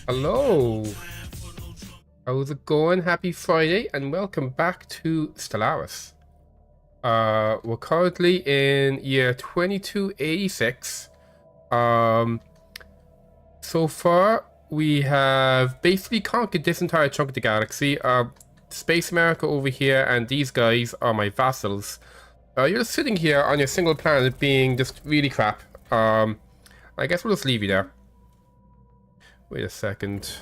Hello, how's it going? Happy Friday and welcome back to Stellaris. We're currently in year 2286. So far we have basically conquered this entire chunk of the galaxy. Space America over here, and these guys are my vassals. You're just sitting here on your single planet being just really crap. I guess we'll just leave you there. Wait a second.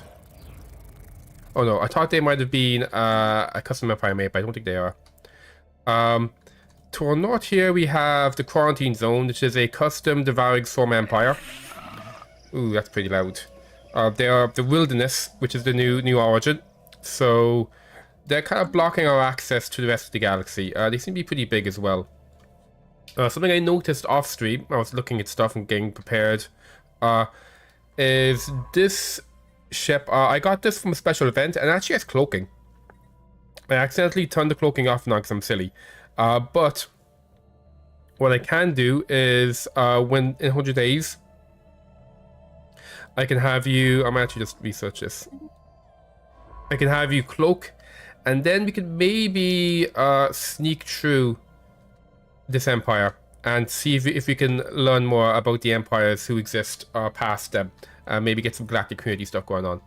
Oh no, I thought they might have been a custom empire made, but I don't think they are. To our north here we have the quarantine zone, which is a custom devouring swarm empire. Ooh, that's pretty loud. They are the wilderness, which is the new origin. So they're kind of blocking our access to the rest of the galaxy. They seem to be pretty big as well. Something I noticed off stream, I was looking at stuff and getting prepared, is this ship. I got this from a special event and it actually has cloaking. I accidentally turned the cloaking off now because I'm silly. But what I can do is when in 100 days I can have you, I'm actually just research this. I can have you cloak and then we can maybe sneak through this empire and see if we can learn more about the empires who exist past them. Maybe get some galactic community stuff going on.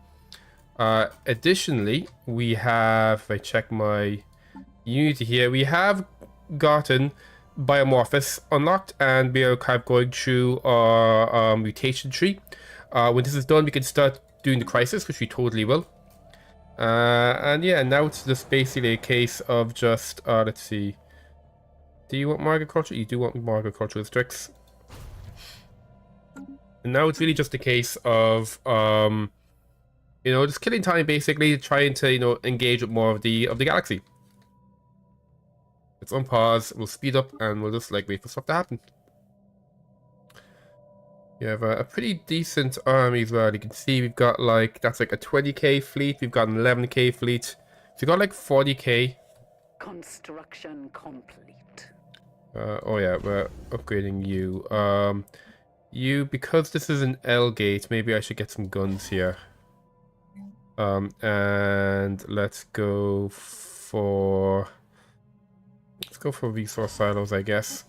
Additionally, we have, if I check my Unity here, we have gotten Biomorphous unlocked and we are kind of going through our mutation tree. When this is done, we can start doing the crisis, which we totally will. And yeah, now it's just basically a case of just, let's see. Do you want more agriculture? You do want more agricultural districts. And now it's really just a case of, you know, just killing time, basically, trying to, you know, engage with more of the galaxy. Let's unpause, we'll speed up, and we'll just, like, wait for stuff to happen. You have a pretty decent army as well. You can see we've got, like, that's like a 20k fleet. We've got an 11k fleet. So we've got, like, 40k. Construction complete. Oh yeah, we're upgrading you. You, because this is an L gate, maybe I should get some guns here. And let's go for resource silos, I guess.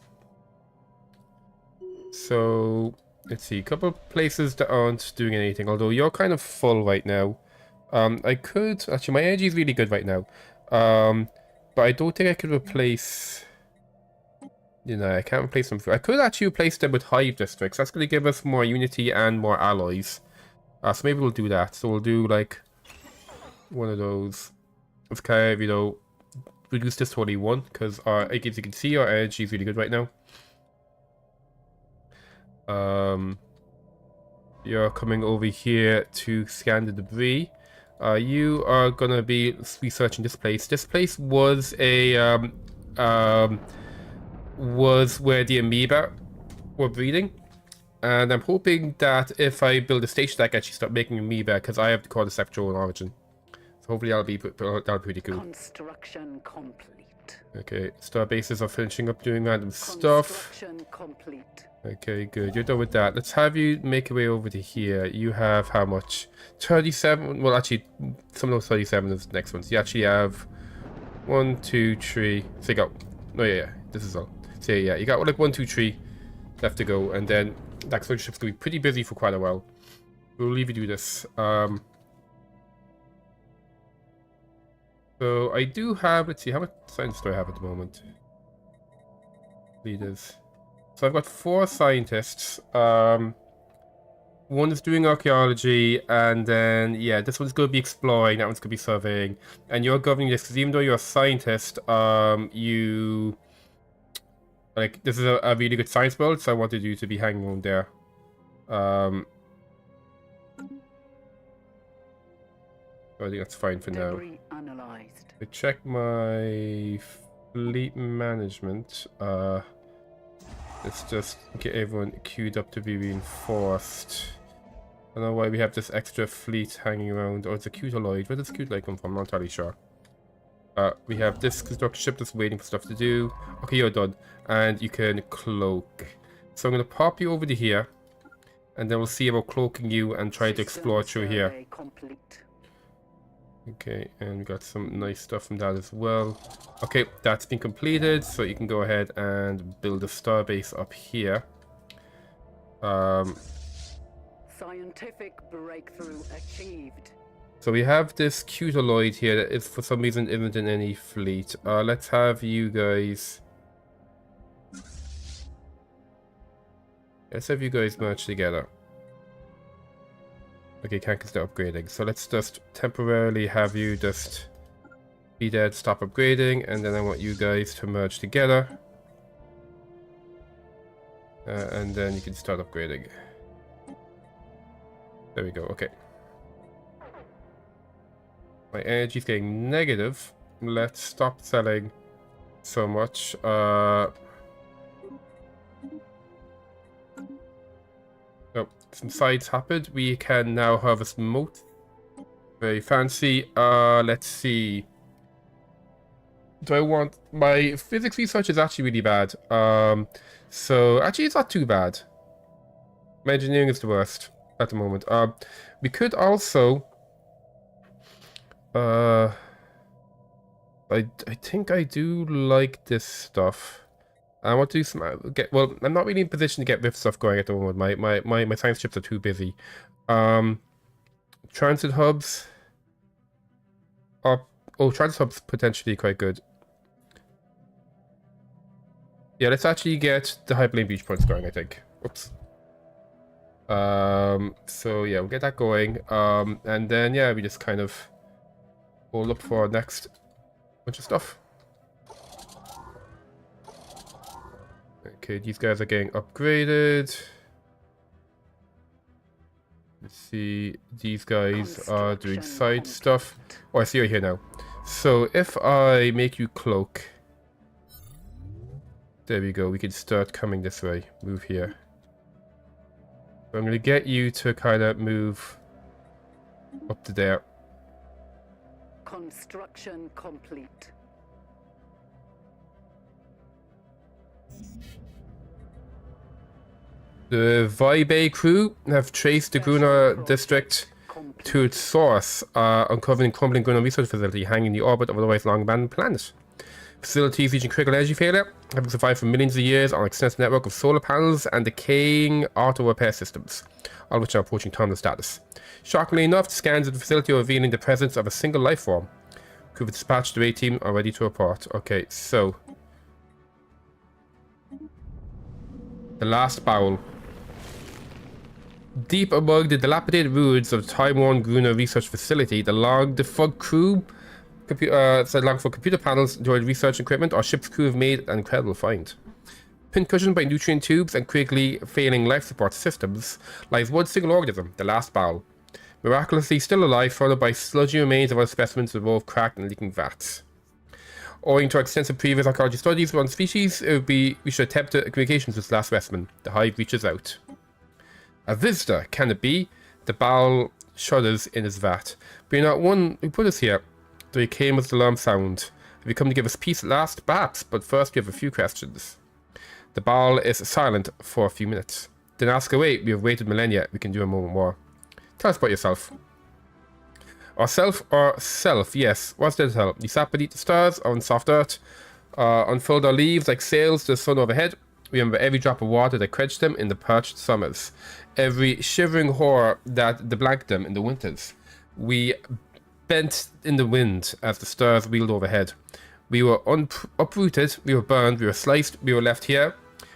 So let's see, a couple of places that aren't doing anything, although you're kind of full right now. I could actually, my energy is really good right now. But I don't think I could replace. You know, I can't replace them. I could actually replace them with hive districts. That's going to give us more unity and more alloys. So maybe we'll do that. So we'll do like one of those. Let's kind of, you know, reduce this to only one because as you can see, our energy is really good right now. You're coming over here to scan the debris. You are gonna be researching this place. This place was a was where the amoeba were breeding, and I'm hoping that if I build a station, I can actually start making amoeba because I have the cordyceps drone origin. So hopefully that'll be pretty cool. Construction complete. Okay, star bases are finishing up doing random stuff. Construction complete. Okay, good. You're done with that. Let's have you make your way over to here. You have how much? 37. Well, actually, some of those 37 is the next ones. You actually have 1, 2, 3. So you got. Oh yeah, this is all. So yeah, you got like 1, 2, 3 left to go, and then that exploration ship's gonna be pretty busy for quite a while. We'll leave you do this. So I do have. Let's see, how much science do I have at the moment? Leaders. So I've got 4 scientists. One is doing archaeology, and then yeah, this one's going to be exploring. That one's going to be surveying, and you're governing this because even though you're a scientist, you like this is a really good science build. So I wanted you to be hanging on there. So I think that's fine for now. Analyzed. I check my fleet management. Let's just get everyone queued up to be reinforced. I don't know why we have this extra fleet hanging around. Oh, it's a Cutaloid. Where does Cutaloid come from? I'm not entirely sure. We have this construction ship that's waiting for stuff to do. Okay, you're done. And you can cloak. So I'm going to pop you over to here. And then we'll see about cloaking you and try to explore through here. survey complete. Okay, and we got some nice stuff from that as well. Okay, that's been completed, so you can go ahead and build a starbase up here. Scientific breakthrough achieved. So we have this cutaloid here that is, for some reason, isn't in any fleet. Let's have you guys... Let's have you guys merge together. Okay, can't consider upgrading. So let's just temporarily have you just be dead, stop upgrading, and then I want you guys to merge together. And then you can start upgrading. There we go, okay. My energy is getting negative. Let's stop selling so much. Oh, some sides happened. We can now harvest mote. Very fancy. Let's see. Do I want... My physics research is actually really bad. So actually it's not too bad. My engineering is the worst at the moment. We could also... I think I do like this stuff. I want to do some... well, I'm not really in position to get this stuff going at the moment. My science chips are too busy. Transit hubs. Oh, transit hubs potentially quite good. Yeah, let's actually get the hyperlane beach points going, I think. Oops. So yeah, we'll get that going. And then yeah, we just kind of hold up for our next bunch of stuff. Okay, these guys are getting upgraded. Let's see, these guys are doing side stuff. Oh, I see you're here now. So if I make you cloak, there we go, we can start coming this way. Move here. So I'm going to get you to kind of move up to there. Construction complete. The Vibe crew have traced the Gruner district to its source, uncovering crumbling Gruner research facility hanging in the orbit of an otherwise long abandoned planet. Facilities reaching critical energy failure, having survived for millions of years on an extensive network of solar panels and decaying auto repair systems, all of which are approaching terminal status. Shockingly enough, scans of the facility are revealing the presence of a single life form. Crew dispatched the A team are ready to report. Okay, so the last bowl. Deep among the dilapidated ruins of the time-worn Gruner research facility, the long-defunct crew computer panels, droid research equipment, our ship's crew have made an incredible find. Pincushioned by nutrient tubes and quickly failing life support systems lies one single organism, the last bowel. Miraculously still alive, surrounded by sludgy remains of other specimens of both cracked and leaking vats. Owing to our extensive previous archaeology studies of one species, we should attempt communications with this last specimen. The hive reaches out. A visitor, can it be? The bowel shudders in his vat. But you're not one who put us here. Though he came with the alarm sound. Have you come to give us peace at last? Perhaps, but first we have a few questions. The bowel is silent for a few minutes. Then ask away. We have waited millennia. We can do a moment more. Tell us about yourself. Ourself or self? Yes. What's there to tell? We sat beneath the stars on soft earth, unfurled our leaves like sails to the sun overhead. We remember every drop of water that quenched them in the parched summers, every shivering horror that blanked them in the winters. We bent in the wind as the stars wheeled overhead. We were uprooted, we were burned, we were sliced, we were left here,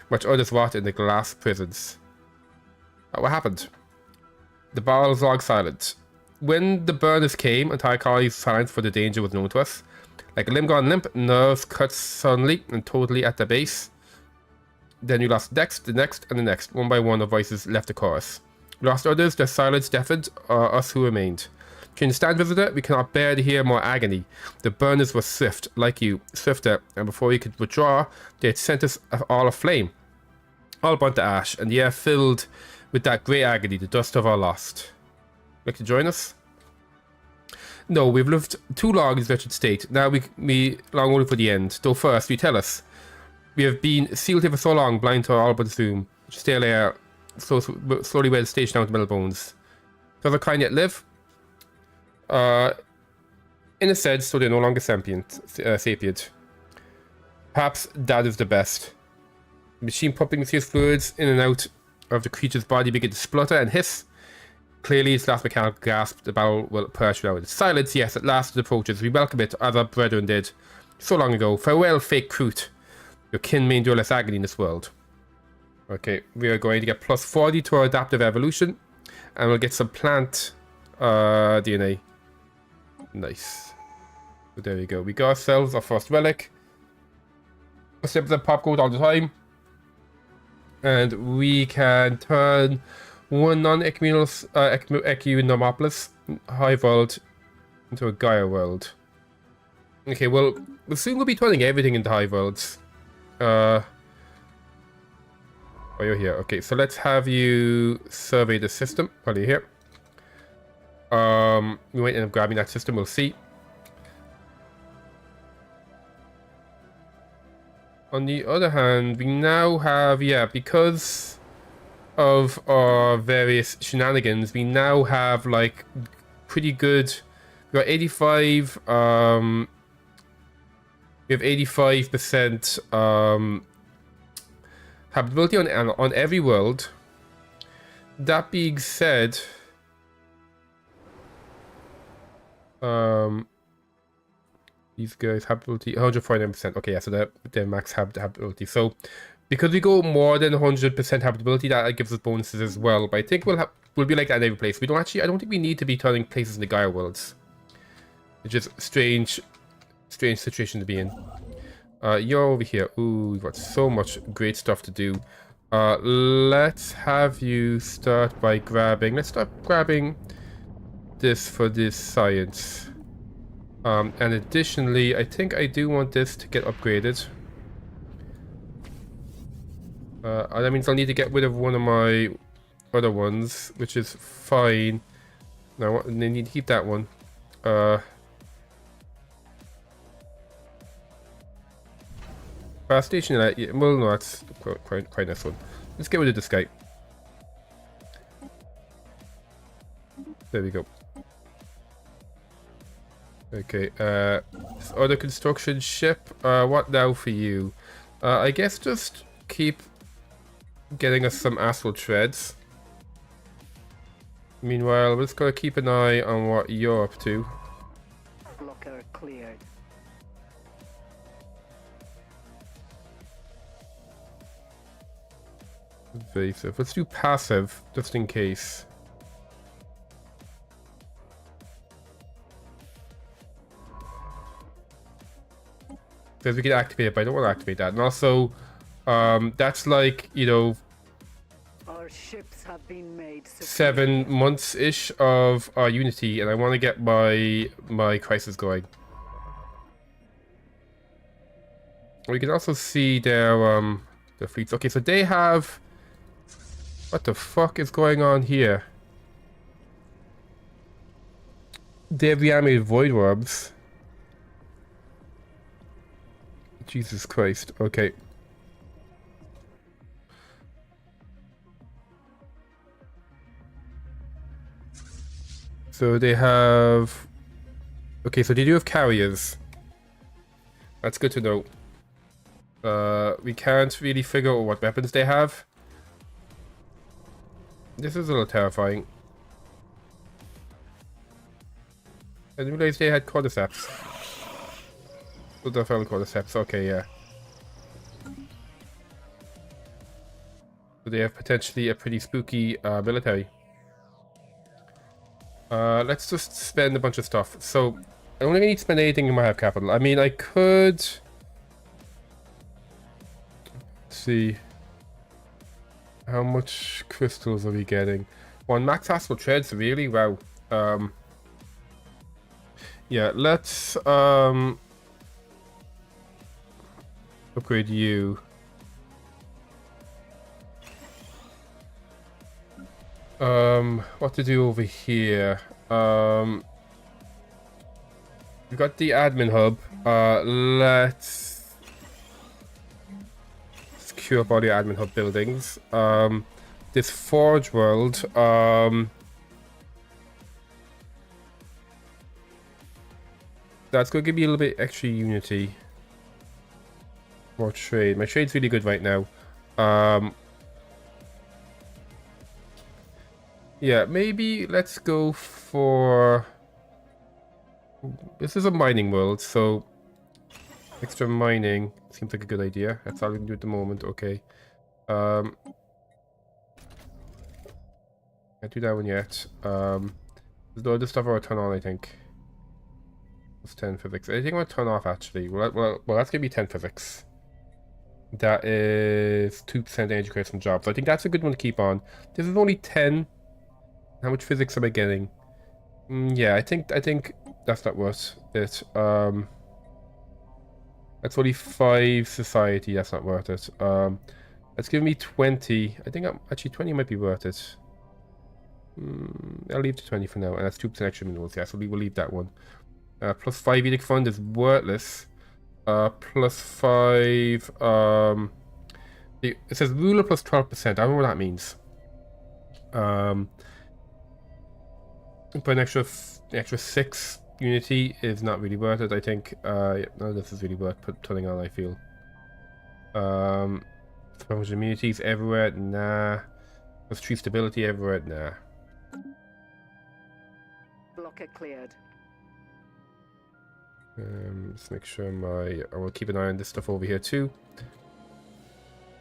much others rot in the glass prisons. What happened? The bowels log silent. When the burners came, entire colonies silent, for the danger was known to us. Like a limb gone limp, nerves cut suddenly and totally at the base. Then we lost the next, and the next. One by one, our voices left the chorus. We lost others, their silence deafened, us who remained. To understand, visitor, we cannot bear to hear more agony. The burners were swift, like you, swifter, and before we could withdraw, they had sent us all aflame. All burnt to ash, and the air filled with that grey agony, the dust of our lost. Like to join us? No, we've lived too long in this wretched state. Now we long only for the end. Though first, you tell us. We have been sealed here for so long, blind to all but doom. Stale air, slowly wear the stage down to metal bones. Does a kind yet live? In a sense, so they're no longer sapient. Perhaps that is the best. Machine pumping mysterious fluids in and out of the creature's body begin to splutter and hiss. Clearly, its last mechanical gasp, the battle will perish without its silence. Yes, at last it approaches. We welcome it, as our brethren did so long ago. Farewell, fake Kroot. Your kin may endure less agony in this world. Okay, we are going to get plus 40 to our adaptive evolution. And we'll get some plant DNA. Nice. So there we go. We got ourselves our first relic. 7% pop gold all the time. And we can turn one non-equinomopolis hive world into a Gaia world. Okay, well, soon we'll be turning everything into hive worlds. Oh, you're here. Okay, so let's have you survey the system while you're here. We might end up grabbing that system, we'll see. On the other hand, we now have, yeah, because of our various shenanigans, we now have like pretty good. We got 85. We have 85% habitability on every world. That being said, these guys habitability 149%. Okay, yeah, so they're max habitability. So because we go more than 100% habitability, that gives us bonuses as well. But I think we'll be like that in every place. We don't actually. I don't think we need to be turning places into Gaia worlds. It's just strange situation to be in. You're over here. Ooh, we've got so much great stuff to do. Let's have you start by grabbing. Let's start grabbing this for this science. And additionally, I think I do want this to get upgraded. That means I'll need to get rid of one of my other ones, which is fine. No, I need to keep that one. Fast station, yeah, well, no, that's quite nice one. Let's get rid of this guy. There we go. Okay, this other construction ship. What now for you? I guess just keep getting us some astral treads. Meanwhile, we're just gonna keep an eye on what you're up to. Blocker cleared. Evasive. Let's do passive, just in case. Because we can activate it, but I don't want to activate that. And also, that's like, you know, Our ships have been made 7 months-ish of Unity, and I want to get my crisis going. We can also see their fleets. Okay, so they have... What the fuck is going on here? They have reanimated void worms. Jesus Christ. Okay. So they have... Okay, so they do have carriers. That's good to know. We can't really figure out what weapons they have. This is a little terrifying. I didn't realize they had cordyceps. So they found cordyceps. Okay, yeah. So they have potentially a pretty spooky military. Let's just spend a bunch of stuff. So I don't really need to spend anything in my hive capital. I mean, I could... Let's see. How much crystals are we getting? One max astral treads, really? Wow. Yeah, let's upgrade you. What to do over here? We've got the admin hub. Let's queue up all the admin hub buildings. this Forge world. That's going to give me a little bit extra unity. More trade. My trade's really good right now. Yeah, maybe let's go for... This is a mining world, so extra mining seems like a good idea. That's all we can do at the moment. Okay. Can't do that one yet. There's no other stuff I want to turn on, I think. It's 10 physics. Anything I want to turn off, actually? Well, that's going to be 10 physics. That is 2% energy credits from jobs. So I think that's a good one to keep on. This is only 10. How much physics am I getting? Yeah, I think that's not worth it. That's only 5 society. That's not worth it. That's giving me 20. I think actually 20 might be worth it. I'll leave the 20 for now, and that's 2% extra minerals. Yeah, so we will leave that one. Plus 5 edict fund is worthless. Plus 5. It says ruler plus 12%. I don't know what that means. But an extra 6 unity is not really worth it, I think. Yeah, none of this is really worth putting on, I feel. Sponge immunities everywhere, nah. Plus tree stability everywhere, nah. Blocker cleared. Let's make sure I will keep an eye on this stuff over here too.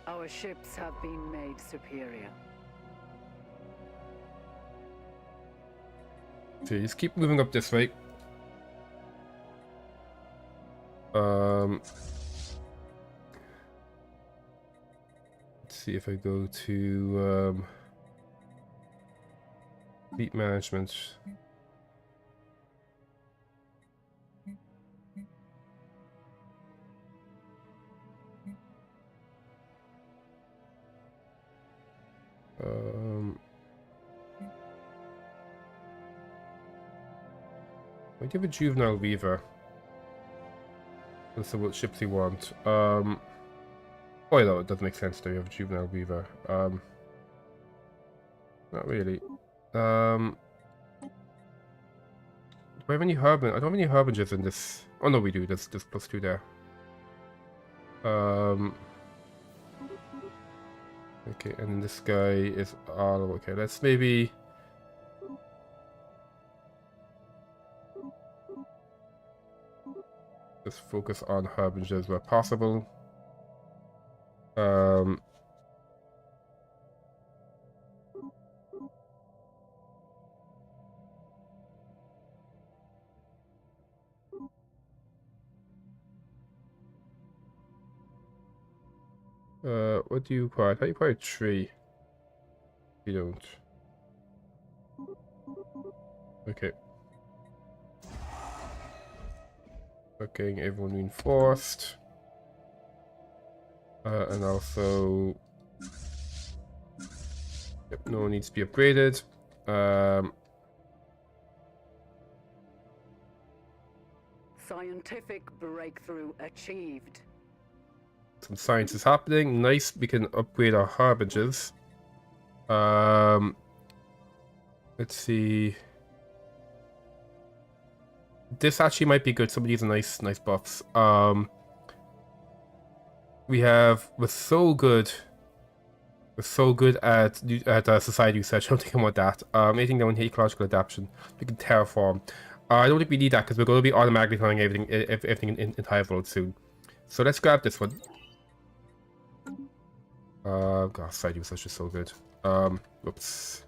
Our ships have been made superior. So you just keep moving up this way. Let's see if I go to fleet management. I give a juvenile weaver. Let's see what ships you want. Oh, no, it does make sense to have a juvenile weaver. Not really. Do I have any harbingers? I don't have any harbingers in this. Oh no, we do. There's plus 2 there. Okay, and then this guy is all okay. Let's maybe. Just focus on harbingers where possible. What do you require? How do you require a tree? You don't. Okay. Okay, everyone reinforced. And also... Yep, no one needs to be upgraded. Scientific breakthrough achieved. Some science is happening. Nice, we can upgrade our harbingers. Let's see. This actually might be good. Some of these are nice buffs. We're so good at society research. I don't think I want that. Anything that will ecological adaptation. We can terraform. I don't think we need that because we're going to be automatically running everything in high world soon. So let's grab this one. God, society research is so good. Whoops.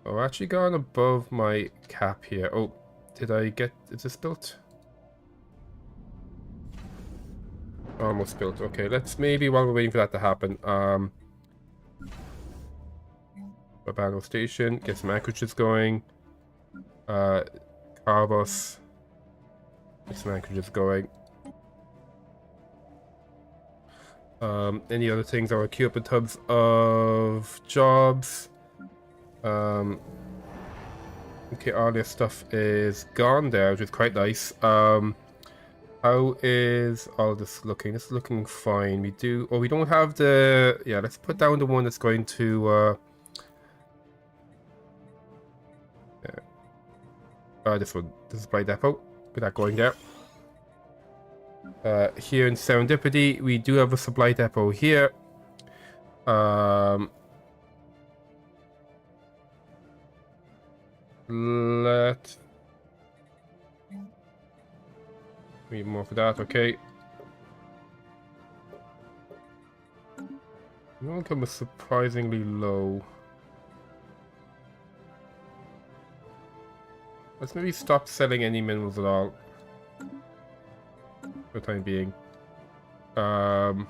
Oh, I've actually gone above my cap here. Oh, did I get... Is this built? Almost built. Okay, let's maybe, while we're waiting for that to happen, Urbano Station, get some anchorages going. Carbos, get some anchorages going. Any other things I will queue up in terms of jobs? Okay, all this stuff is gone there, which is quite nice. How is all this looking? It's looking fine. We do... Oh, we don't have the... Yeah, let's put down the one that's going to... this one. This is supply depot. Put that going there. Here in Serendipity, we do have a supply depot here. Let... We need more for that, okay. The income is surprisingly low. Let's maybe stop selling any minerals at all. For the time being. Then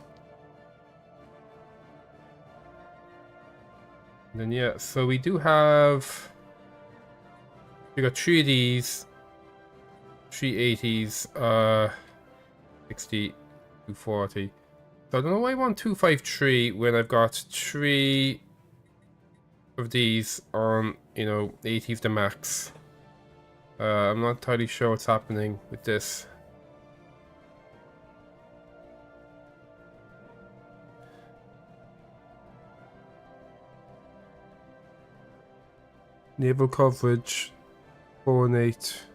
yeah, so we do have... We got 3 of these. 3 80s, 60, 240. So I don't know why I want 253 when I've got 3 of these on, you know, 80s the max. I'm not entirely sure what's happening with this. Naval coverage, 4 and 8.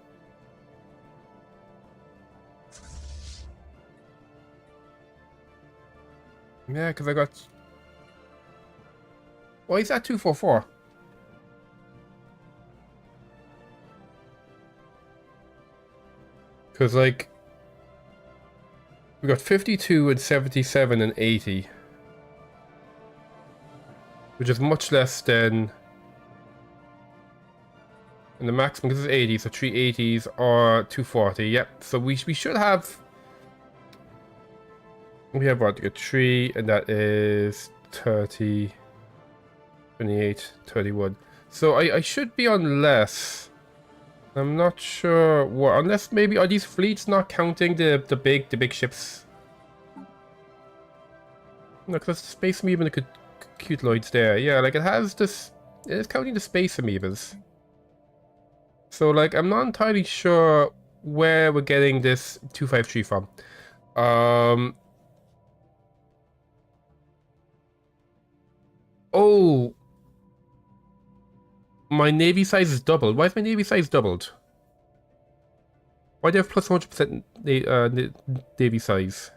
Yeah, because I got... Why is that 244? Because, like... We got 52 and 77 and 80. Which is much less than... And the maximum, because it's 80, so 3 80s or 240. Yep, so we should have... We have what? We got 3, and that is 30, 28, 31. So I should be on less. I'm not sure what, unless maybe are these fleets not counting the big ships? No, because the space amoeba and the cuteloids there. Yeah, like it has this. It is counting the space amoebas. So like I'm not entirely sure where we're getting this 253 from. Oh, my navy size is doubled. Why is my navy size doubled? Why do I have plus 100% navy size?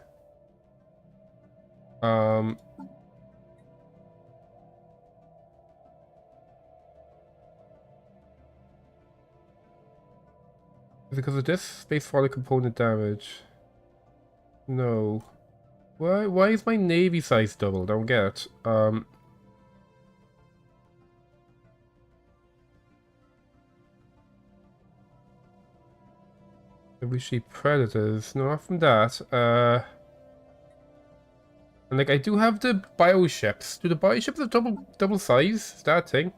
Is it because of this? Space falling component damage. No. Why is my navy size doubled? I don't get it. Evolutionary predators. No, not from that. And like I do have the bioships. Do the bioships have double size? Is that a thing?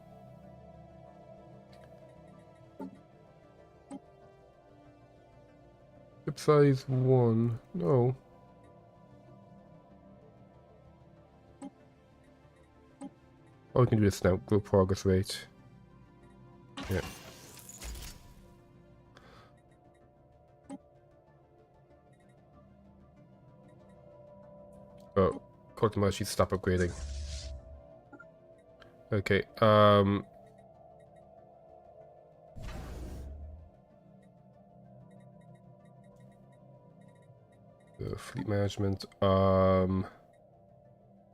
Ship size 1. No. Oh, we can do this now. Go progress rate. Yeah. Oh, Cortama should stop upgrading. Okay, fleet management, oh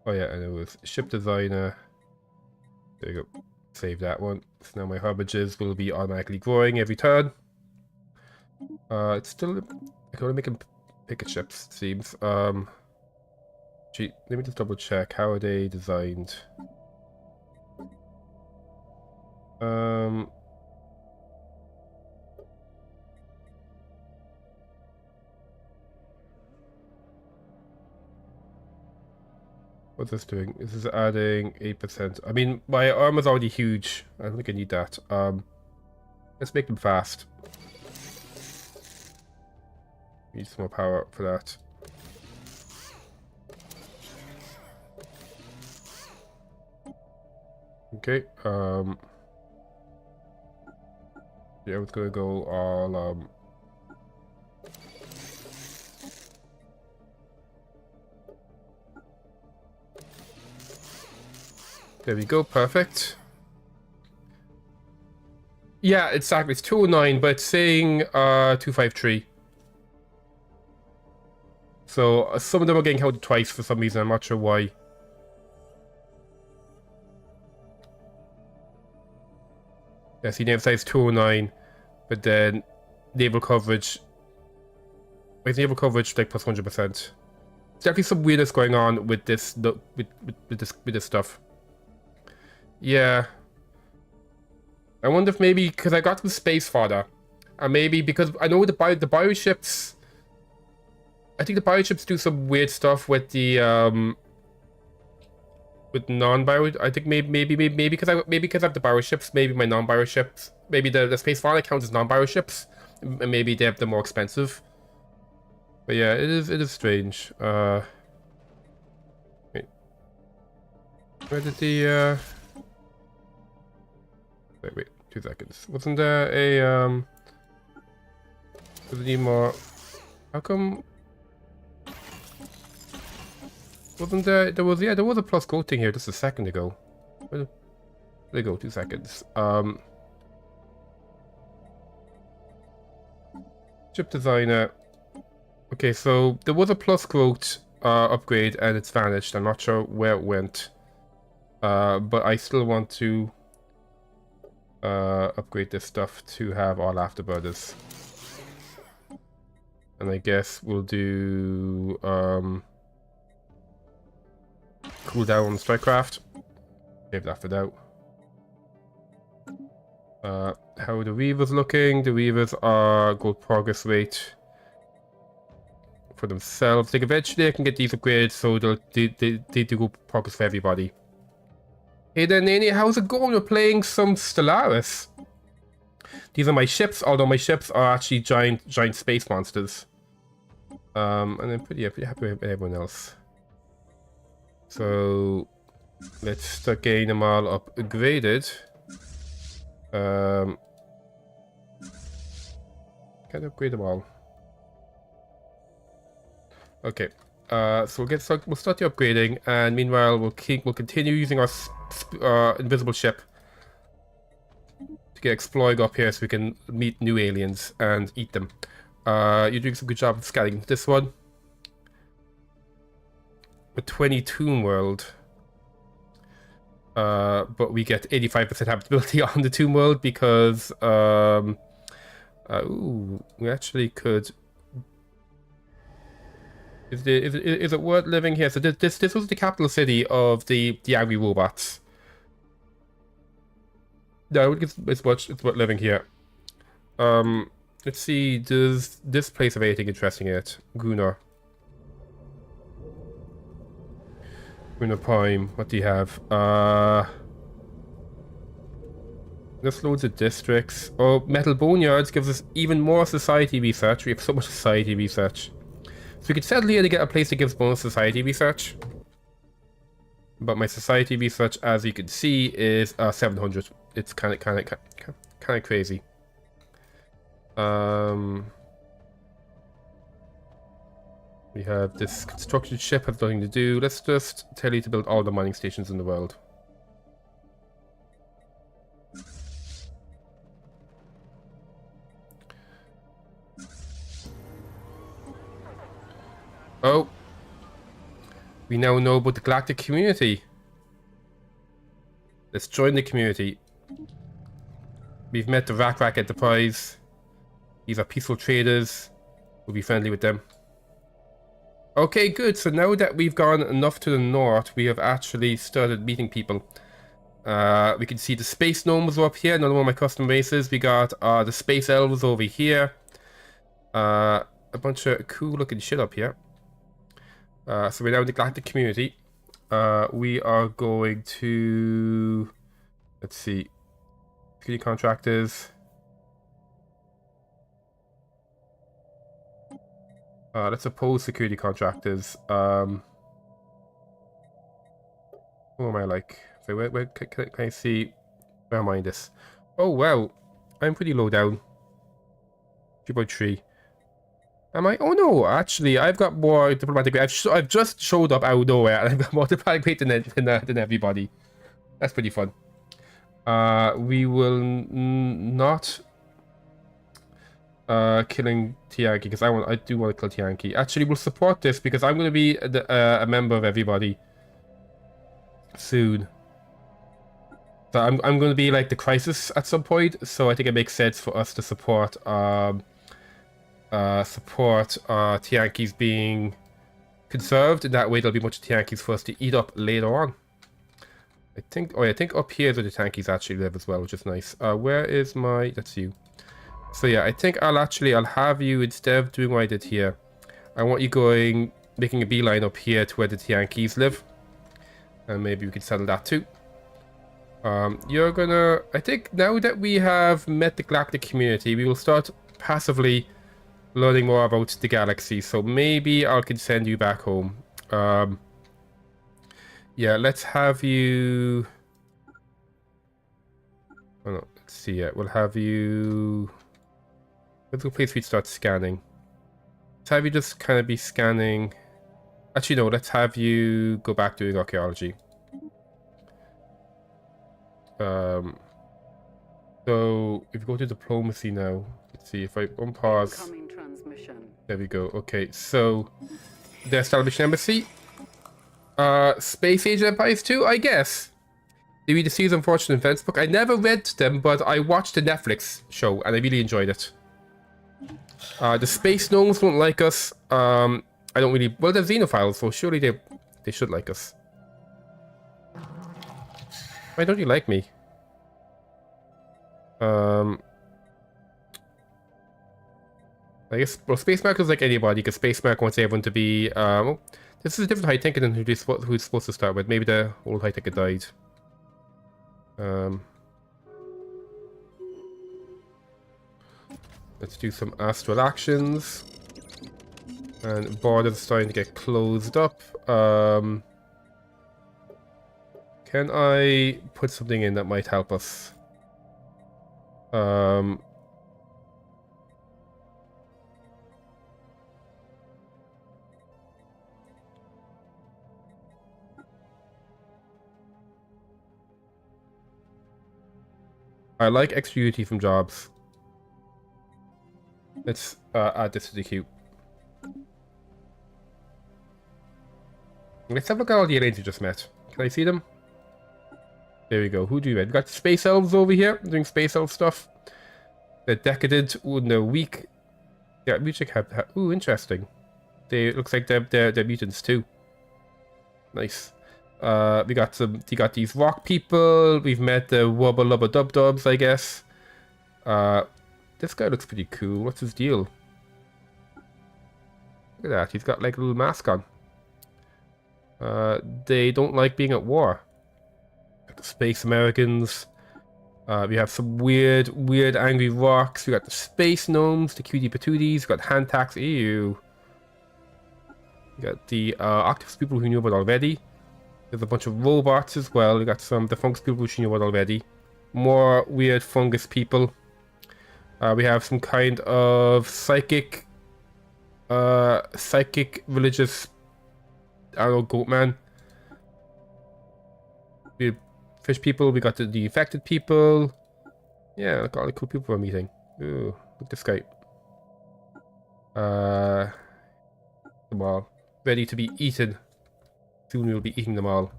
yeah, and it was ship designer. There you go. Save that one. So now my herbages will be automatically growing every turn. It's still... I can only make them picket ships, it seems. Gee, let me just double check. How are they designed? What's this doing? This is adding 8%. I mean, my armor's already huge. I don't think I need that. Let's make them fast. Need some more power up for that. Okay, yeah, it's gonna go all, There we go, perfect. Yeah, exactly, it's 209, but it's saying 253. So some of them are getting counted twice for some reason, I'm not sure why. Yeah, see, naval size 209, but then naval coverage. Wait, naval coverage like plus 100%. There's definitely some weirdness going on with this, with this stuff. Yeah. I wonder if maybe because I got the space fodder, and maybe because I know the bioships. I think the bioships do some weird stuff with the with non-bio. I think maybe because I have the bioships, maybe my non-bioships, maybe the space fodder counts as non-bioships, and maybe they're more expensive. But yeah, it is strange. Wait. Where did the wait, 2 seconds. Wasn't there a was there more? How come? Wasn't there? There was a plus quoting here just a second ago. Where did they go? 2 seconds. Chip designer. Okay, so there was a plus quote upgrade and it's vanished. I'm not sure where it went. But I still want to upgrade this stuff to have all afterburners. And I guess we'll do cooldown on Strikecraft. Save that for now. How are the Weavers looking? The Weavers are gold progress rate for themselves. Like eventually I can get these upgraded so they do go progress for everybody. Hey there, Nani, how's it going? We're playing some Stellaris. These are my ships, although my ships are actually giant space monsters. And I'm pretty happy with everyone else. So let's start getting them all upgraded. Can't upgrade them all. Okay. So we'll start the upgrading, and meanwhile we'll continue using our invisible ship to get exploring up here so we can meet new aliens and eat them. You're doing some good job of scanning this one. A 22 world. But we get 85% habitability on the tomb world because ooh, we actually could. Is it worth living here? So this was the capital city of the angry robots. No, it's worth living here. Let's see. Does this place have anything interesting in it? Gunnar Prime. What do you have? There's loads of districts. Oh, Metal Boneyards gives us even more society research. We have so much society research. So we could settle here to get a place that gives bonus society research. But my society research, as you can see, is 700. It's kind of crazy. We have this construction ship, has nothing to do. Let's just tell you to build all the mining stations in the world. Oh. We now know about the galactic community. Let's join the community. We've met the Rak Enterprise. These are peaceful traders. We'll be friendly with them. Okay, good. So now that we've gone enough to the north, we have actually started meeting people. We can see the space gnomes up here, another one of my custom races. We got the space elves over here. A bunch of cool looking shit up here. So we're now in the galactic community. We are going to, let's see, security contractors. Let's oppose security contractors. Who am I like? So where can I see? Where am I in this? Oh wow, I'm pretty low down. 3.3. Am I? Oh no, actually, I've got more diplomatic weight. I've just showed up out of nowhere, and I've got more diplomatic weight than everybody. That's pretty fun. We will not killing Tianki because I do want to kill Tianki. Actually, we'll support this because I'm going to be a member of everybody soon. So I'm going to be like the crisis at some point. So I think it makes sense for us to support Tianki's being conserved. In that way, there'll be much Tianki's for us to eat up later on. I think. Oh, yeah, I think up here is where the Tianki's actually live as well, which is nice. Where is my? That's you. So yeah, I think I'll have you, instead of doing what I did here, I want you making a beeline up here to where the Tianki's live. And maybe we can settle that too. You're gonna, I think now that we have met the galactic community, we will start passively learning more about the galaxy. So maybe I can send you back home. Yeah, let's have you... Oh no, let's see, yeah, we'll have you... Where's the place we'd start scanning? Let's have you just kind of be scanning... Actually, no, let's have you go back doing archaeology. So, if you go to diplomacy now, let's see, if I unpause... There we go, okay, so... The Establishing Embassy. Space Age Empires 2, I guess. They read the Series of Unfortunate Events book. I never read them, but I watched the Netflix show, and I really enjoyed it. The Space Gnomes won't like us. I don't really... Well, they're xenophiles, so surely they should like us. Why don't you like me? I guess, well, Space Mark is like anybody, because Space Mark wants everyone to be... well, this is a different high thinker than who's supposed to start with. Maybe the old high thinker died. Let's do some astral actions. And borders starting to get closed up. Can I put something in that might help us? I like extra utility from jobs. Let's add this to the queue. Let's have a look at all the aliens we just met. Can I see them? There we go. Who do you met? We got the Space Elves over here doing Space Elf stuff. The Decadent, and the Weak. Yeah, music have. Ooh, interesting. They looks like they're mutants too. Nice. We got these rock people. We've met the Wubba Lubba Dub Dubs, I guess. This guy looks pretty cool. What's his deal? Look at that. He's got like a little mask on. They don't like being at war. The Space Americans. We have some weird angry rocks. We got the Space Gnomes, the Cutie Patooties. We got Handtax. Ew. We got the Octopus people who knew about already. There's a bunch of robots as well. We got some the fungus people which you knew about already. More weird fungus people. We have some kind of psychic religious, I don't know, goat man. We have fish people. We got the infected people. Yeah, look at all the cool people we're meeting. Ooh, look at this guy. Them all ready to be eaten. Soon we'll be eating them all.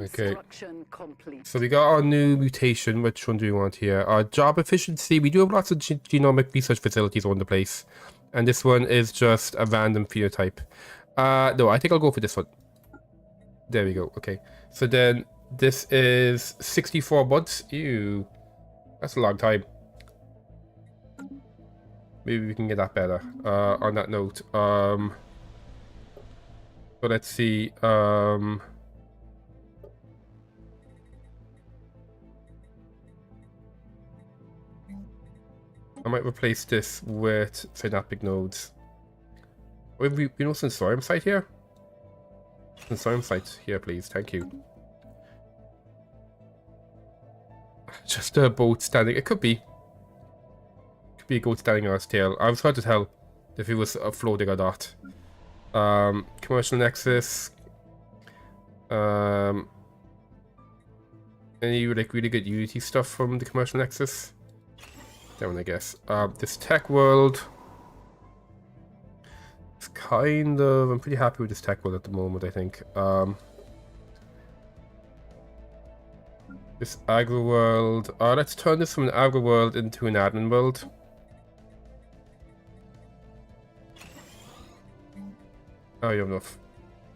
Okay. So we got our new mutation. Which one do we want here? Our job efficiency. We do have lots of genomic research facilities on the place. And this one is just a random phenotype. No, I think I'll go for this one. There we go. Okay. So then this is 64 months. Ew. That's a long time. Maybe we can get that better. On that note. So let's see. I might replace this with synaptic nodes. We know sensorium site here? Sensorium site here, please. Thank you. Just a boat standing. It could be. Could be a goat standing on its tail. I was hard to tell if it was floating or not. Commercial nexus. Any like really good Unity stuff from the commercial Nexus? That one, I guess. This tech world. It's kind of. I'm pretty happy with this tech world at the moment, I think. This agro world. Let's turn this from an agro world into an admin world. Oh, you have enough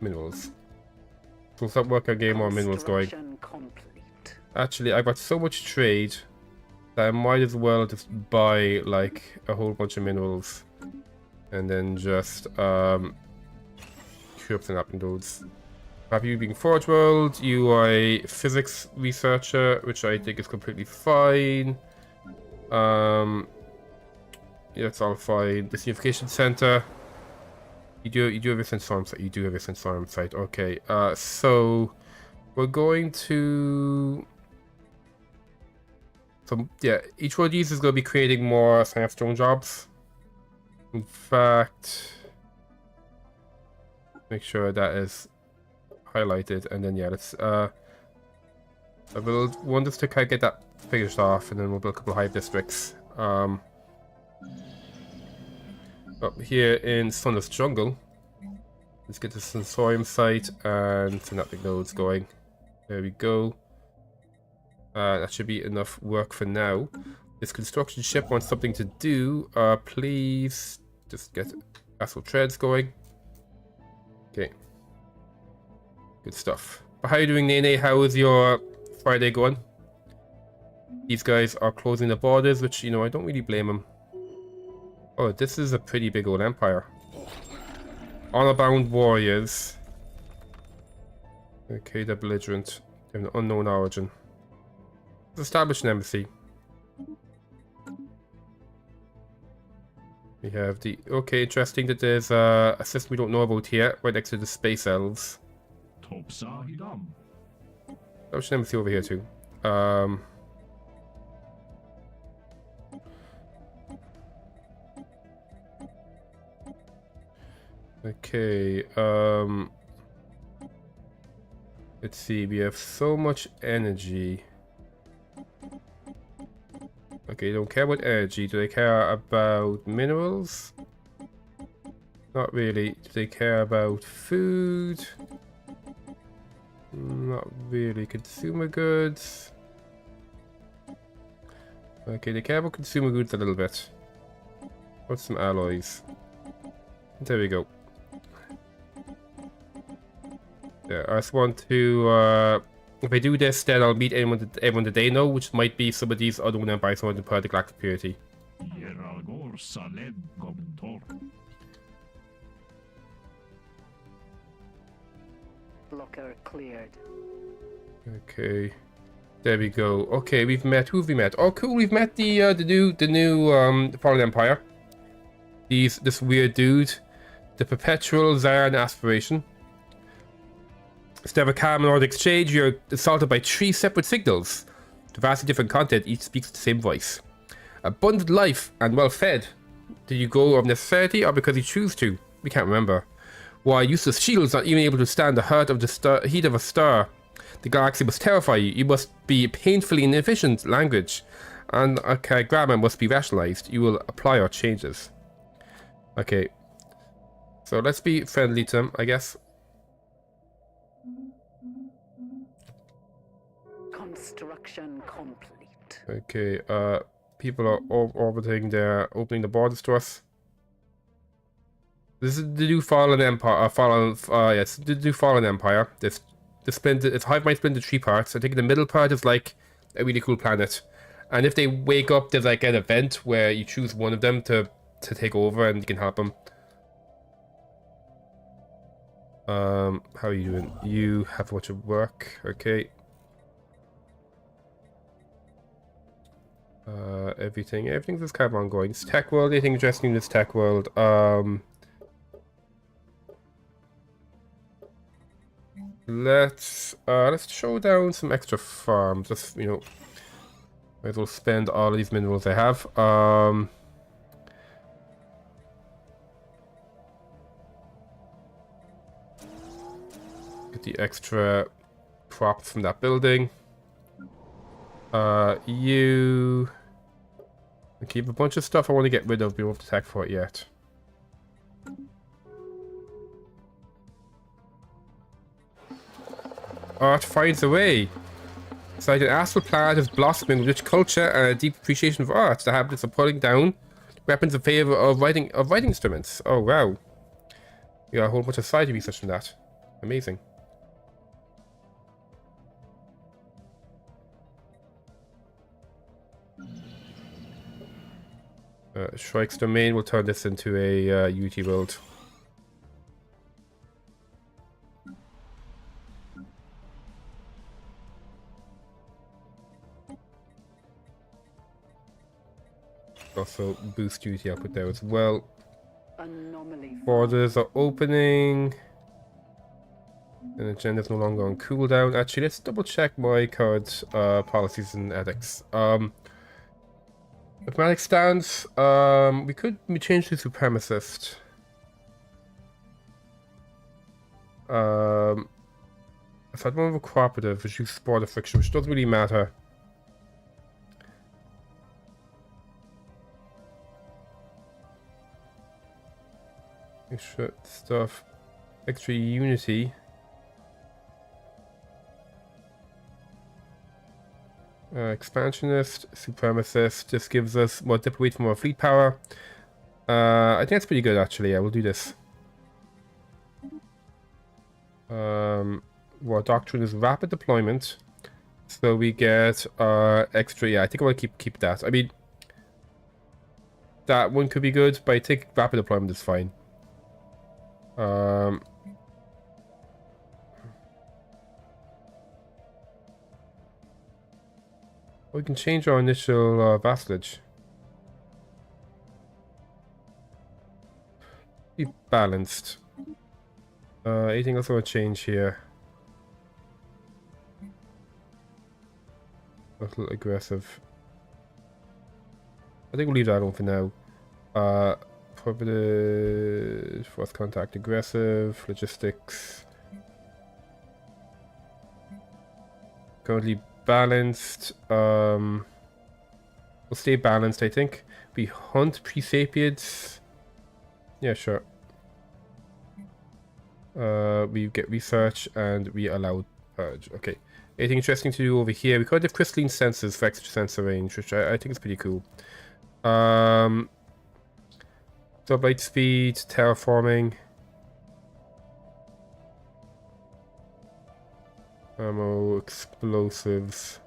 minerals. So we'll start working on getting more minerals going. Complete. Actually, I've got so much trade that I might as well just buy like a whole bunch of minerals and then just queue up the napping nodes. Have you being Forge World? You are a physics researcher, which I think is completely fine. Yeah, it's all fine. This unification center. You do have your sensorium site. You do have your sensorium site. Okay. So we're going to. So yeah, each one of these is going to be creating more sandstone jobs. In fact, make sure that is highlighted, and then yeah, let's I will want us to kind of get that finished off, and then we'll build a couple of hive districts. Up here in Sunless Jungle, let's get the sensorium site and some napping nodes going. There we go. That should be enough work for now. This construction ship wants something to do. Please just get asphalt treads going. Okay. Good stuff. But how are you doing, Nene? How is your Friday going? These guys are closing the borders, which, you know, I don't really blame them. Oh, this is a pretty big old empire. Honor-bound warriors. Okay, they're belligerent. They have an unknown origin. Let's establish an embassy. We have the... Okay, interesting that there's a system we don't know about here, right next to the space elves. Establish an embassy over here too. Okay, let's see, we have so much energy. Okay, don't care about energy. Do they care about minerals? Not really. Do they care about food? Not really. Consumer goods. Okay, they care about consumer goods a little bit. What's some alloys? There we go. Yeah, I just want to, if I do this, then I'll meet everyone that they know, which might be some of these other one empires on the part of the Galactic Purity. Blocker cleared. Okay, there we go. Okay, we've met. Who have we met? Oh, cool. We've met the new Fallen Empire. This weird dude, the Perpetual Zaran Aspiration. Instead of a calm and ordered exchange, you're assaulted by 3 separate signals. The vastly different content, each speaks the same voice. Abundant life and well fed. Do you go of necessity or because you choose to? We can't remember. Why useless shields not even able to stand the heat of a star. The galaxy must terrify you. You must be painfully inefficient language. And grammar must be rationalized. You will apply our changes. Okay. So let's be friendly to him, I guess. Construction complete. Okay, people are orbiting there, opening the borders to us. This is the new Fallen Empire, yes, the new Fallen Empire. It's hive mind split into 3 parts. I think the middle part is like a really cool planet. And if they wake up, there's like an event where you choose one of them to take over and you can help them. How are you doing? You have a bunch of work, okay. Everything's just kind of ongoing. This tech world, anything interesting in this tech world? Let's show down some extra farms. Just, you know, might as well spend all of these minerals I have. Get the extra props from that building. You keep a bunch of stuff I want to get rid of, but we won't attack for it yet. Art finds a way. It's like an astral planet is blossoming with rich culture and a deep appreciation of art. The habits of pulling down weapons in favor of writing instruments. Oh wow. We got a whole bunch of side research from that. Amazing. Shrike's domain will turn this into a UT world. Also boost duty output there as well. Borders are opening. And agenda's no longer on cooldown. Actually, let's double check my card policies and ethics. Diplomatic stance. We could change to supremacist. If I'd more of a cooperative, reduce border friction, which doesn't really matter. Extra stuff. Extra unity. Expansionist, supremacist. This gives us more diplomacy for more fleet power. I think that's pretty good actually. Yeah, we'll do this. War doctrine is rapid deployment. So we get extra. Yeah, I think I want to keep that. I mean, that one could be good, but I think rapid deployment is fine. We can change our initial vassalage. Be balanced. Anything else I want to change here? A little aggressive. I think we'll leave that on for now. Providence, force contact, aggressive, logistics. Currently balanced. We'll stay balanced, I think. We hunt pre-sapiens. Yeah, sure. We get research and we allow purge. Okay. Anything interesting to do over here? We could have crystalline sensors for extra sensor range, which I think is pretty cool. Sublight speed, terraforming. Ammo, explosives.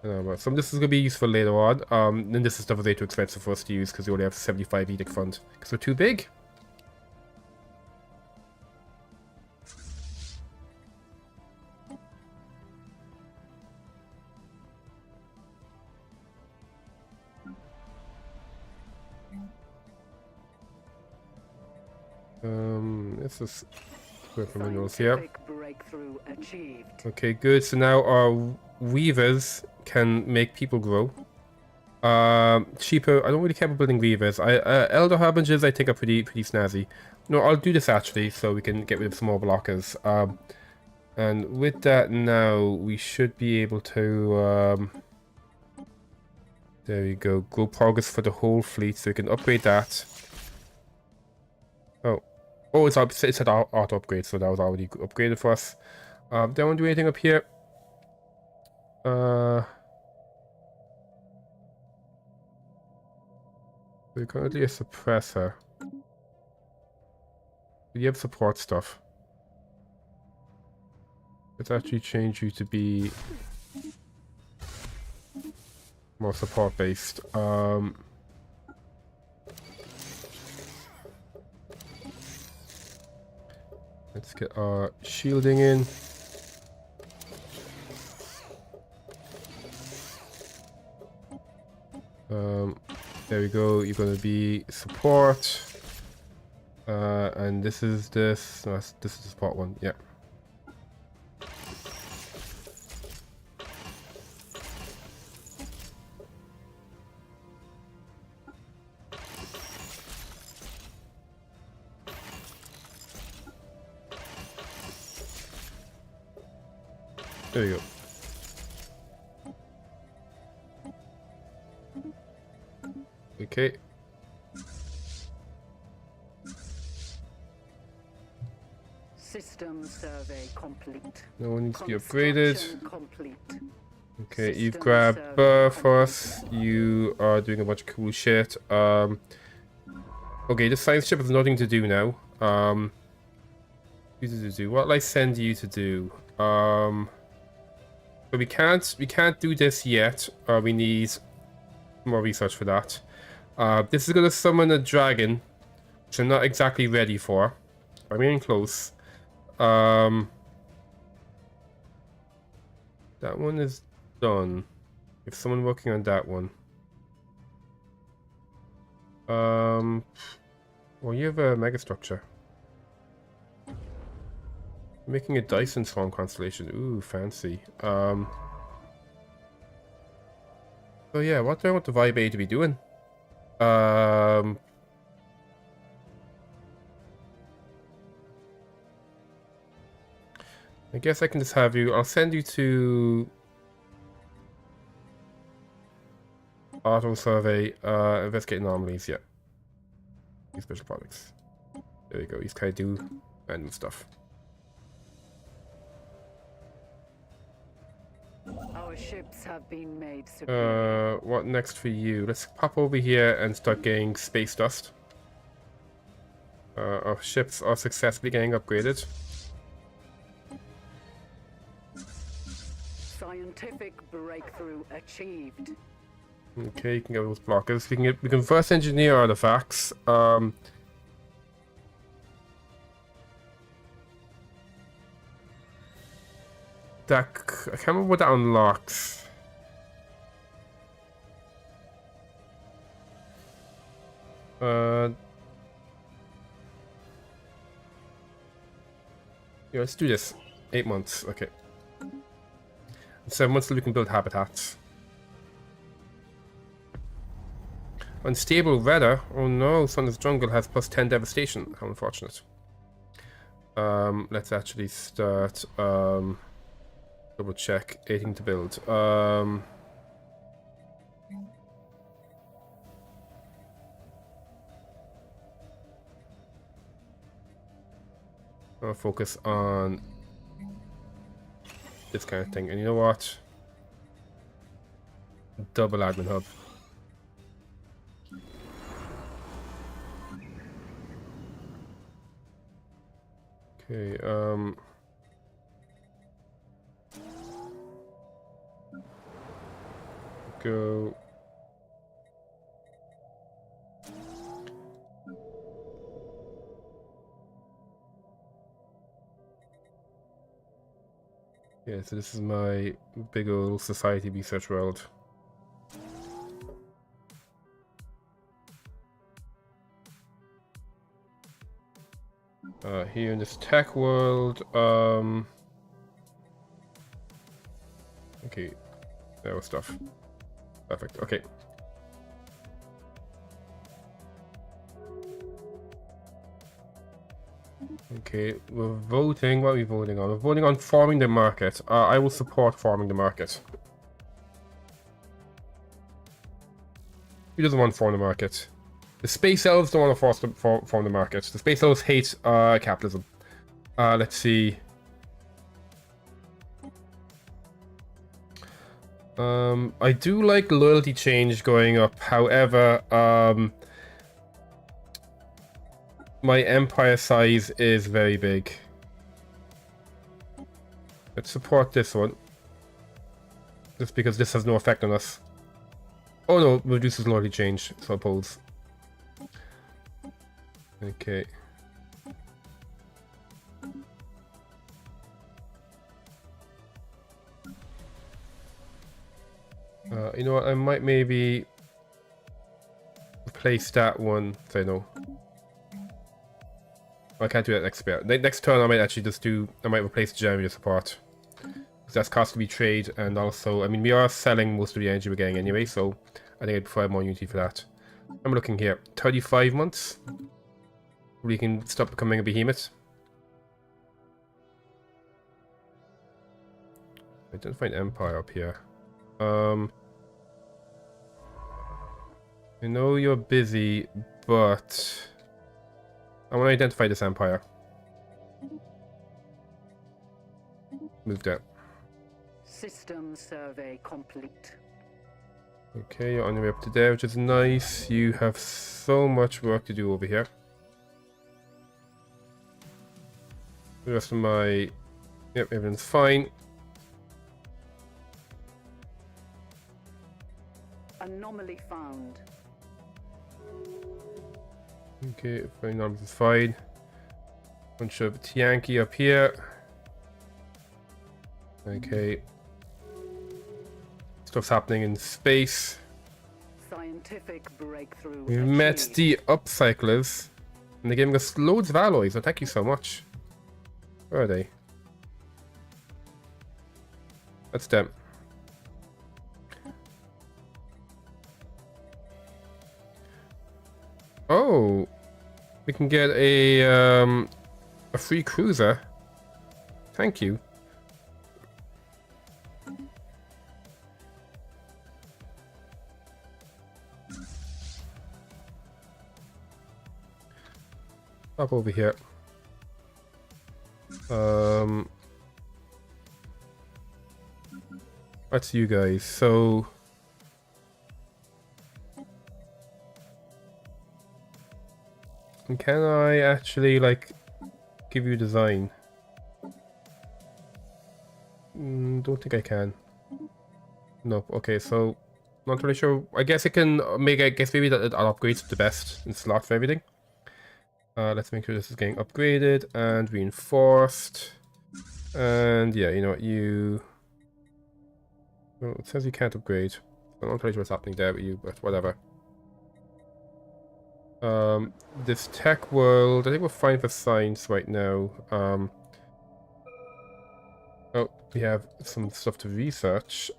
Some of this is going to be useful later on. Then this is stuff way too expensive for us to use because we only have 75 edict fund. Because we're too big. This is for minerals here. Okay, good. So now our weavers can make people grow. Cheaper. I don't really care about building weavers. Elder harbingers I think are pretty snazzy. No, I'll do this actually, so we can get rid of some more blockers. And with that now, we should be able to. There we go. Grow progress for the whole fleet, so we can upgrade that. Oh, it said auto upgrade, so that was already upgraded for us. Don't want to do anything up here. We're currently a suppressor. You have support stuff. Let's actually change you to be more support based. Let's get our shielding in. There we go. You're going to be support. And this is this. No, this is the support one. Yeah. There you go. Okay. System survey complete. No one needs to be upgraded. Construction complete. Okay, you've System grabbed survey for us. You are doing a bunch of cool shit. Okay, the science ship has nothing to do now. What will I send you to do? But we can't do this yet. We need more research for that. This is gonna summon a dragon, which I'm not exactly ready for. I'm getting close. That one is done. If someone working on that one. Well, you have a megastructure. Making a Dyson swarm constellation. Ooh, fancy. So yeah, what do I want the Vibe A to be doing? I guess I can just have you. I'll send you to Auto Survey, investigate anomalies. Yeah, these special products. There you go. These kind of do random stuff. Our ships have been made superior. What next for you? Let's pop over here and start getting space dust. Our ships are successfully getting upgraded. Scientific breakthrough achieved. Okay, you can get those blockers. We can first engineer artifacts. I can't remember what that unlocks. Yeah, let's do this. 8 months, okay. 7 months till we can build habitats. Unstable weather. Oh no, Sunless Jungle has +10 devastation. How unfortunate. Let's actually start. Double check. 18 to build. I'll focus on this kind of thing. And you know what? Double admin hub. Okay, go. Yeah, so this is my big old society research world. Here in this tech world, okay, there was stuff. Perfect, okay. Okay, we're voting. What are we voting on? We're voting on farming the market. I will support farming the market. Who doesn't want to farm the market? The space elves don't want to farm the market. The space elves hate capitalism. Let's see. I do like loyalty change going up. However, my empire size is very big. Let's support this one. Just because this has no effect on us. Oh no, reduces loyalty change, so oppose. Okay. You know what, I might maybe replace that one. Say no. I can't do that next bit. Next turn I might actually just do, I might replace the generator support. Because that's costly trade, and also, I mean, we are selling most of the energy we're getting anyway, so I think I'd prefer more unity for that. I'm looking here, 35 months. We can stop becoming a behemoth. I didn't find Empire up here. I know you're busy, but I want to identify this Empire. Move that. System survey complete. Okay, you're on your way up to there, which is nice. You have so much work to do over here. The rest of my... Yep, everything's fine. Anomaly found. Okay, anomaly is fine. Bunch of Tianki up here. Okay. Stuff's happening in space. Scientific breakthrough. We met achieved. the upcyclers, and they're giving us loads of alloys, so thank you so much. Where are they? That's them. Oh, we can get a free cruiser. Thank you. Up over here. That's you guys. So can I actually like give you a design? Don't think I can. No. Okay, so not really sure. I guess it can make. I guess maybe that I'll upgrade the best in slot for everything. Let's make sure this is getting upgraded and reinforced. And yeah, you know what, you... Well, it says you can't upgrade. I'm not really sure what's happening there with you, but whatever. This tech world, I think we're fine for science right now. Oh, we have some stuff to research.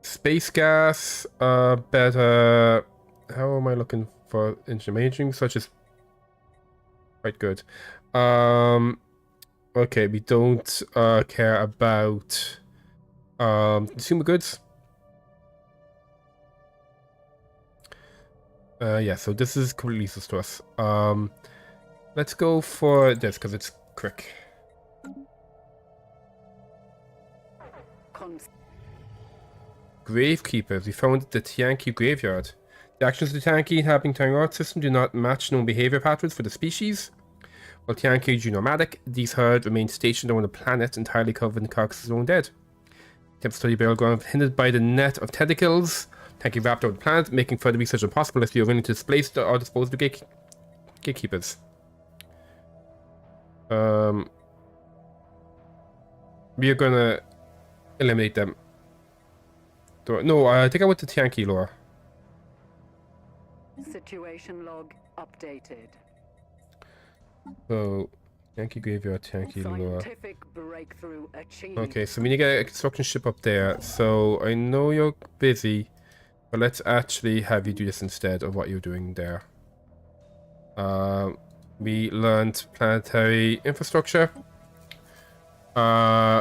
Space gas, better... How am I looking for engineering, such as... Quite good. Okay, we don't care about consumer goods. Yeah, so this is completely useless to us. Let's go for this because it's quick. Gravekeepers. We found the Tianki graveyard. The actions of the Tianki inhabiting Tangard system do not match known behavior patterns for the species. While Tianki are nomadic, these herds remain stationed on a planet entirely covered in carcasses of undead. Attempt to study burial ground hindered by the net of tentacles. Tianki wrapped around the planet, making further research impossible if you are willing to displace or dispose of the gatekeepers. We are gonna eliminate them. No, I think I went to Tianki lore. Situation log updated. So, Yankee Graveyard, Yankee Lure. Scientific breakthrough achieved. Okay, so we need to get a construction ship up there. So, I know you're busy, but let's actually have you do this instead of what you're doing there. We learned planetary infrastructure.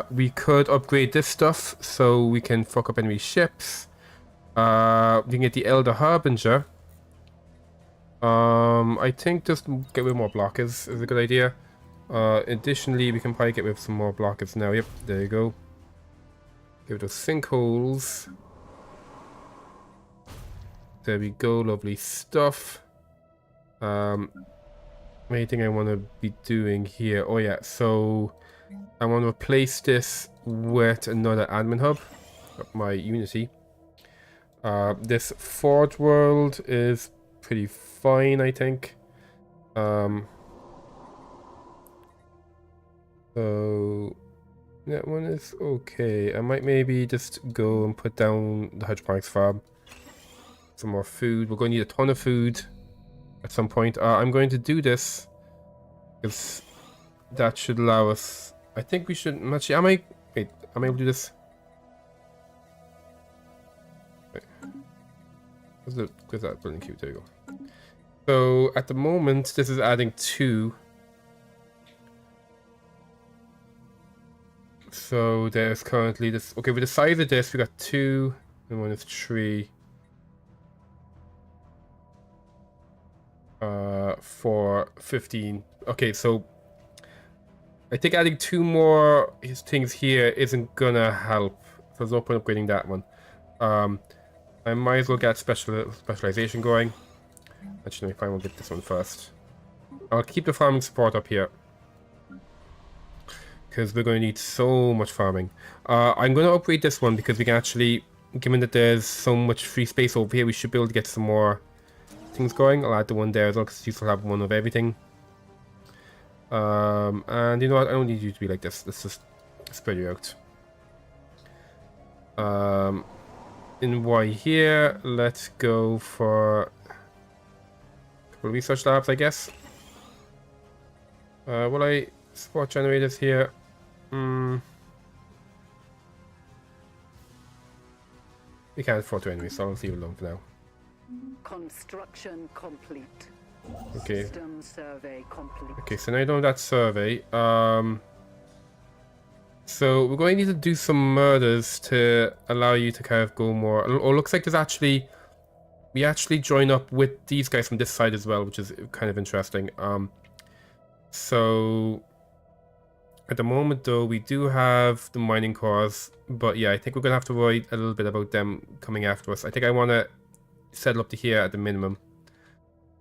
We could upgrade this stuff so we can fuck up enemy ships. We can get the Elder Harbinger. I think just get rid of more blockers is a good idea. Additionally, we can probably get rid of some more blockers now. Yep, there you go. Get rid of sinkholes. There we go, lovely stuff. Anything I want to be doing here? Oh yeah, so I want to replace this with another admin hub. My Unity. This Forge world is pretty fine, I think. So that one is okay. I might maybe just go and put down the hydroponics farm. Some more food. We're going to need a ton of food at some point. I'm going to do this because that should allow us. I think we should actually. Am I able to do this? Wait. Where's that building cube? There you go. So at the moment, this is adding 2. So there's currently this. Okay, with the size of this, we got 2, and 1 is 3. 4, 15. Okay, so I think adding 2 more things here isn't gonna help. So there's no point upgrading that one. I might as well get specialization going. Actually, no, fine, we'll get this one first. I'll keep the farming support up here, because we're going to need so much farming. I'm going to upgrade this one because we can actually, given that there's so much free space over here, we should be able to get some more things going. I'll add the one there as well because you still have one of everything. And you know what? I don't need you to be like this. Let's just spread you out. In Y here, let's go for a couple of research labs, I guess. Will I support generators here? We can't afford to anyway, so I'll leave it alone for now. Construction complete. Okay. System survey complete. Okay, so now you know that survey. So we're going to need to do some murders to allow you to kind of go more. Oh, looks like there's actually, we actually join up with these guys from this side as well, which is kind of interesting. So at the moment though, we do have the mining cores, but yeah, I think we're gonna have to worry a little bit about them coming after us. I think I want to settle up to here at the minimum.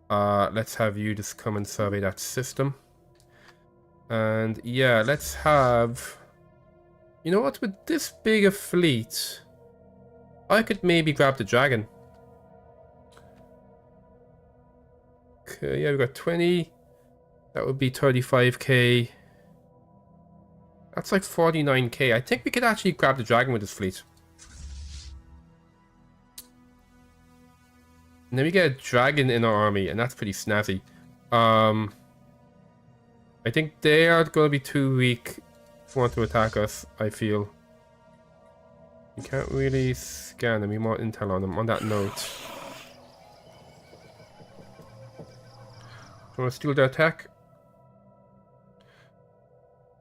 Let's have you just come and survey that system. And yeah, let's have, you know what, with this big a fleet, I could maybe grab the dragon. Okay, yeah, we've got 20. That would be 35k. That's like 49k. I think we could actually grab the dragon with this fleet. And then we get a dragon in our army, and that's pretty snazzy. I think they are going to be too weak to want to attack us, I feel. You can't really scan them. We want intel on them. On that note, want to steal their attack?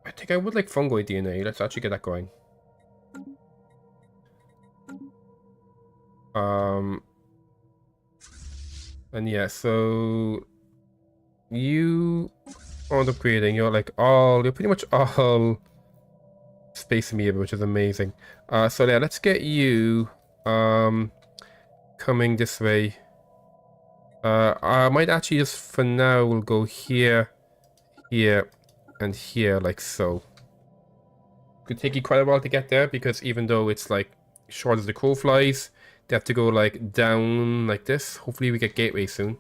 I think I would like fungoid DNA. Let's actually get that going. And yeah, so you aren't upgrading. You're like you're pretty much all space amoeba, which is amazing. So yeah, let's get you coming this way. I might actually just for now we'll go here, here, and here, like so. Could take you quite a while to get there because even though it's like short as the crow flies, they have to go like down like this. Hopefully we get gateway soon.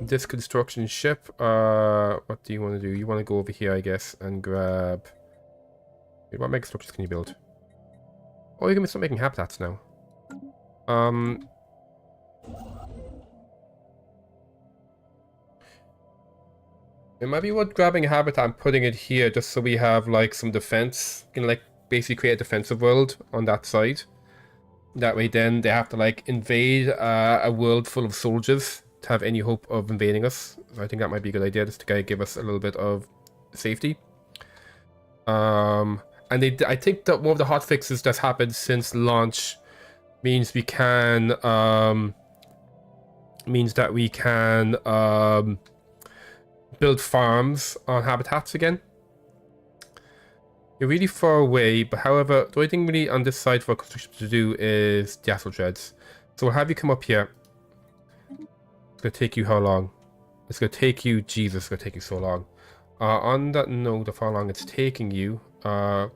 This construction ship. What do you want to do? You want to go over here, I guess, and grab. Wait, what mega structures can you build? Oh, you can start making habitats now. It might be worth grabbing a habitat and putting it here just so we have like some defense. You can like basically create a defensive world on that side. That way then they have to like invade a world full of soldiers to have any hope of invading us. So I think that might be a good idea just to kind of give us a little bit of safety. And I think that one of the hotfixes that's happened since launch means we can build farms on habitats again. You're really far away, but however, the only thing really on this side for construction to do is the asphalt treads. So we'll have you come up here. It's gonna take you how long? It's gonna take you, Jesus, it's gonna take you so long. On that note of how long it's taking you, got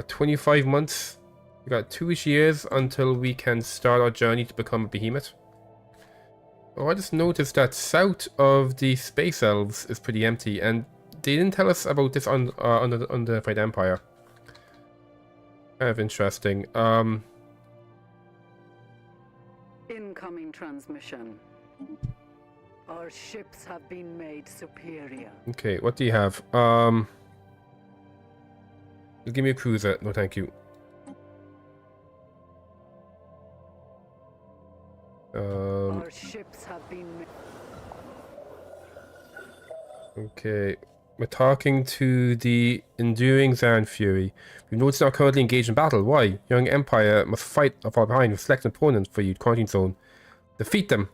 25 months. We got 2-ish years until we can start our journey to become a behemoth. Oh, I just noticed that south of the space elves is pretty empty, and they didn't tell us about this on the Undefied Empire. Kind of interesting. Incoming transmission. Our ships have been made superior. Okay, what do you have? Give me a cruiser. No, thank you. Our ships have been. Okay, We're talking to the enduring Zaran Fury. We've noticed not currently engaged in battle. Why? Young Empire must fight or fall behind. Select an opponent for you. Quarantine zone. Defeat them.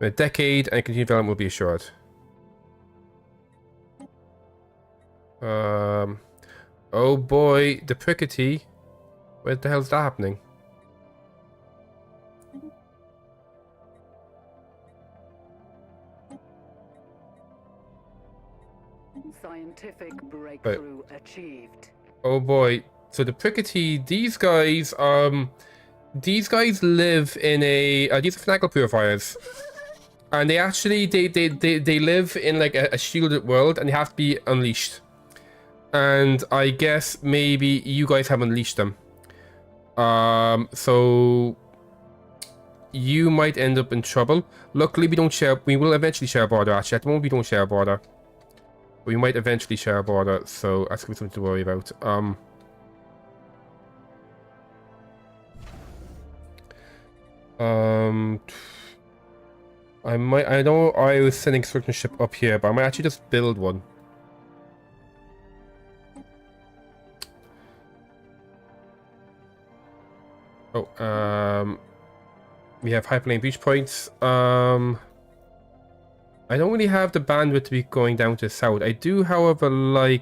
In a decade and continued development will be assured. Oh boy, the Prickety. Where the hell's that happening? Scientific breakthrough achieved. Oh boy. So the Prickety, these guys live in a these are fanatical purifiers. And they actually they live in like a shielded world and they have to be unleashed. And I guess maybe you guys have unleashed them. So you might end up in trouble. Luckily we will eventually share a border actually. At the moment we don't share a border. But we might eventually share a border, so that's gonna be something to worry about. I know I was sending a certain ship up here, but I might actually just build one. Oh, we have hyperlane beach points. I don't really have the bandwidth to be going down to the south. I do, however, I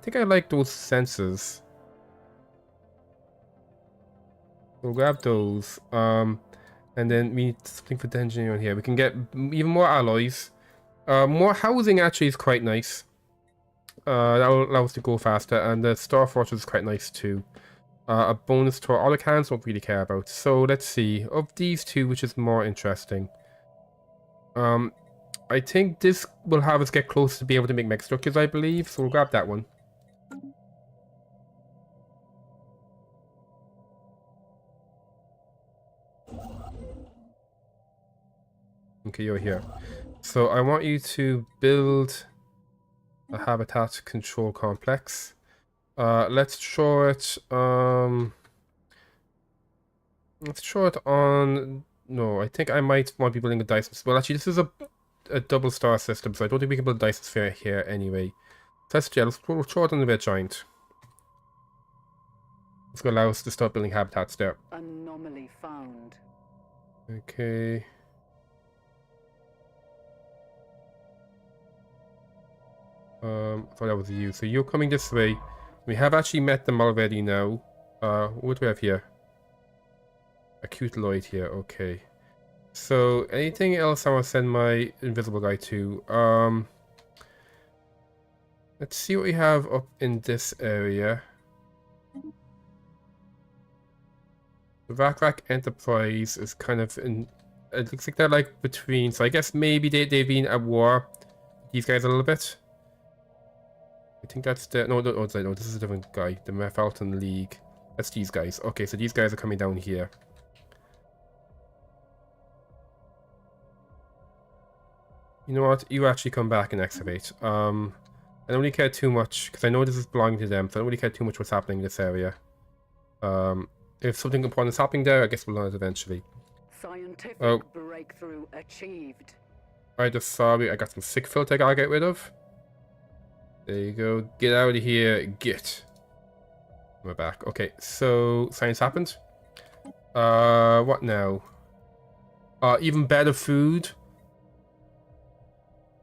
think I like those sensors. We'll grab those. And then we need something for the engineering here. We can get even more alloys. More housing actually is quite nice. That'll allow us to go faster. And the Star Fortress is quite nice too. A bonus to our autocans, don't really care about. So let's see. Of these two, which is more interesting? I think this will have us get close to be able to make mech structures, I believe. So we'll grab that one. Okay, you're here. So I want you to build a habitat control complex. Let's throw it. Let's throw it on. No, I think I might want to be building a Dyson. Well, actually, this is a double star system, so I don't think we can build a Dyson sphere here anyway. So let's throw it on the red giant. It's going to allow us to start building habitats there. Anomaly found. Okay. I thought that was you. So you're coming this way. We have actually met them already now. What do we have here? Acute Lloyd here, okay. So anything else I want to send my invisible guy to? Let's see what we have up in this area. The Vakrak Enterprise is kind of in. It looks like they're like between. So I guess maybe they've been at war. These guys a little bit. I think that's the no, this is a different guy. The Mefalton League. That's these guys. Okay, so these guys are coming down here. You know what? You actually come back and excavate. I don't really care too much because I know this is belonging to them, so I don't really care too much what's happening in this area. If something important is happening there, I guess we'll learn it eventually. Scientific breakthrough achieved. I just sorry, I got some sick filth I gotta get rid of. There you go. Get out of here. Get. We're back. Okay, so science happened. What now? Even better food.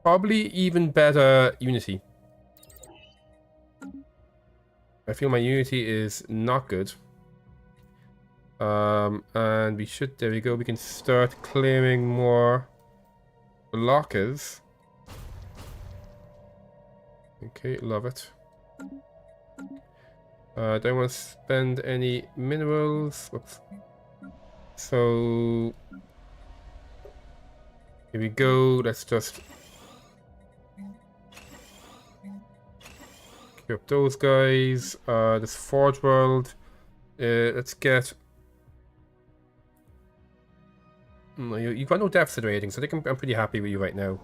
Probably even better Unity. I feel my Unity is not good. And we should, there we go, we can start clearing more lockers. Okay, love it. Don't want to spend any minerals. Whoops. So here we go. Let's just queue up those guys. This Forge World. Let's get. You've got no deficit rating, so I think I'm pretty happy with you right now.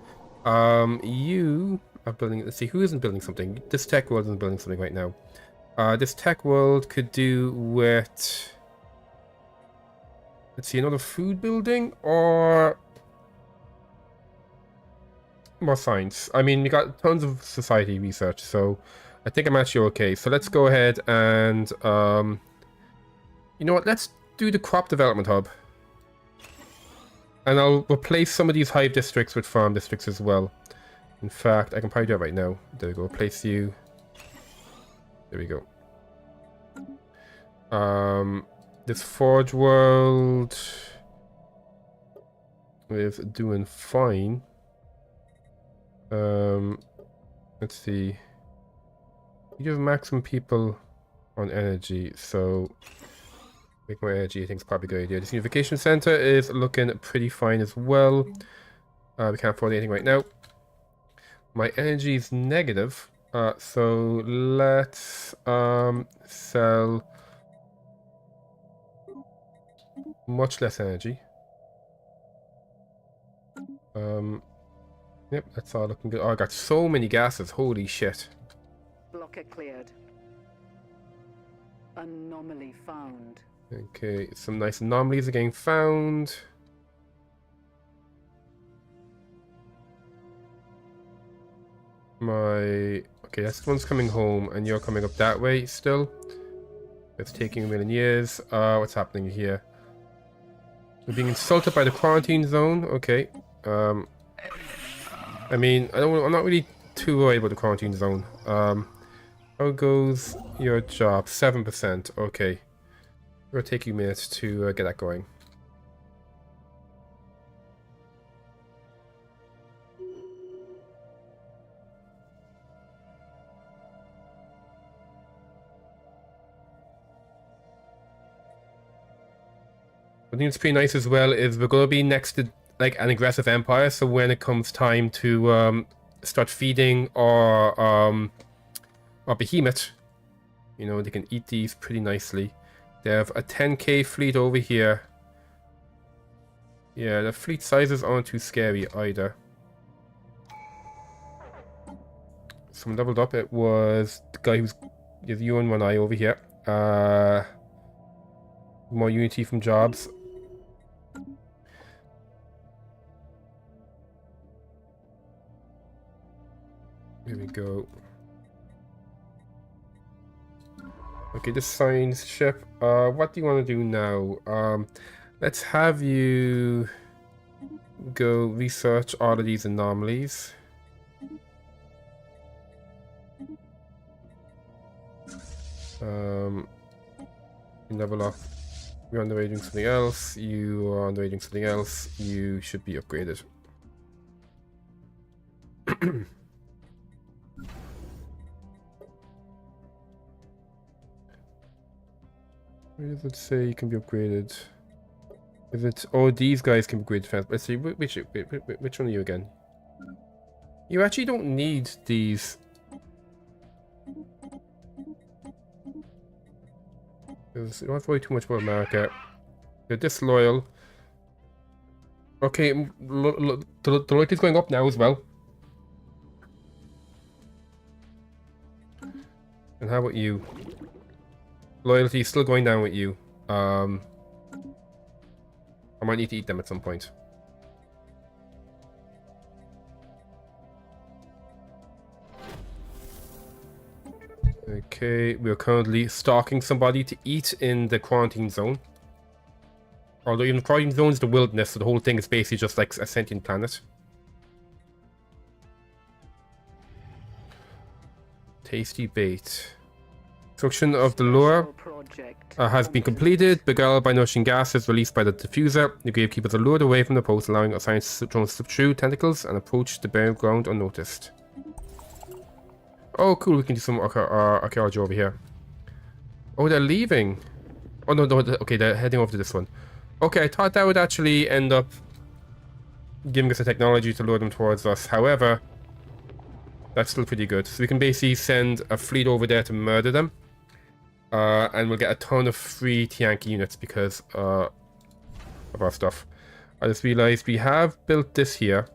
You are building. Let's see who isn't building something. This tech world isn't building something right now. This tech world could do with. Let's see, another food building, or more science. I mean, we got tons of society research, so I think I'm actually okay. So let's go ahead and, you know what, let's do the crop development hub. And I'll replace some of these hive districts with farm districts as well. In fact, I can probably do it right now. There we go, replace you. There we go. This Forge world is doing fine. Let's see. You have maximum people on energy, so make more energy. I think it's probably a good idea. This unification center is looking pretty fine as well. We can't afford anything right now. My energy is negative, so let's sell much less energy. Yep, that's all looking good. Oh, I got so many gases. Holy shit. Blocker cleared. Anomaly found. Okay, some nice anomalies are getting found. Okay, this one's coming home, and you're coming up that way still. It's taking a million years. What's happening here? We're being insulted by the quarantine zone. Okay. I mean, I'm not really too worried about the quarantine zone. How goes your job? 7%. Okay. It'll take you minutes to get that going. What I think it's pretty nice as well is we're going to be next to like an aggressive empire, so when it comes time to start feeding our behemoth, you know, they can eat these pretty nicely. They have a 10k fleet over here. Yeah, the fleet sizes aren't too scary either. Someone leveled up. It was the guy who's you and one eye over here. More unity from jobs. Here we go. Okay, this science ship. What do you want to do now? Let's have you go research all of these anomalies. Level up. You're on the way doing something else. You are on the way doing something else. You should be upgraded. Where does it say you can be upgraded? Is it? Oh, these guys can be upgraded fast. Let's see. Which one are you again? You actually don't need these. Because you don't have to worry too much about America. They're disloyal. Okay, the loyalty is going up now as well. And how about you? Loyalty is still going down with you. I might need to eat them at some point. Okay, we are currently stalking somebody to eat in the quarantine zone. Although even the quarantine zone is the wilderness, so the whole thing is basically just like a sentient planet. Tasty bait. Construction of the lure has been completed. Beguiled by nourishing gases released by the diffuser, the gravekeepers are lured away from the post, allowing our science drones to slip through tentacles and approach the burial ground unnoticed. Oh, cool. We can do some archaeology over here. Oh, they're leaving. Oh, no. Okay, they're heading over to this one. Okay, I thought that would actually end up giving us the technology to lure them towards us. However, that's still pretty good. So we can basically send a fleet over there to murder them. And we'll get a ton of free Tianki units because of our stuff. I just realized we have built this here.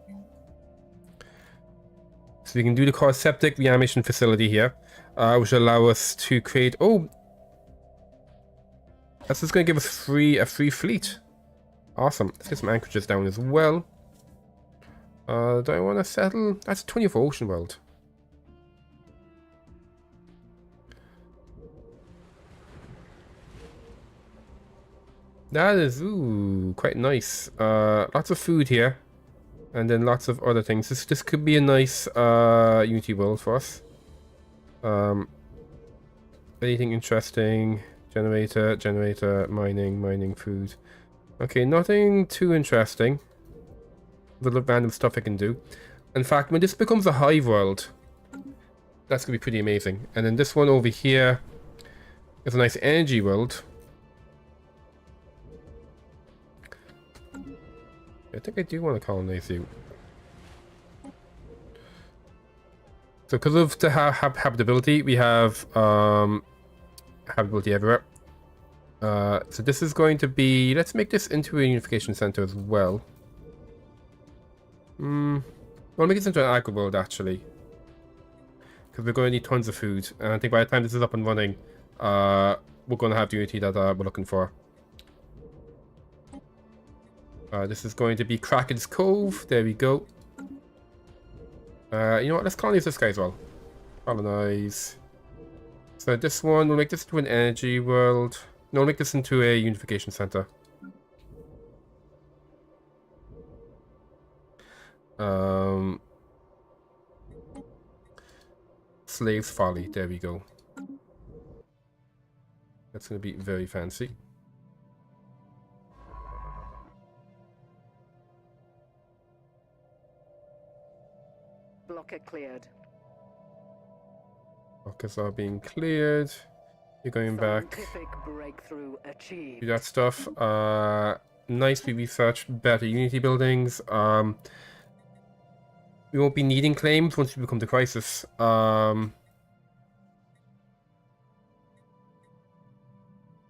So we can do the core septic reanimation facility here, which will allow us to create... Oh! That's just going to give us a free fleet. Awesome. Let's get some anchorages down as well. Do I want to settle? That's 20th ocean world. That is, ooh, quite nice. Lots of food here. And then lots of other things. This could be a nice Unity world for us. Anything interesting? Generator, mining, food. Okay, nothing too interesting. Little random stuff I can do. In fact, when this becomes a hive world, that's gonna be pretty amazing. And then this one over here is a nice energy world. I think I do want to colonize you. So because of the habitability, we have habitability everywhere. So this is going to be... Let's make this into a unification center as well. We'll make this into an agri world, actually. Because we're going to need tons of food. And I think by the time this is up and running, we're going to have the unity that we're looking for. This is going to be Kraken's Cove. There we go. You know what? Let's colonize this guy as well. Colonize. So this one, we'll make this into an energy world. No, we'll make this into a unification center. Slave's Folly. There we go. That's going to be very fancy. Blocker cleared. Blockers are being cleared. You're going back. Scientific breakthrough achieved. Do that stuff. Nice, we researched better Unity buildings. We won't be needing claims once we become the crisis.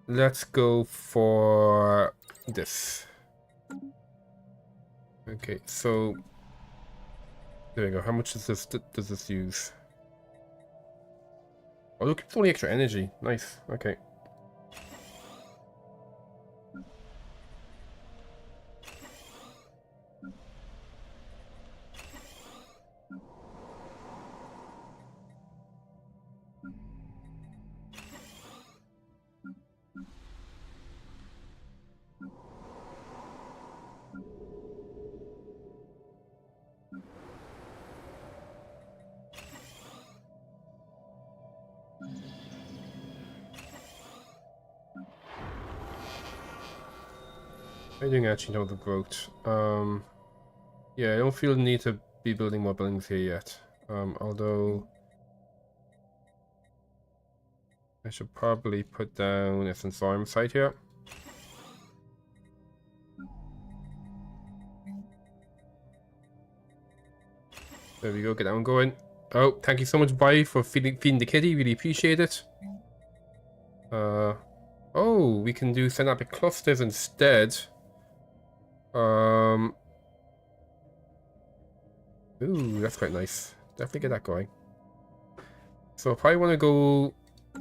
Let's go for this. Okay, so there we go. How much does this use? Oh, look, it's only extra energy. Nice. Okay. I don't actually know the growth. Yeah, I don't feel the need to be building more buildings here yet. Although I should probably put down a sensorium site here. There we go, get that one going. Oh, thank you so much, Bye, for feeding the kitty. Really appreciate it. Oh, we can do synaptic clusters instead. Ooh, that's quite nice. Definitely get that going. So I probably want to go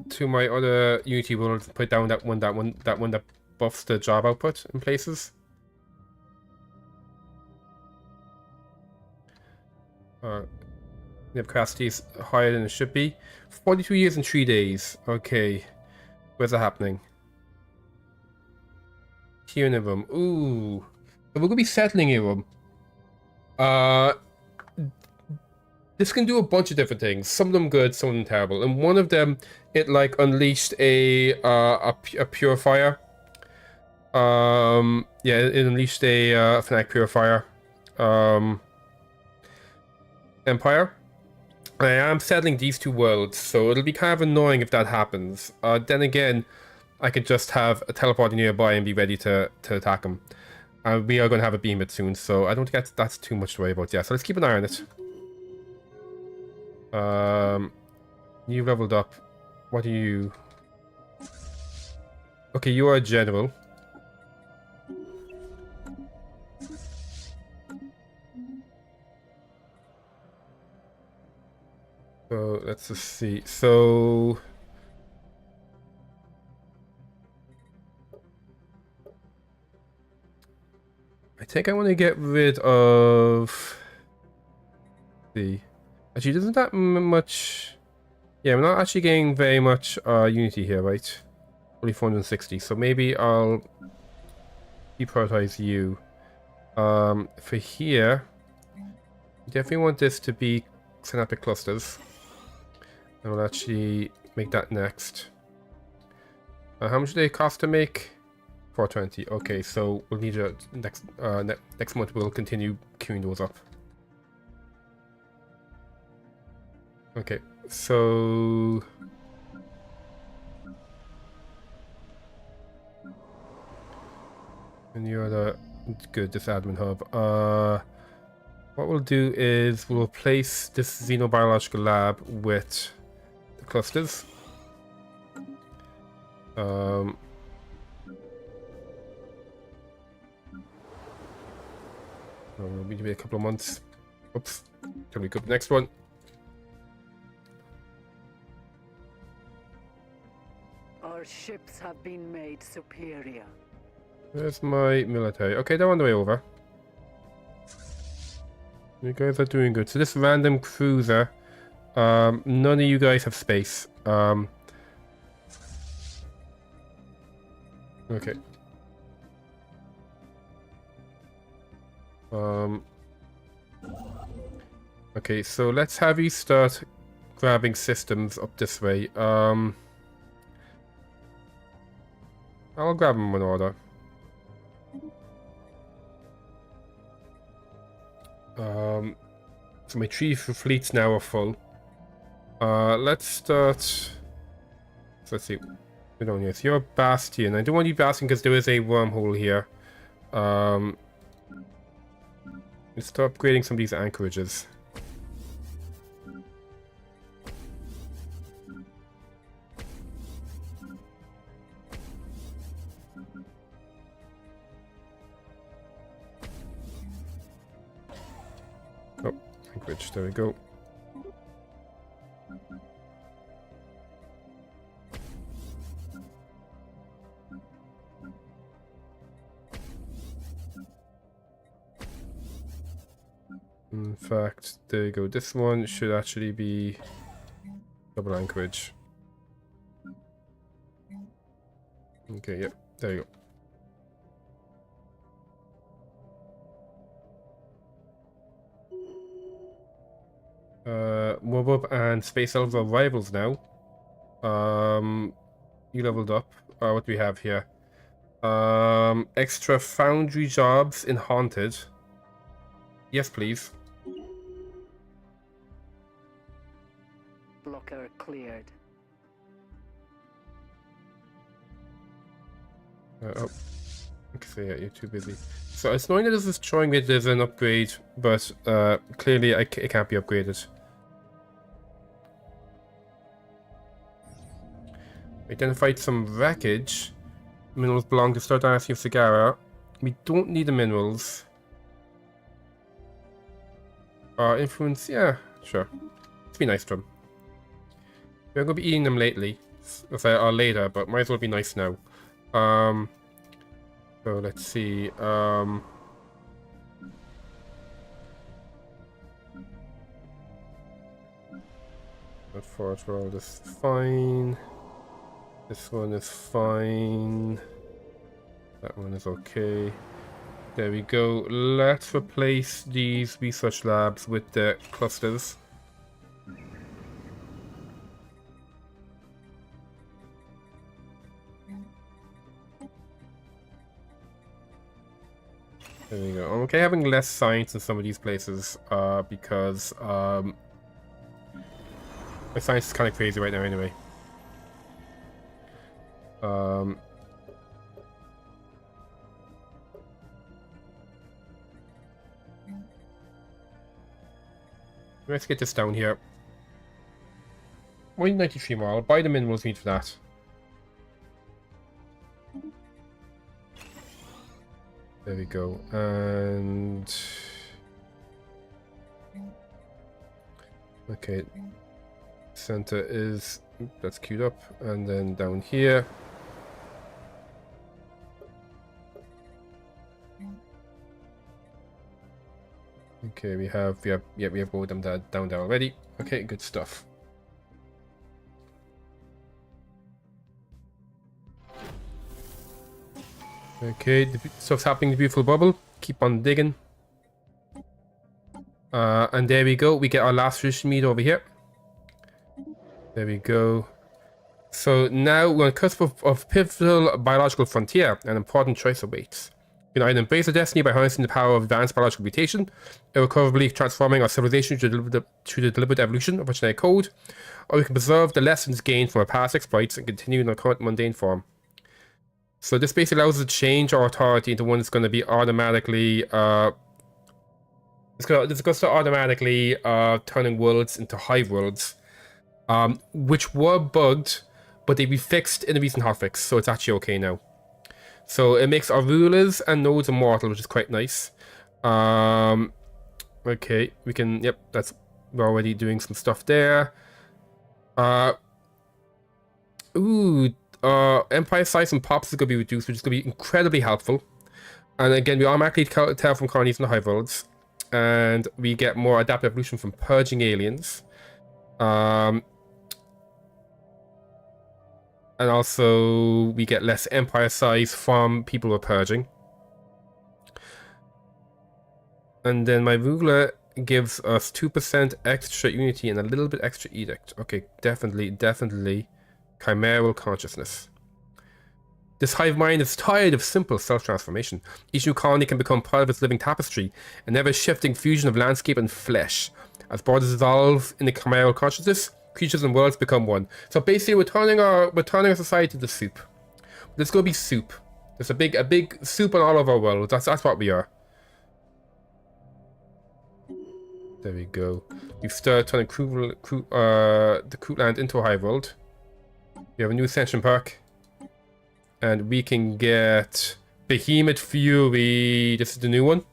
to my other Unity world and put down that one that buffs the job output in places. The capacity is higher than it should be. 42 years and 3 days. Okay. Where's that happening? Here in a room. Ooh. So we're gonna be settling a room. This can do a bunch of different things. Some of them good, some of them terrible. And one of them, it like unleashed a purifier. Yeah, it unleashed a fanatic purifier. Empire. I am settling these two worlds, so it'll be kind of annoying if that happens. Then again, I could just have a teleport nearby and be ready to attack him. We are going to have a beam it soon, so I don't think that's too much to worry about. Yeah, so let's keep an eye on it. You leveled up. What are you? Okay, you are a general. So let's just see. So I think I want to get rid of see. Actually, isn't that much? Yeah, we're not actually getting very much Unity here, right? Only 460. So maybe I'll deprioritize you. For here, definitely want this to be synaptic clusters. And we'll actually make that next. How much do they cost to make? 420. Okay, so we'll need a next month. We'll continue queuing those up. Okay, so and you're the good. This admin hub. What we'll do is we'll replace this xenobiological lab with the clusters. It'll be a couple of months. Oops. Till we go to the next one. Our ships have been made superior. Where's my military? Okay, they're on the way over. You guys are doing good. So this random cruiser, none of you guys have space. Okay. Okay, so let's have you start grabbing systems up this way. I'll grab them in order. So my three fleets now are full. Let's start. So let's see. We don't need. So you're a bastion. I don't want you bastion because there is a wormhole here. Let's start upgrading some of these anchorages. Oh, anchorage. There we go. In fact, there you go. This one should actually be double anchorage. Okay, yep, there you go. Mob and Space Elves are rivals now. You leveled up. What do we have here? Extra foundry jobs in Haunted. Yes, please. Blocker cleared. Oh, okay, yeah, you're too busy. So it's knowing that this is showing me there's an upgrade, but clearly it can't be upgraded. Identified some wreckage. Minerals belong to Star Dynasty of Sagara. We don't need the minerals. Influence, yeah, sure. It's be nice to them. We're gonna be eating them lately, or later, but might as well be nice now. So let's see. That forge world is fine. This one is fine. That one is okay. There we go. Let's replace these research labs with the clusters. There we go. I'm okay having less science in some of these places because my science is kind of crazy right now anyway. Let's get this down here. 193 more. I'll buy the minerals need for that. There we go. And okay, center is that's queued up, and then down here. Okay, we have both them down there already. Okay, good stuff. Okay, the stuff's happening in the beautiful bubble. Keep on digging. And there we go. We get our last fish meat over here. There we go. So now we're on the cusp of pivotal biological frontier. An important choice awaits. We can either embrace our destiny by harnessing the power of advanced biological mutation, irrecoverably transforming our civilization through the deliberate evolution of our genetic code, or we can preserve the lessons gained from our past exploits and continue in our current mundane form. So this basically allows us to change our authority into one that's going to be automatically it's going to start automatically turning worlds into hive worlds, which were bugged, but they be fixed in a recent hotfix, so it's actually okay now. So it makes our rulers and nodes immortal, which is quite nice. Okay, we can, yep, we're already doing some stuff there. Empire size and pops is going to be reduced, which is going to be incredibly helpful. And again, we automatically terraform colonies in the hive worlds. And we get more adaptive evolution from purging aliens. And also, we get less empire size from people we're purging. And then my ruler gives us 2% extra unity and a little bit extra edict. Okay, definitely chimeral consciousness. This hive mind is tired of simple self-transformation. Each new colony can become part of its living tapestry, an ever-shifting fusion of landscape and flesh. As borders dissolve in the chimeral consciousness, creatures and worlds become one. So basically, we're turning our society to soup. There's gonna be soup. There's a big soup on all of our worlds. That's what we are. There we go. We've started turning the Kroot land into a hive world. We have a new ascension perk. And we can get Behemoth Fury. This is the new one.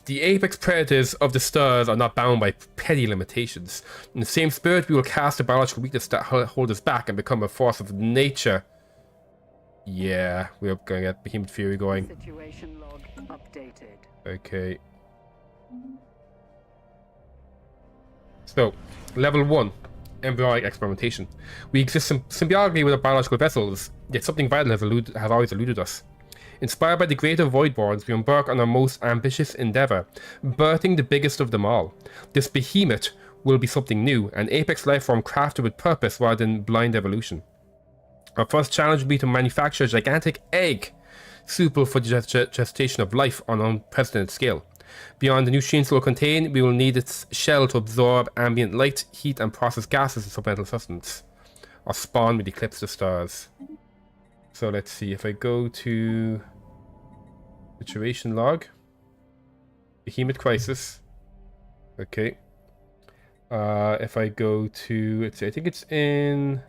The apex predators of the stars are not bound by petty limitations. In the same spirit, we will cast a biological weakness that hold us back and become a force of nature. Yeah, we're going to get Behemoth Fury going. Situation log updated. Okay. So, level 1. Embryonic experimentation. We exist symbiotically with our biological vessels, yet something vital has always eluded us. Inspired by the greater Voidborns, we embark on our most ambitious endeavor, birthing the biggest of them all. This behemoth will be something new, an apex life form crafted with purpose rather than blind evolution. Our first challenge will be to manufacture a gigantic egg, suitable for the gestation of life on an unprecedented scale. Beyond the nutrients it will contain, we will need its shell to absorb ambient light, heat, and process gases as supplemental sustenance. Our spawn will eclipse the stars. So let's see, if I go to situation log, Behemoth Crisis. Okay. If I go to, let's see, I think it's in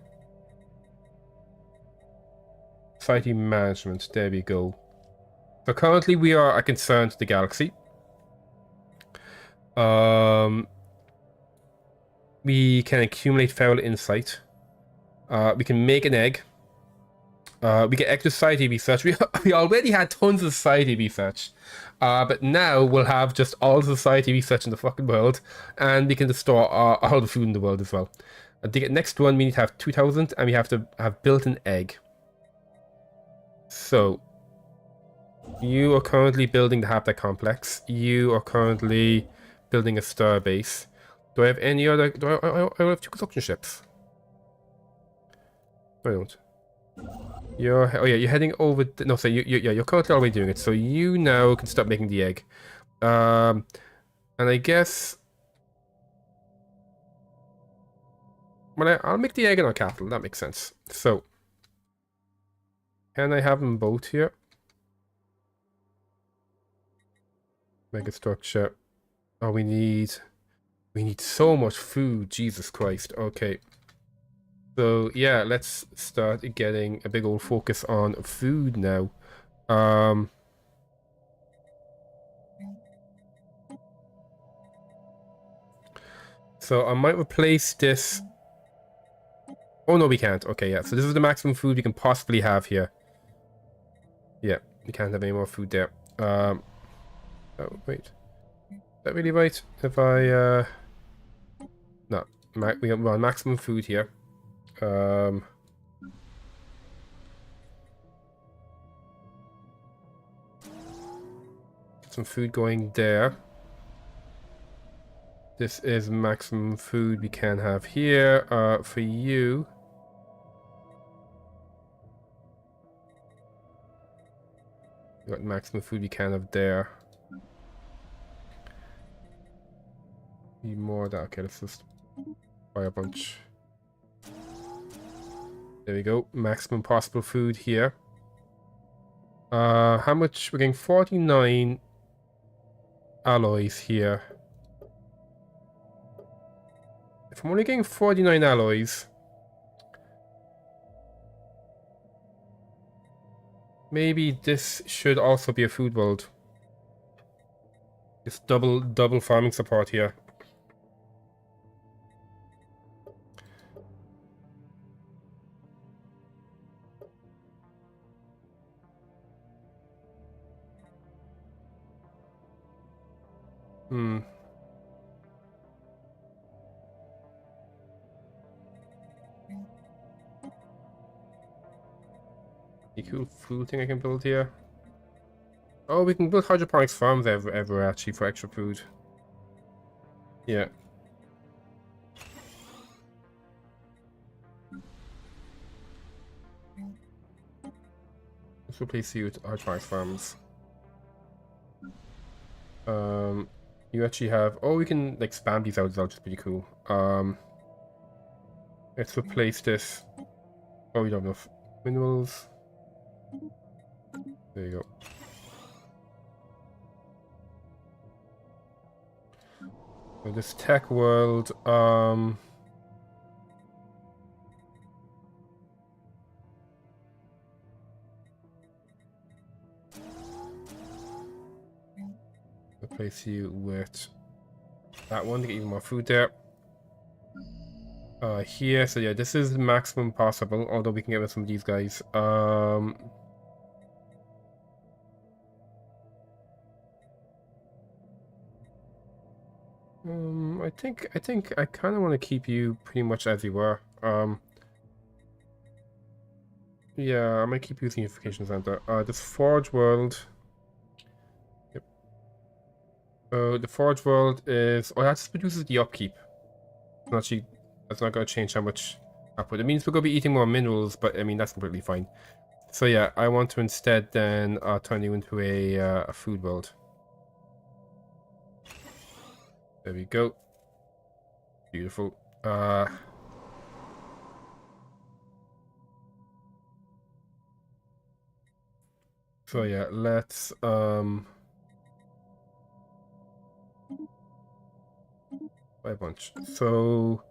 Society Management. There we go. So currently we are a concern to the galaxy. We can accumulate feral insight. We can make an egg. We get extra society research. We already had tons of society research. But now we'll have just all the society research in the fucking world. And we can just store all the food in the world as well. To get next one, we need to have 2,000. And we have to have built an egg. So, you are currently building the Habitat Complex. You are currently building a star base. Do I have any other... I have 2 construction ships. I don't. You're heading over... No, so you're currently already doing it. So you now can start making the egg. And I guess... Well, I'll make the egg in our capital. That makes sense. So... Can I have them both here? Mega structure. Oh, we need so much food. Jesus Christ. Okay. So yeah, let's start getting a big old focus on food now. So I might replace this. Oh no, we can't. Okay, yeah. So this is the maximum food we can possibly have here. Yeah, we can't have any more food there. Oh wait. that really right? If I, no, we're on maximum food here. Some food going there. This is maximum food we can have here. For you. We got maximum food we can have there. Need more of that. Okay, let's just buy a bunch. There we go. Maximum possible food here. How much? We're getting 49 alloys here. If I'm only getting 49 alloys, maybe this should also be a food world. It's double farming support here. A cool food thing I can build here. Oh, we can build hydroponics farms ever actually for extra food. Yeah. Let's replace you with hydroponics farms. You actually have. Oh, we can like spam these out as well, which is pretty cool. Let's replace this. Oh, we don't have enough minerals. There you go. So this tech world, replace you with that one to get even more food there. Here, so yeah, this is the maximum possible, although we can get rid of some of these guys. I think I kind of want to keep you pretty much as you were. Yeah, I'm gonna keep using Unification Center. This Forge World. Yep. The Forge World is. Oh, that just produces the upkeep. Actually, that's not gonna change how much output. It means we're gonna be eating more minerals, but I mean that's completely fine. So yeah, I want to instead then turn you into a food world. There we go. Beautiful. So yeah, let's buy a bunch. So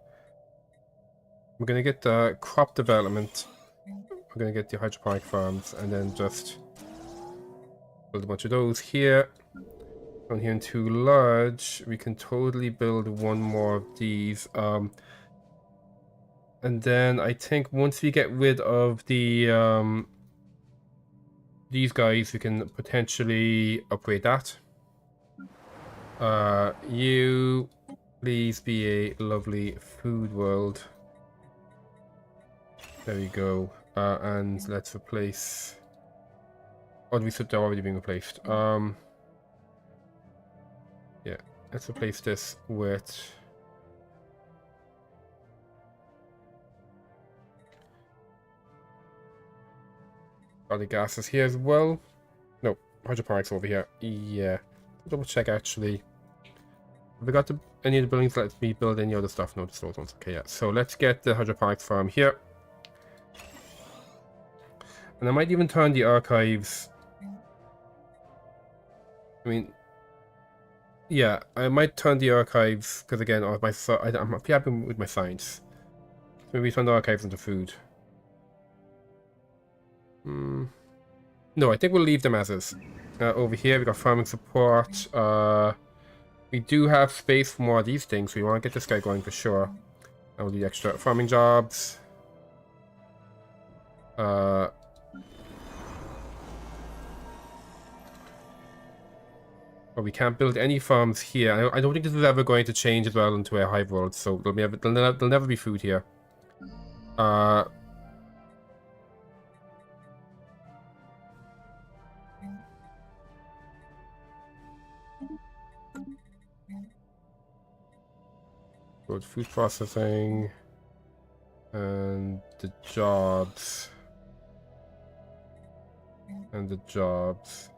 we're gonna get the crop development. We're gonna get the hydroponic farms, and then just build a bunch of those here. Down here into large, we can totally build one more of these. And then I think once we get rid of the these guys, we can potentially upgrade that. You please be a lovely food world. There we go. And let's replace. Oh, they're already being replaced. Yeah, let's replace this with. Are the gases here as well? No, hydroponics over here. Yeah. Double check actually. Have we got any of the buildings that let me build any other stuff? No, just those ones. Okay, yeah. So let's get the hydroponics farm here. And I might even turn the archives. I mean, yeah, I might turn the archives because again, I'm happy with my science. Maybe turn the archives into food. No, I think we'll leave them as is. Over here, we got farming support. We do have space for more of these things, so we want to get this guy going for sure. And we'll do extra farming jobs. Yeah, But we can't build any farms here. I don't think this is ever going to change as well into a hive world, so there'll never be food here. Good food processing. And the jobs. And the jobs.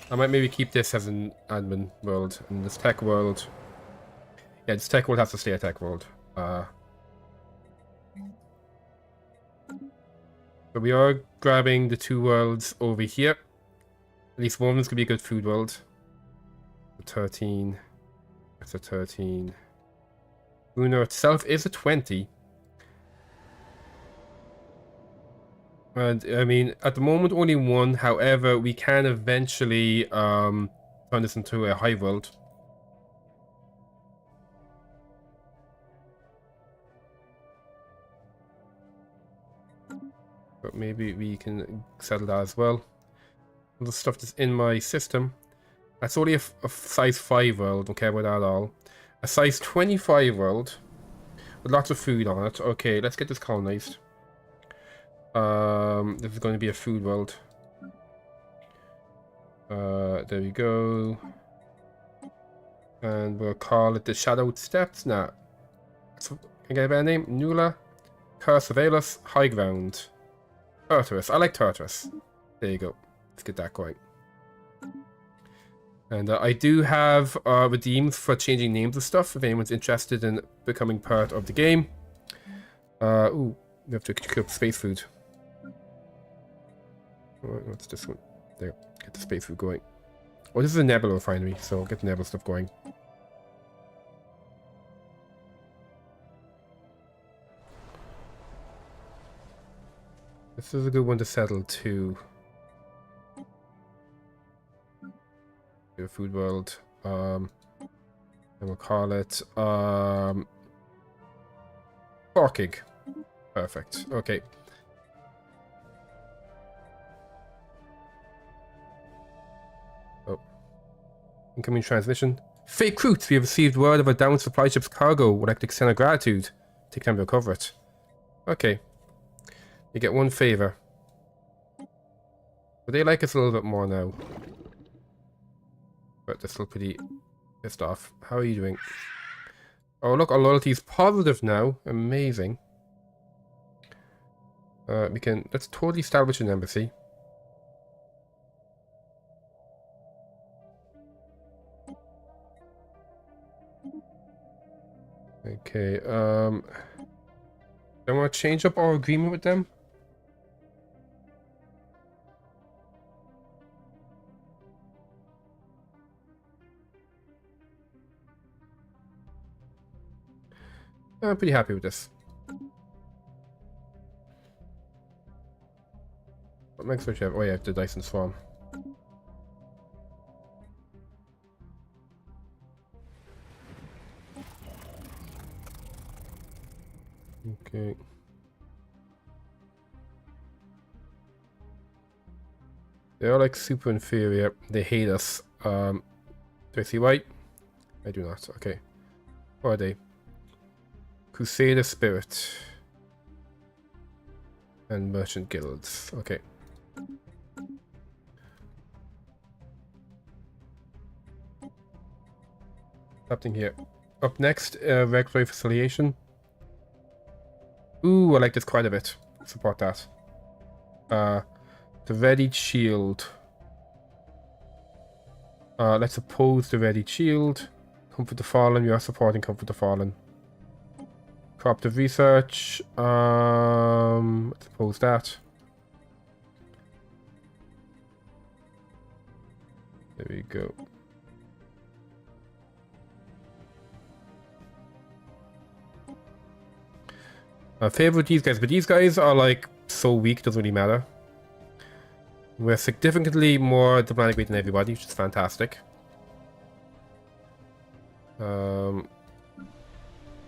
I might maybe keep this as an admin world. And this tech world. Yeah, this tech world has to stay a tech world. But we are grabbing the 2 worlds over here. At least one of them's gonna be a good food world. 13. That's a 13. Lunar itself is a 20. And I mean, at the moment only 1. However, we can eventually turn this into a hive world. But maybe we can settle that as well. All the stuff that's in my system. That's only a size 5 world. Don't care about that at all. A size 25 world with lots of food on it. Okay, let's get this colonized. This is going to be a food world. There we go. And we'll call it the Shadowed Steppes now. So, can I get a better name? Nula, Cursavelus, High Ground. Tartarus. I like Tartarus. There you go. Let's get that going. And I do have redeems for changing names of stuff if anyone's interested in becoming part of the game. Ooh, we have to cook space food. What's this one? There, get the space food going. Oh, this is a Nebula refinery, so I'll get the Nebula stuff going. This is a good one to settle too. A food world. And we'll call it Orchig. Perfect. Okay. Oh. Incoming transmission. Fake Kroot, we have received word of a downed supply ship's cargo. Would like to extend our gratitude. Take time to recover it. Okay. You get 1 favor. But they like us a little bit more now. But they're still pretty pissed off. How are you doing? Oh, look, our loyalty is positive now. Amazing. Let's totally establish an embassy. Okay, I want to change up our agreement with them. I'm pretty happy with this. What makes which have? Oh yeah, the Dyson Swarm. Okay. They're like super inferior. They hate us. Do I see why? I do not. Okay. What are they? Crusader Spirit. And Merchant Guilds. Okay. Something here. Up next, regulatory facilitation. Ooh, I like this quite a bit. Support that. The Ready Shield. Let's oppose the Ready Shield. Comfort the Fallen. You are supporting Comfort the Fallen. Cooperative Research. Let's oppose that. There we go. Favorite these guys, but these guys are like so weak, doesn't really matter. We're significantly more diplomatic weight than everybody, which is fantastic. I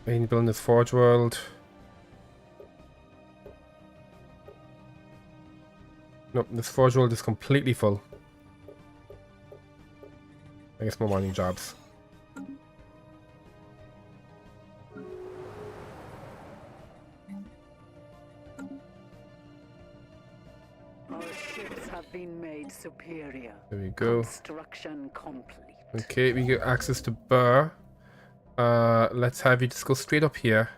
need to build this Forge World. Nope, this Forge World is completely full. I guess more mining jobs. Our ships have been made superior. There we go. Construction complete. Okay, we get access to Burr. Let's have you just go straight up here.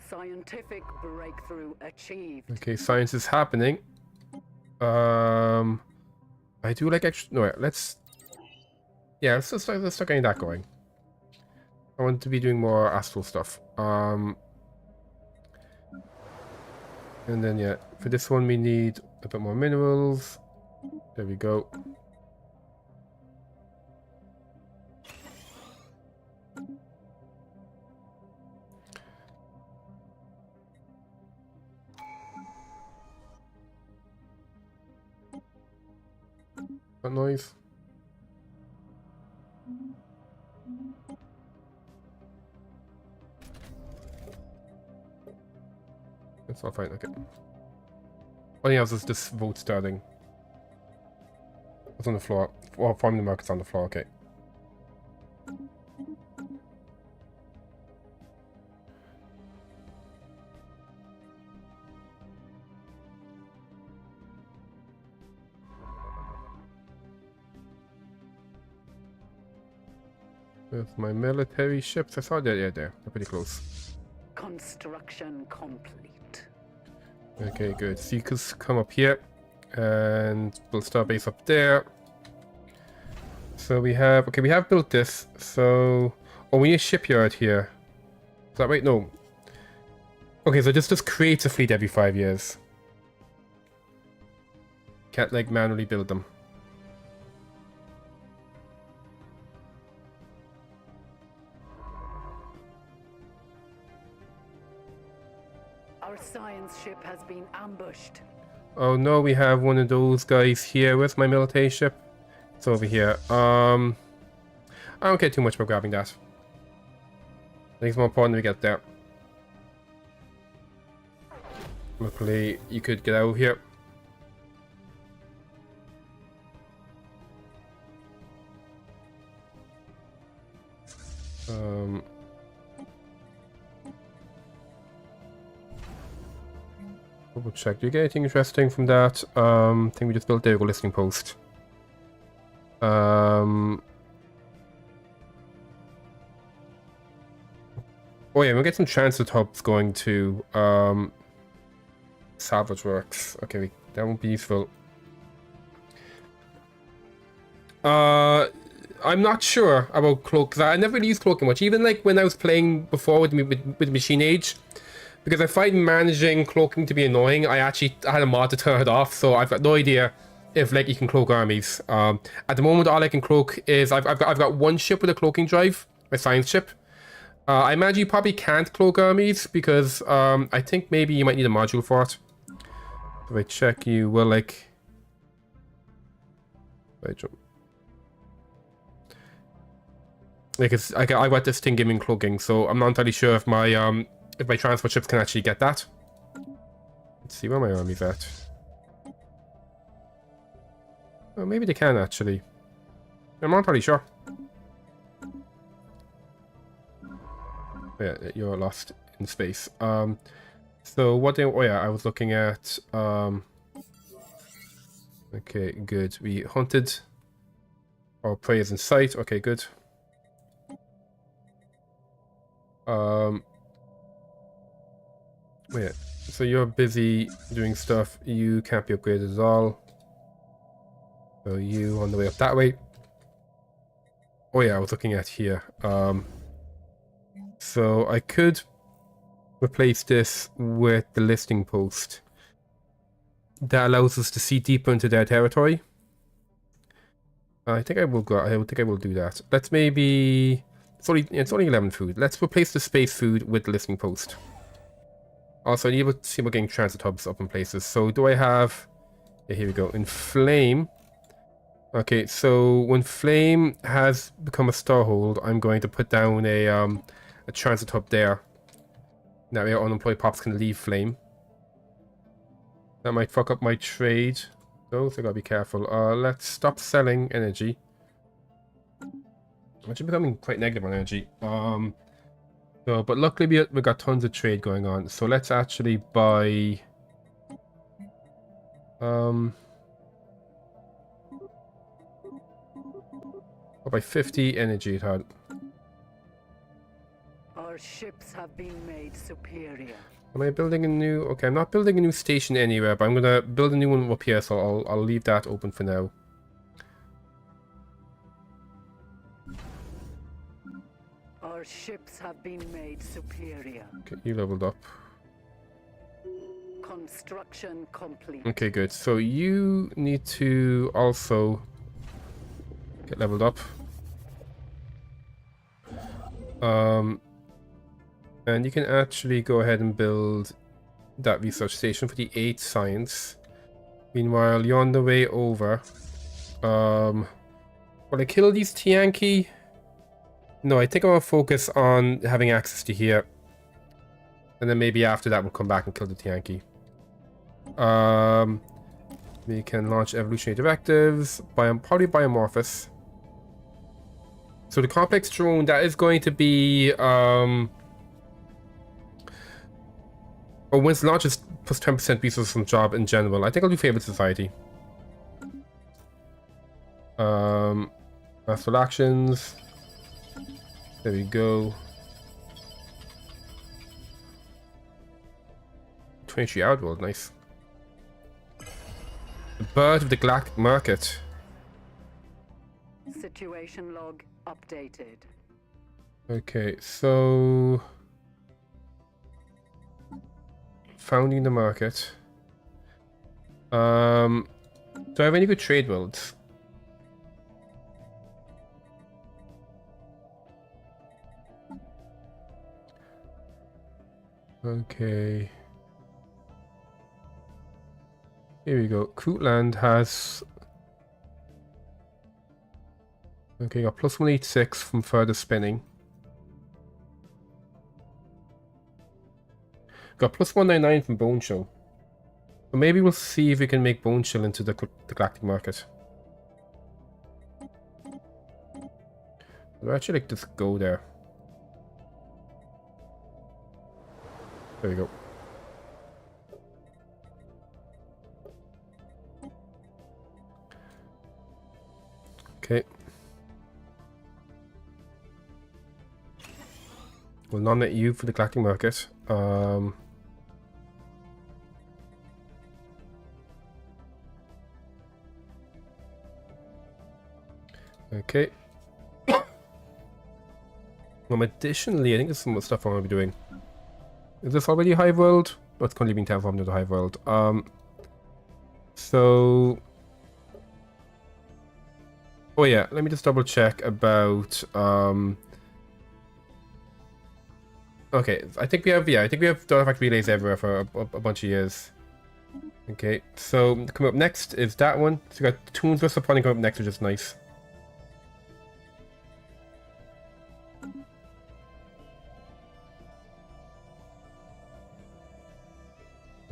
Scientific breakthrough achieved. Okay, science is happening. I do like extra. No, let's. Yeah, let's start getting that going. I want to be doing more astral stuff. And then yeah, for this one we need a bit more minerals. There we go. That noise. That's all fine, okay. What else is this vote starting? What's on the floor? Oh, farm the market's on the floor, okay. With my military ships, I saw that, yeah, there. They're pretty close. Construction complete. Okay, good. So you can come up here, and we'll start base up there. So we have, okay, we have built this. So, oh, we need a shipyard here. Is that right? No. Okay, so this just creates a fleet every 5 years. Can't like manually build them. Our science ship has been ambushed. Oh no, we have one of those guys here. Where's my military ship? It's over here. I don't care too much about grabbing that. I think it's more important we get there. Luckily, you could get out of here. Double check. Do you get anything interesting from that? I think we just built there. Go listening post. Oh yeah, we'll get some transit hubs going to salvage works. Okay, that won't be useful. I'm not sure about cloak, because I never really used cloaking much. Even like when I was playing before with Machine Age, because I find managing cloaking to be annoying. I had a mod to turn it off, so I've got no idea if like you can cloak armies. At the moment, all I can cloak is I've got one ship with a cloaking drive, my science ship. I imagine you probably can't cloak armies because I think maybe you might need a module for it. If I check, you will like. Like I got this thing giving cloaking, so I'm not entirely sure if my transport ships can actually get that. Let's see where my army's at. Oh, maybe they can actually. I'm not entirely sure. Yeah, you're lost in space. So what they, oh yeah, I was looking at, okay, good. We hunted. Our prey is in sight. Okay, good. Wait, so you're busy doing stuff. You can't be upgraded at all. So you on the way up that way. Oh yeah, I was looking at here. So I could replace this with the listing post. That allows us to see deeper into their territory. I think I will go. I think I will do that. Let's maybe. It's only 11 food. Let's replace the space food with the listing post. Also, I need to see about getting transit hubs up in places. So do I have? Yeah, here we go. In Flame. Okay, so when Flame has become a starhold, I'm going to put down a transit hub there. That way our unemployed pops can leave Flame. That might fuck up my trade. Those I gotta be careful. Let's stop selling energy. I'm actually becoming quite negative on energy. So, but luckily we got tons of trade going on. So let's actually buy. I'll buy 50 energy it had. Our ships have been made superior. Am I building a new? Okay, I'm not building a new station anywhere, but I'm gonna build a new one up here. So I'll leave that open for now. Our ships have been made superior. Okay, you leveled up. Construction complete. Okay, good. So you need to also get leveled up. And you can actually go ahead and build that research station for the 8th science. Meanwhile, you're on the way over. Will I kill these Tianki? No, I think I'll focus on having access to here. And then maybe after that we'll come back and kill the Tianki. We can launch evolutionary directives, probably biomorphous. So the complex drone, that is going to be or once launched, is plus 10% resources from job in general. I think I'll do favorite society. Master actions. There we go. 23 outworld, nice. The bird of the galactic market. Situation log updated. Okay, so founding the market. Do I have any good trade worlds? Okay. Here we go. Kroot land has. Okay, got plus 186 from further spinning. Got plus 199 from Bone Chill. So maybe we'll see if we can make Bone Chill into the galactic market. I'll actually like just go there. There we go. Okay. We'll nominate you for the galactic market. Okay. Additionally, I think there's some more stuff I want to be doing. Is this already Hive World? Oh, it's currently being terraformed into Hive World. So... Oh yeah, let me just double check about... Okay, I think we have artifact relays everywhere for a bunch of years. Okay, so coming up next is that one. So we got Toons vs. Upon coming up next, which is nice.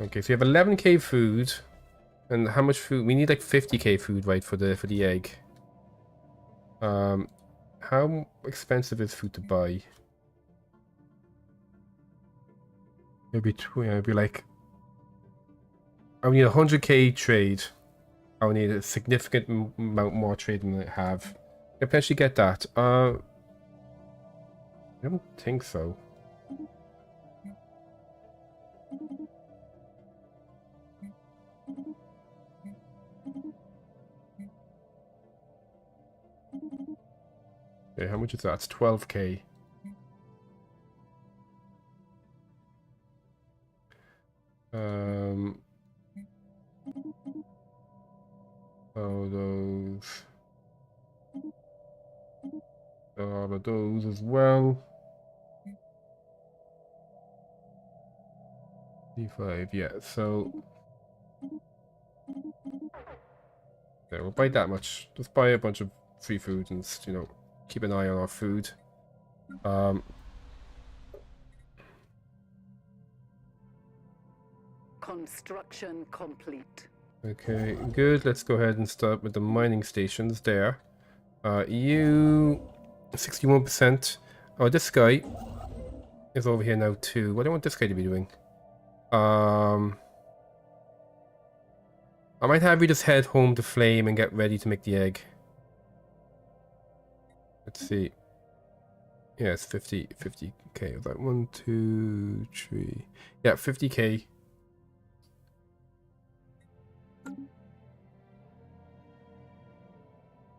Okay, so you have 11k food, and how much food? We need like 50k food, right, for the egg. How expensive is food to buy? Maybe like. I would need 100k trade. I would need a significant amount more trade than I have. I potentially get that. I don't think so. Okay, how much is that? It's 12k. Oh, those. All of those as well. D5, yeah, so. Yeah, we'll buy that much. Just buy a bunch of free food and, you know, keep an eye on our food. Construction complete. Okay, good. Let's go ahead and start with the mining stations there. You 61%. Oh, this guy is over here now too. What do I want this guy to be doing? I might have you just head home to Flame and get ready to make the egg. Let's see. Yeah, it's 50k. Is that 1, 2, 3? Yeah, 50k.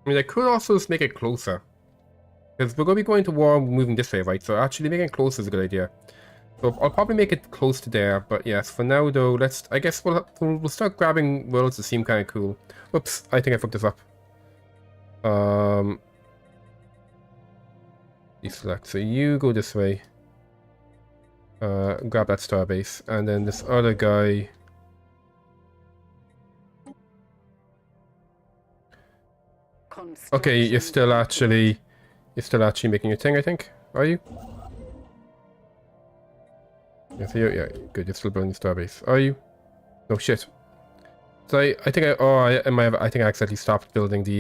I mean, I could also just make it closer. Because we're going to be going to war moving this way, right? So actually making it closer is a good idea. So I'll probably make it close to there. But yes, for now though, I guess we'll start grabbing worlds that seem kind of cool. Whoops, I think I fucked this up. Deselect. So you go this way. Grab that starbase. And then this other guy... Okay, you're still actually making your thing, I think. Are you? Yes, yeah, good. You're still building starbase. Are you? No shit. So I think I might have. I think I accidentally stopped building the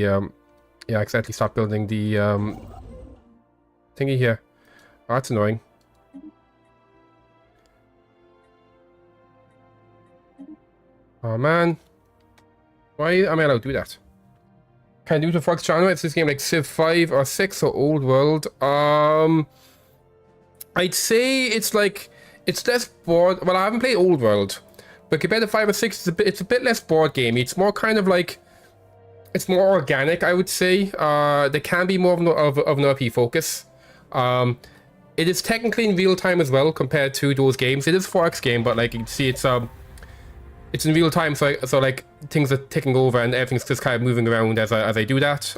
yeah, I accidentally stopped building the thingy here. Oh, that's annoying. Oh man, why am I allowed to do that? Can I do the Fox genre? It's this game like Civ 5 or 6 or Old World. I'd say it's like it's less board. Well, I haven't played Old World, but compared to 5 or 6, it's a bit less board gamey. It's more kind of like it's more organic, I would say. There can be more of an RP focus. It is technically in real time as well compared to those games. It is a 4X game, but like you can see, it's in real time, so like things are ticking over and everything's just kind of moving around as I do that.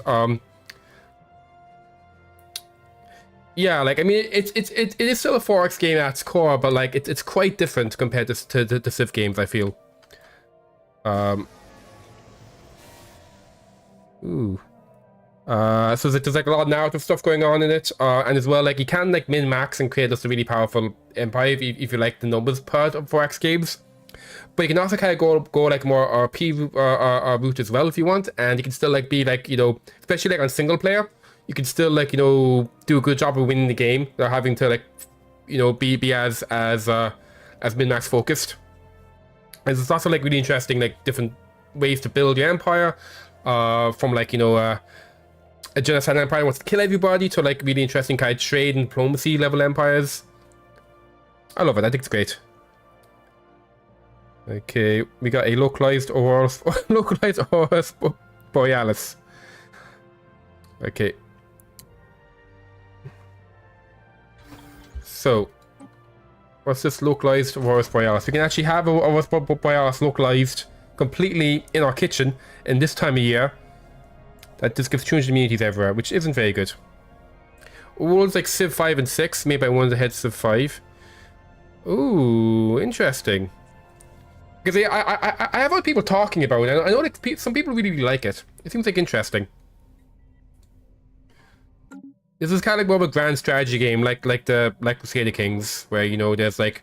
Yeah, like I mean, it is still a 4X game at its core, but like it's quite different compared to the Civ games, I feel. Ooh. So there's like a lot of narrative stuff going on in it, and as well, like you can like min-max and create just a really powerful empire if you like the numbers part of 4X games. But you can also kind of go like more RP route as well if you want, and you can still like be like, you know, especially like on single player, you can still like, you know, do a good job of winning the game without having to like, you know, be as min-max focused. And it's also like really interesting like different ways to build your empire, from like, you know, a genocide empire wants to kill everybody to like really interesting kind of trade and diplomacy level empires. I love it. I think it's great. Okay, we got a localized Aurora Borealis. Okay. So, what's this localized Aurora Borealis? We can actually have Aurora Borealis localized completely in our kitchen in this time of year. That just gives 200 immunities everywhere, which isn't very good. Worlds like Civ 5 and 6, made by one of the heads of 5. Ooh, interesting. Because I have other people talking about it. I know like some people really like it. It seems like interesting. This is kind of like more of a grand strategy game, like the Crusader Kings, where, you know, there's like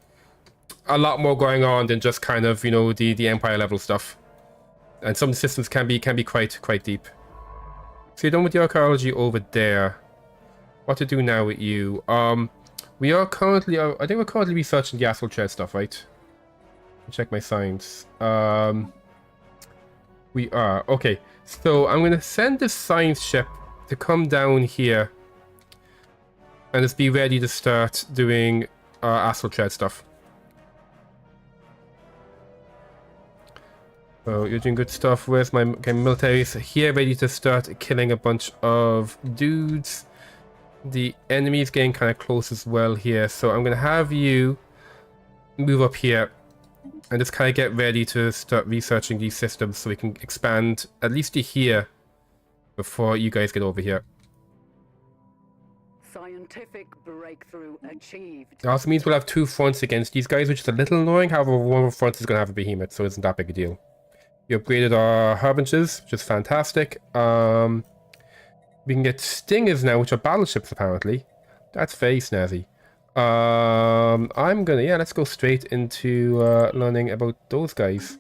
a lot more going on than just kind of, you know, the Empire level stuff. And some of the systems can be quite deep. So you're done with the archaeology over there. What to do now with you? We are currently, I think we're currently researching the astral tread stuff, right? Check my science. We are. Okay, so I'm going to send this science ship to come down here and just be ready to start doing astral tread stuff. So you're doing good stuff. Where's my militaries? Here, ready to start killing a bunch of dudes. The enemy's getting kind of close as well here, so I'm going to have you move up here and just kind of get ready to start researching these systems so we can expand at least to here before you guys get over here. Scientific breakthrough achieved. It also means we'll have 2 fronts against these guys, which is a little annoying. However, one of the fronts is going to have a behemoth, so it isn't that big a deal. We upgraded our harbingers, which is fantastic. We can get stingers now, which are battleships apparently. That's very snazzy. I'm gonna, yeah, let's go straight into learning about those guys.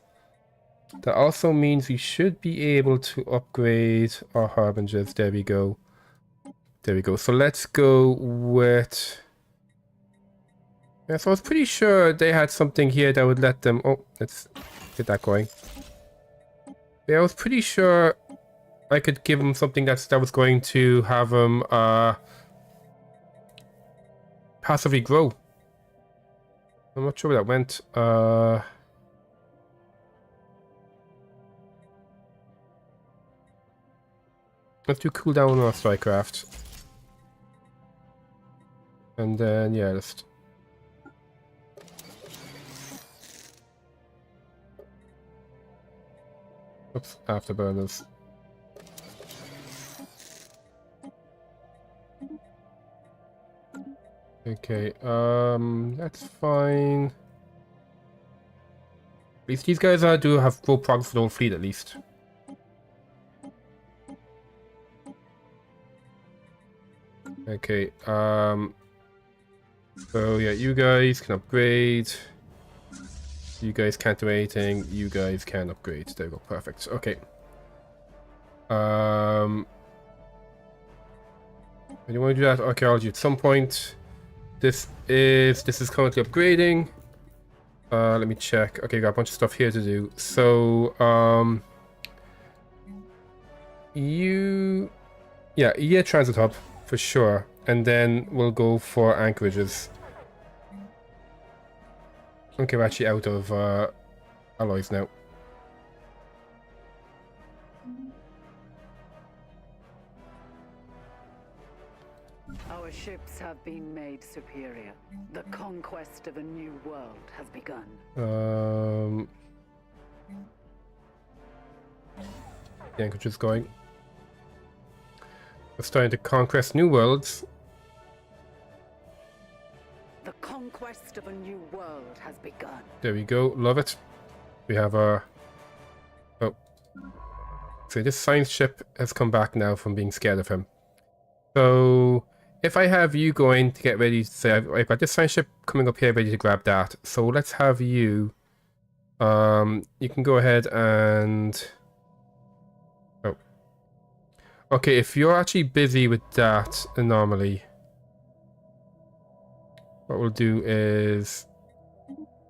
That also means we should be able to upgrade our harbingers. There we go. There we go. So let's go with... Yeah, so I was pretty sure they had something here that would let them... Oh, let's get that going. Yeah, I was pretty sure I could give them something that was going to have them passively grow. I'm not sure where that went. Let's do cooldown on our Strikecraft. And then, yeah, let's... Oops, afterburners. Okay, that's fine. At least these guys do have full progress for the whole fleet, at least. Okay, so yeah, you guys can upgrade. You guys can't do anything. You guys can upgrade. There we go, perfect. Okay. And you want to do that archaeology at some point. This is currently upgrading. Let me check. Okay, got a bunch of stuff here to do. So, yeah, transit hub for sure, and then we'll go for anchorages. Okay, we're actually out of alloys now. Our ships have been made superior. The conquest of a new world has begun. The anchorage is going. We're starting to conquest new worlds. The conquest of a new world has begun. There we go. Love it. We have our... Oh. So this science ship has come back now from being scared of him. So if I have you going to get ready to say, I've got this science ship coming up here ready to grab that. So let's have you... you can go ahead and... Oh. Okay, if you're actually busy with that anomaly, what we'll do is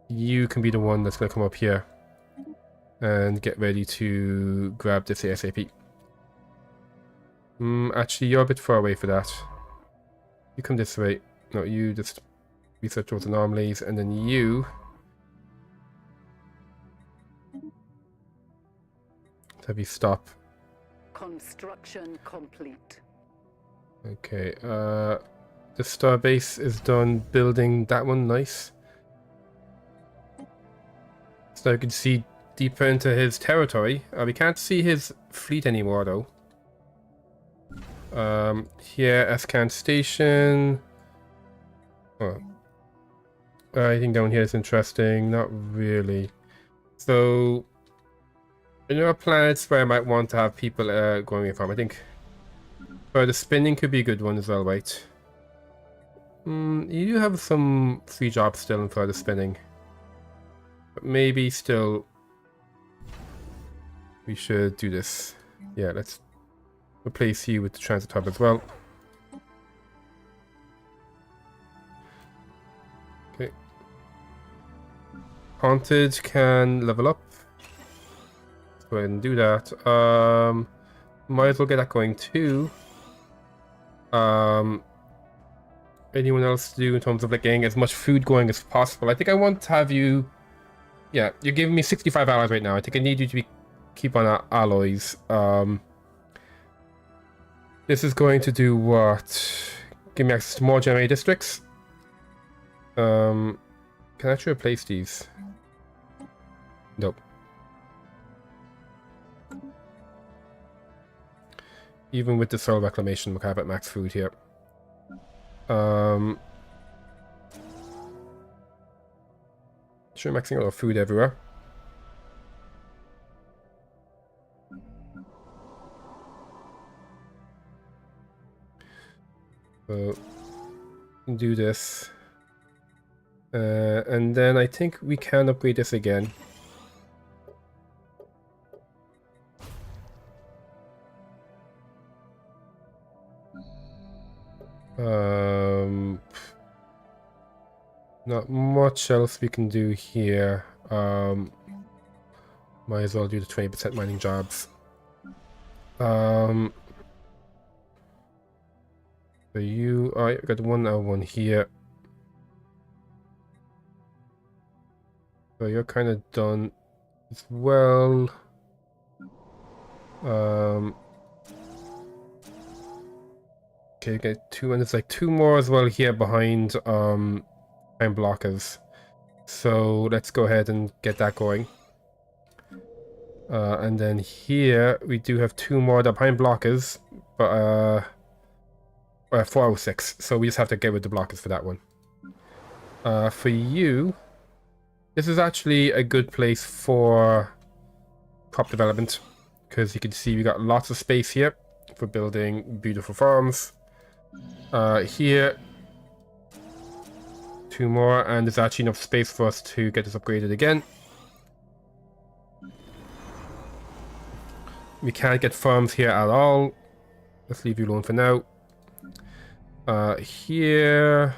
you can be the one that's going to come up here and get ready to grab this ASAP. Actually, you're a bit far away for that. You come this way. No, you just research those anomalies, and then you... have you stop. Construction complete. Okay, the starbase is done building that one. Nice. So you can see deeper into his territory. We can't see his fleet anymore, though. Here, Ascan Station. Oh. Anything down here is interesting. Not really. So, there are planets where I might want to have people going away from. I think the spinning could be a good one as well, right? You do have some free jobs still in further spinning. But maybe still we should do this. Yeah, let's replace you with the transit hub as well. Okay. Haunted can level up. Let's go ahead and do that. Might as well get that going too. Anyone else to do in terms of like getting as much food going as possible? I think I want to have you... Yeah, you're giving me 65 hours right now. I think I need you to keep on our alloys. This is going to do what? Give me access to more generator districts. Can I actually replace these? Nope. Even with the soil reclamation, we'll have at max food here. Sure, maxing out our food everywhere. So, do this. And then I think we can upgrade this again. Not much else we can do here. Might as well do the 20% mining jobs. So you, I got one here. So you're kind of done as well. Okay, get two, and there's like two more as well here behind time blockers. So let's go ahead and get that going. And then here we do have two more behind blockers, but 406. So we just have to get rid of the blockers for that one. For you, this is actually a good place for crop development, because you can see we got lots of space here for building beautiful farms. Here, two more, and there's actually enough space for us to get this upgraded again. We can't get farms here at all. Let's leave you alone for now. Here,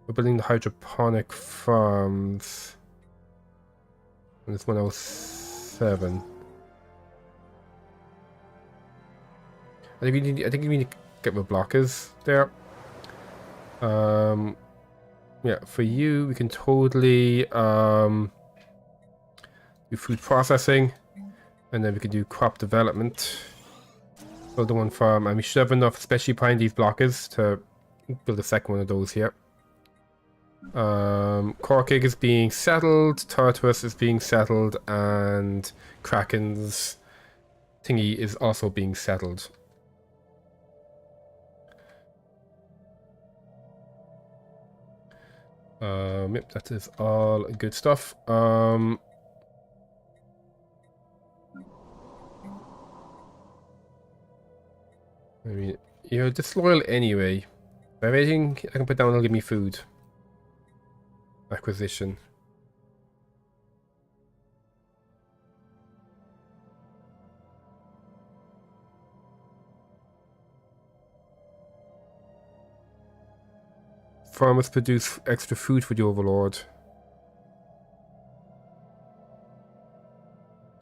we're building the hydroponic farms. And it's 107. I think we need to get the blockers there. Yeah, for you, we can totally do food processing, and then we can do crop development. Build the one farm, and we should have enough, especially behind these blockers, to build a second one of those here. Cork egg is being settled, Tartarus is being settled, and Kraken's thingy is also being settled. Yep, that is all good stuff. I mean, you're disloyal anyway. Everything I can put down will give me food. Acquisition. Farmers produce extra food for the Overlord.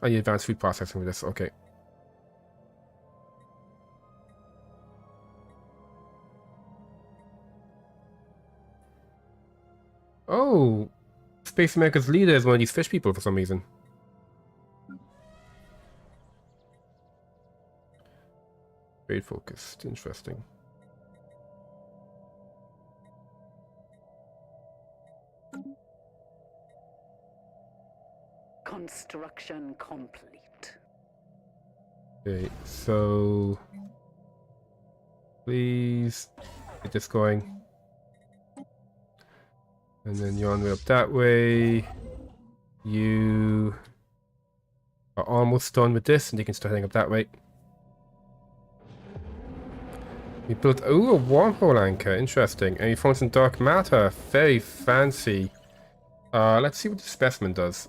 I need advanced food processing for this, okay. Oh! Space America's leader is one of these fish people for some reason. Trade focused, interesting. Construction complete. Okay, so please get this going. And then you're on the way up that way. You are almost done with this, and you can start heading up that way. We built, ooh, a wormhole anchor, interesting. And we found some dark matter, very fancy. Let's see what the specimen does.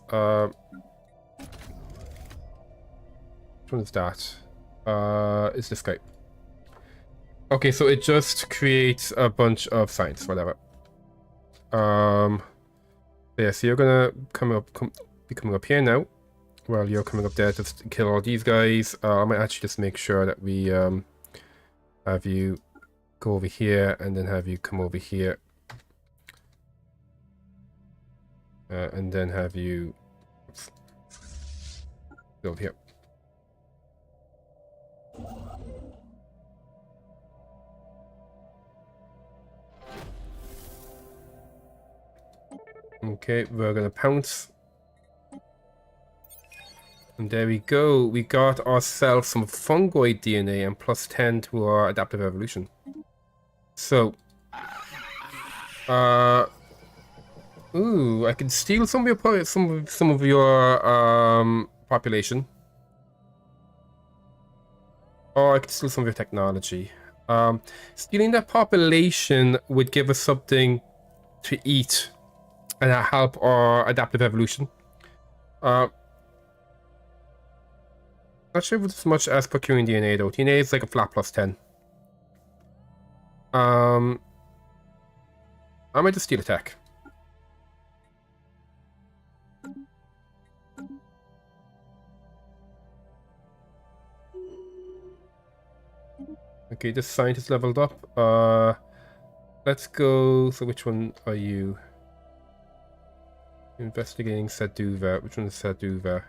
Which one is that? It's this guy. Okay, so it just creates a bunch of science, whatever. Yeah, so you're gonna be coming up here now. While you're coming up there to kill all these guys. I might actually just make sure that we have you go over here, and then have you come over here. And then have you go over here. Okay, we're gonna pounce. And there we go. We got ourselves some fungoid DNA and plus 10 to our adaptive evolution. So, ooh, I can steal some of your population. Or I can steal some of your technology. Stealing that population would give us something to eat and help our adaptive evolution. Not sure if it's as much as procuring DNA though. DNA is like a flat plus 10. I might just steal attack. Okay, this scientist leveled up. Let's go. So which one are you? Investigating Saduva. Which one is Saduva?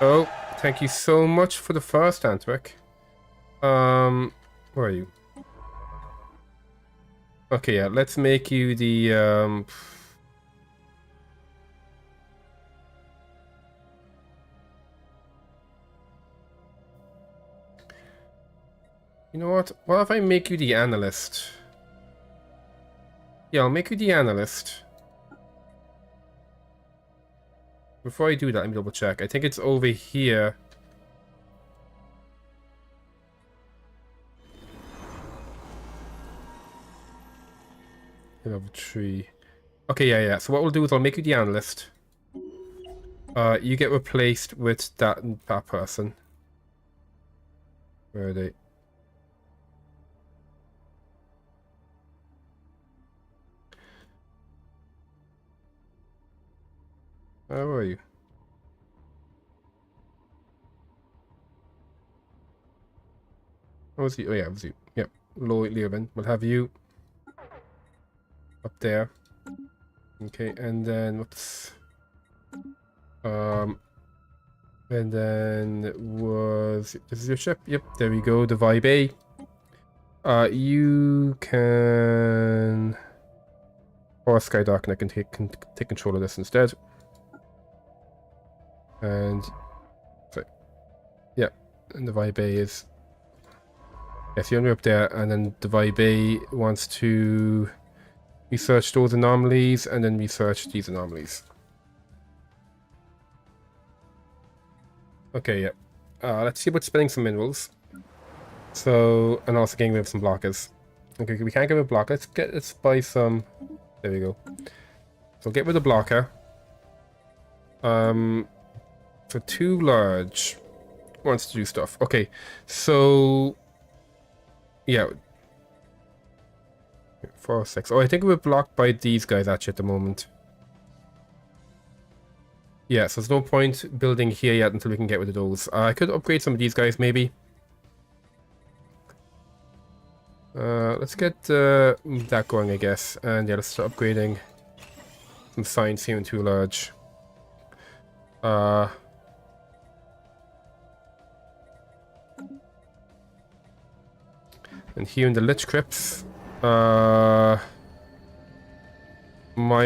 Oh, thank you so much for the first Antwerp. Where are you? Okay, yeah, let's make you the You know what? What if I make you the analyst? Yeah, I'll make you the analyst. Before I do that, let me double check. I think it's over here. Level 3. Okay, yeah. So what we'll do is I'll make you the analyst. You get replaced with that person. Where are they? Where are you? Oh, was you? Oh, yeah, it was you. Yep. Leuven. We'll have you up there. Okay, and then whoops. And then was this is your ship? Yep, there we go. The Vibe A. You can. Or Skydark, and I can take control of this instead. And sorry. Yeah, and the Vibe A is. Yes, you're up there, and then the Vibe A wants to research those anomalies and then research these anomalies. Okay, yeah. Let's see about spending some minerals. So, and also getting rid of some blockers. Okay, we can't get rid of blocker. Let's buy some. There we go. So get rid of the blocker. For too large. Wants to do stuff. Okay, so yeah. 4, 6. Oh, I think we're blocked by these guys actually at the moment. Yeah, so there's no point building here yet until we can get rid of those. I could upgrade some of these guys maybe. Let's get that going, I guess. And yeah, let's start upgrading some science here in too large. And here in the Lich Crypts, might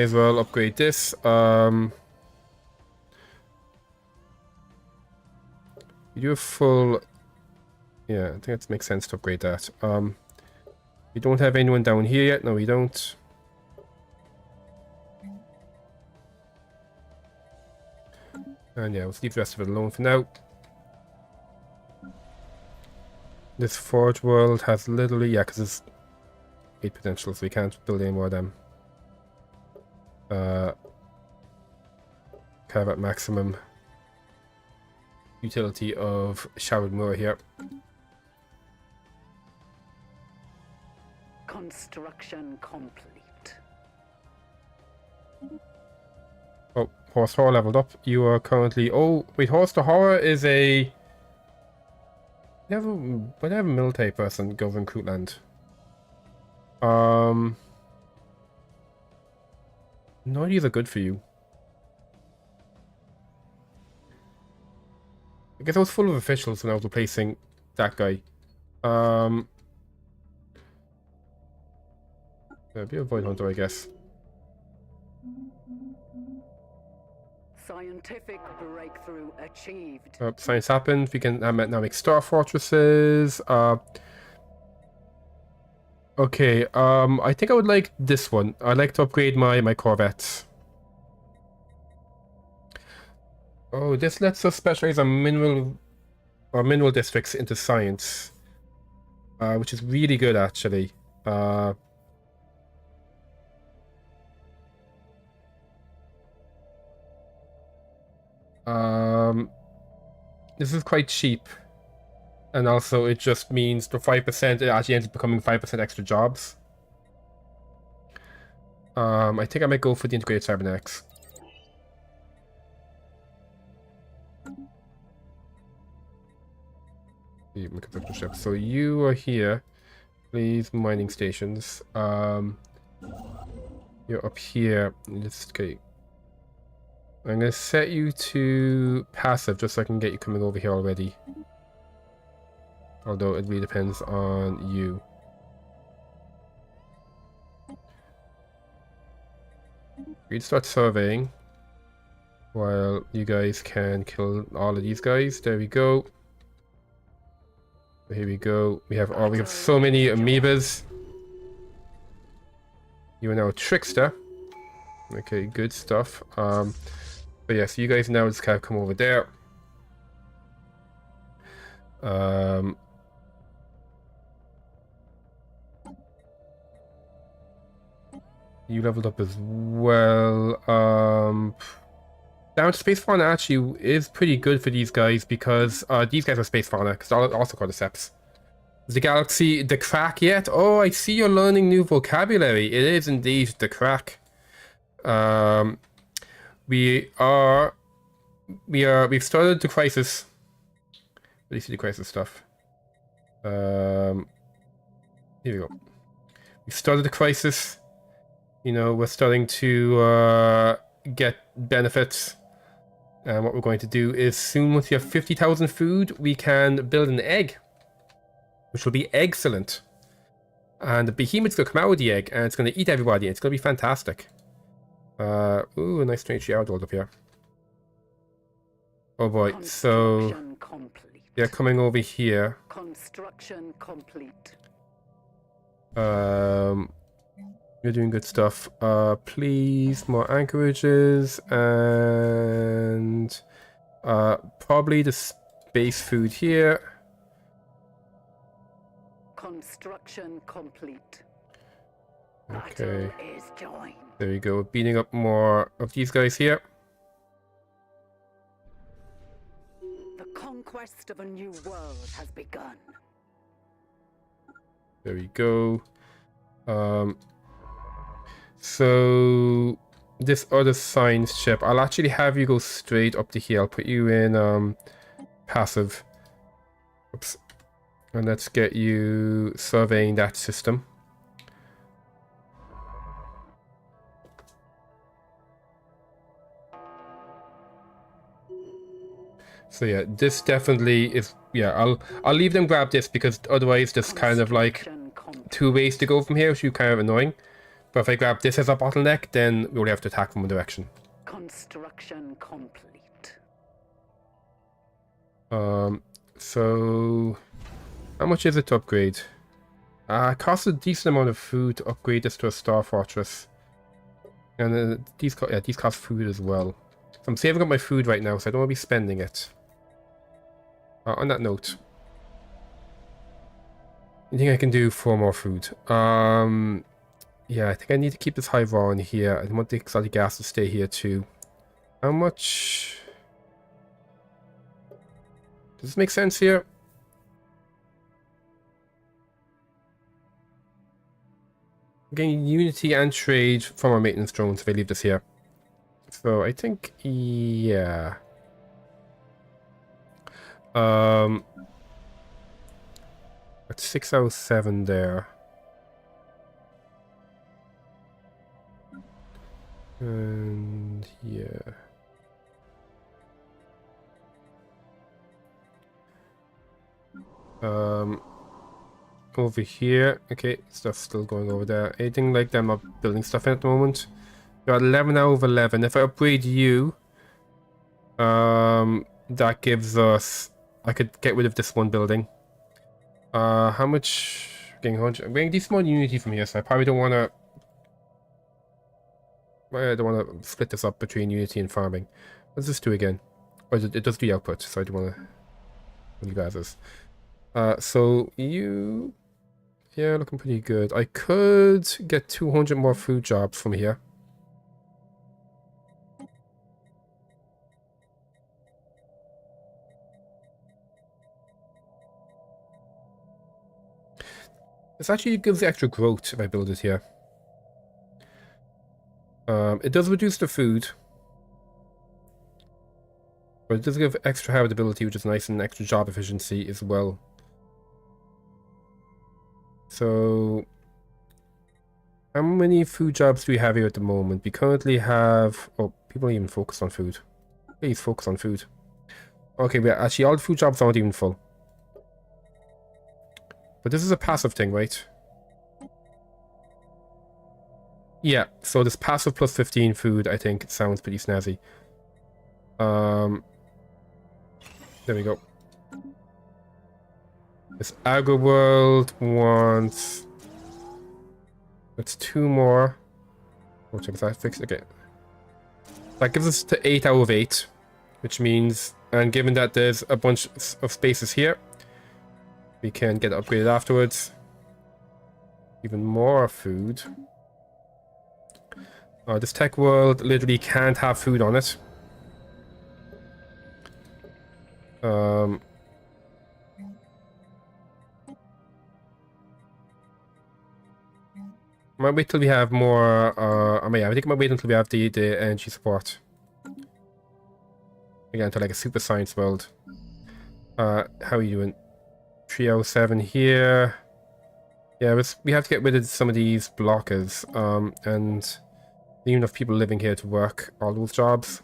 as well upgrade this. You do a full. Yeah, I think it makes sense to upgrade that. We don't have anyone down here yet. No, we don't. And yeah, let's leave the rest of it alone for now. This Forge world has literally, yeah, because it's 8 potential, so we can't build any more of them. Kind of at maximum utility of Showered Moor here. Construction complete. Oh, Horse Horror leveled up. You are currently. Oh, wait, Horse the Horror is a. But I have a military person governing Krootland. None of these are good for you. I guess I was full of officials when I was replacing that guy. Be a Void Hunter, I guess. Scientific breakthrough achieved. Science happened. We can now make Star Fortresses. Okay, I think I would like this one. I'd like to upgrade my Corvettes. Oh, this lets us specialize on mineral districts into science. Which is really good, actually. This is quite cheap. And also it just means the 5%, it actually ends up becoming 5% extra jobs. I think I might go for the integrated cybernetics. The construction ship. So you are here. Please, mining stations. You're up here. Okay. I'm gonna set you to passive just so I can get you coming over here already. Although it really depends on you. We'd start surveying while you guys can kill all of these guys. There we go. Here we go. We have so many amoebas. You are now a trickster. Okay, good stuff. But yeah, so you guys now just kind of come over there. You leveled up as well. Down Space Fauna actually is pretty good for these guys because these guys are Space Fauna, because they're also cordyceps. Is the galaxy the crack yet? Oh, I see you're learning new vocabulary. It is indeed the crack. We've started the crisis. Let me see the crisis stuff. Here we go. We started the crisis. You know, we're starting to get benefits. And what we're going to do is soon, once we have 50,000 food, we can build an egg, which will be excellent. And the behemoth's going to come out with the egg, and it's going to eat everybody. It's going to be fantastic. Ooh, a nice strange yard up here. Oh boy, so they're coming over here. Construction complete. You're doing good stuff. Please, more anchorages and probably the space food here. Construction complete. Okay. Battle is joined. There we go. Beating up more of these guys here. The conquest of a new world has begun. There we go. So this other science ship, I'll actually have you go straight up to here. I'll put you in passive. Oops. And let's get you surveying that system. So yeah, this definitely is, yeah, I'll leave them grab this because otherwise there's kind of like 2 ways to go from here, which is kind of annoying. But if I grab this as a bottleneck, then we only have to attack from one direction. Construction complete. So how much is it to upgrade? It costs a decent amount of food to upgrade this to a star fortress. And these cost food as well. So I'm saving up my food right now, so I don't want to be spending it. On that note, I think I can do 4 more food. Yeah, I think I need to keep this high raw in here. I want the exotic gas to stay here too. How much? Does this make sense here? Getting unity and trade from our maintenance drones if I leave this here. So I think, yeah. At 607 there. And yeah. Over here. Okay, stuff's still going over there. Anything like that? I'm not building stuff in at the moment. Got 11 out of 11. If I upgrade you, that gives us, I could get rid of this one building. How much? Getting 100. I'm getting decent amount of unity from here, so I probably don't want to. I don't want to split this up between unity and farming. What's this do again? Or it does the output, so I don't want to. You guys is. So you. Yeah, looking pretty good. I could get 200 more food jobs from here. This actually gives extra growth if I build it here. It does reduce the food. But it does give extra habitability, which is nice, and extra job efficiency as well. So, how many food jobs do we have here at the moment? We currently have... Oh, people don't even focus on food. Please focus on food. Okay, but actually all the food jobs aren't even full. But this is a passive thing, right? Yeah, so this passive plus 15 food, I think, sounds pretty snazzy. There we go. This Agro World wants... That's 2 more. Oh, check that fixed. Okay. That gives us to 8 out of 8. Which means... And given that there's a bunch of spaces here, we can get upgraded afterwards. Even more food. This tech world literally can't have food on it. Might wait till we have more, yeah, I think I might wait until we have the energy support. Again, to like a super science world. How are you doing? 307 here. Yeah, we have to get rid of some of these blockers, and even enough people living here to work all those jobs.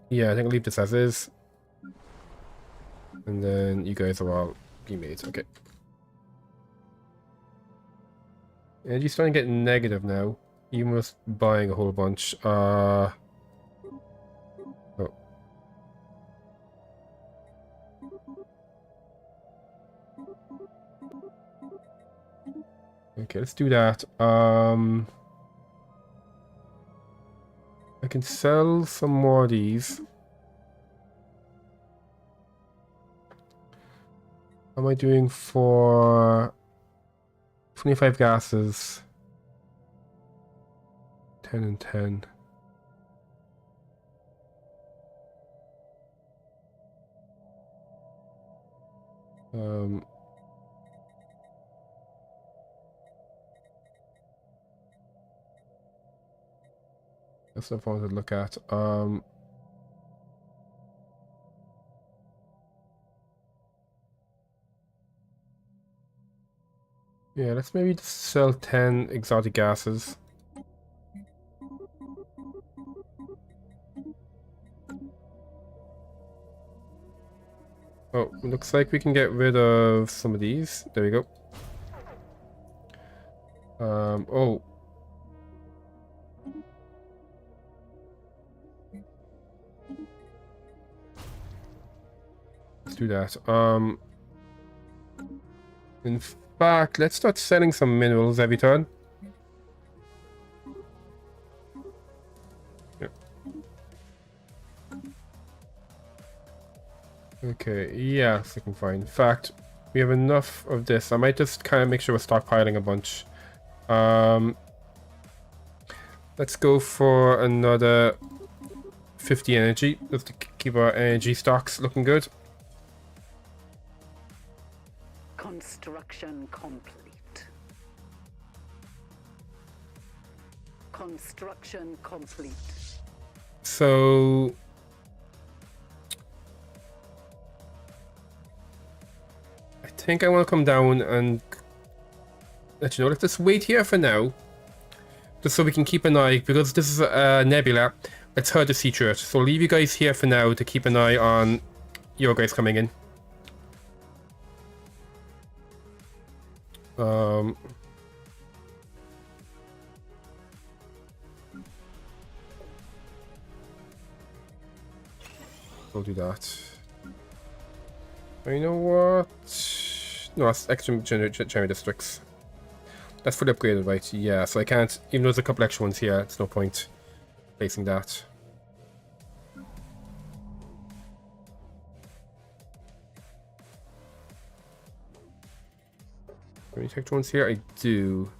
Yeah, I think I'll leave this as is. And then you guys are all teammates, okay. And you're starting to get negative now. You must buying a whole bunch. Oh. Okay, let's do that. I can sell some more of these. How am I doing for 25 gases? 10 and 10. That's what I wanted to look at. Yeah, let's maybe just sell 10 exotic gases. Oh, looks like we can get rid of some of these. There we go. Oh. Let's do that. In fact, let's start selling some minerals every turn. Yep. Okay, yeah, it's looking fine. In fact, we have enough of this. I might just kind of make sure we're stockpiling a bunch. Let's go for another 50 energy, just to keep our energy stocks looking good. Construction complete. Construction complete. So... I think I want to come down and let you know. Let's just wait here for now. Just so we can keep an eye, because this is a nebula, it's hard to see through it. So I'll leave you guys here for now to keep an eye on your guys coming in. We'll do that. You know what? No, that's extra general districts. That's fully upgraded, right? Yeah, so I can't, even though there's a couple extra ones here, it's no point placing that. Any extra ones here? I do.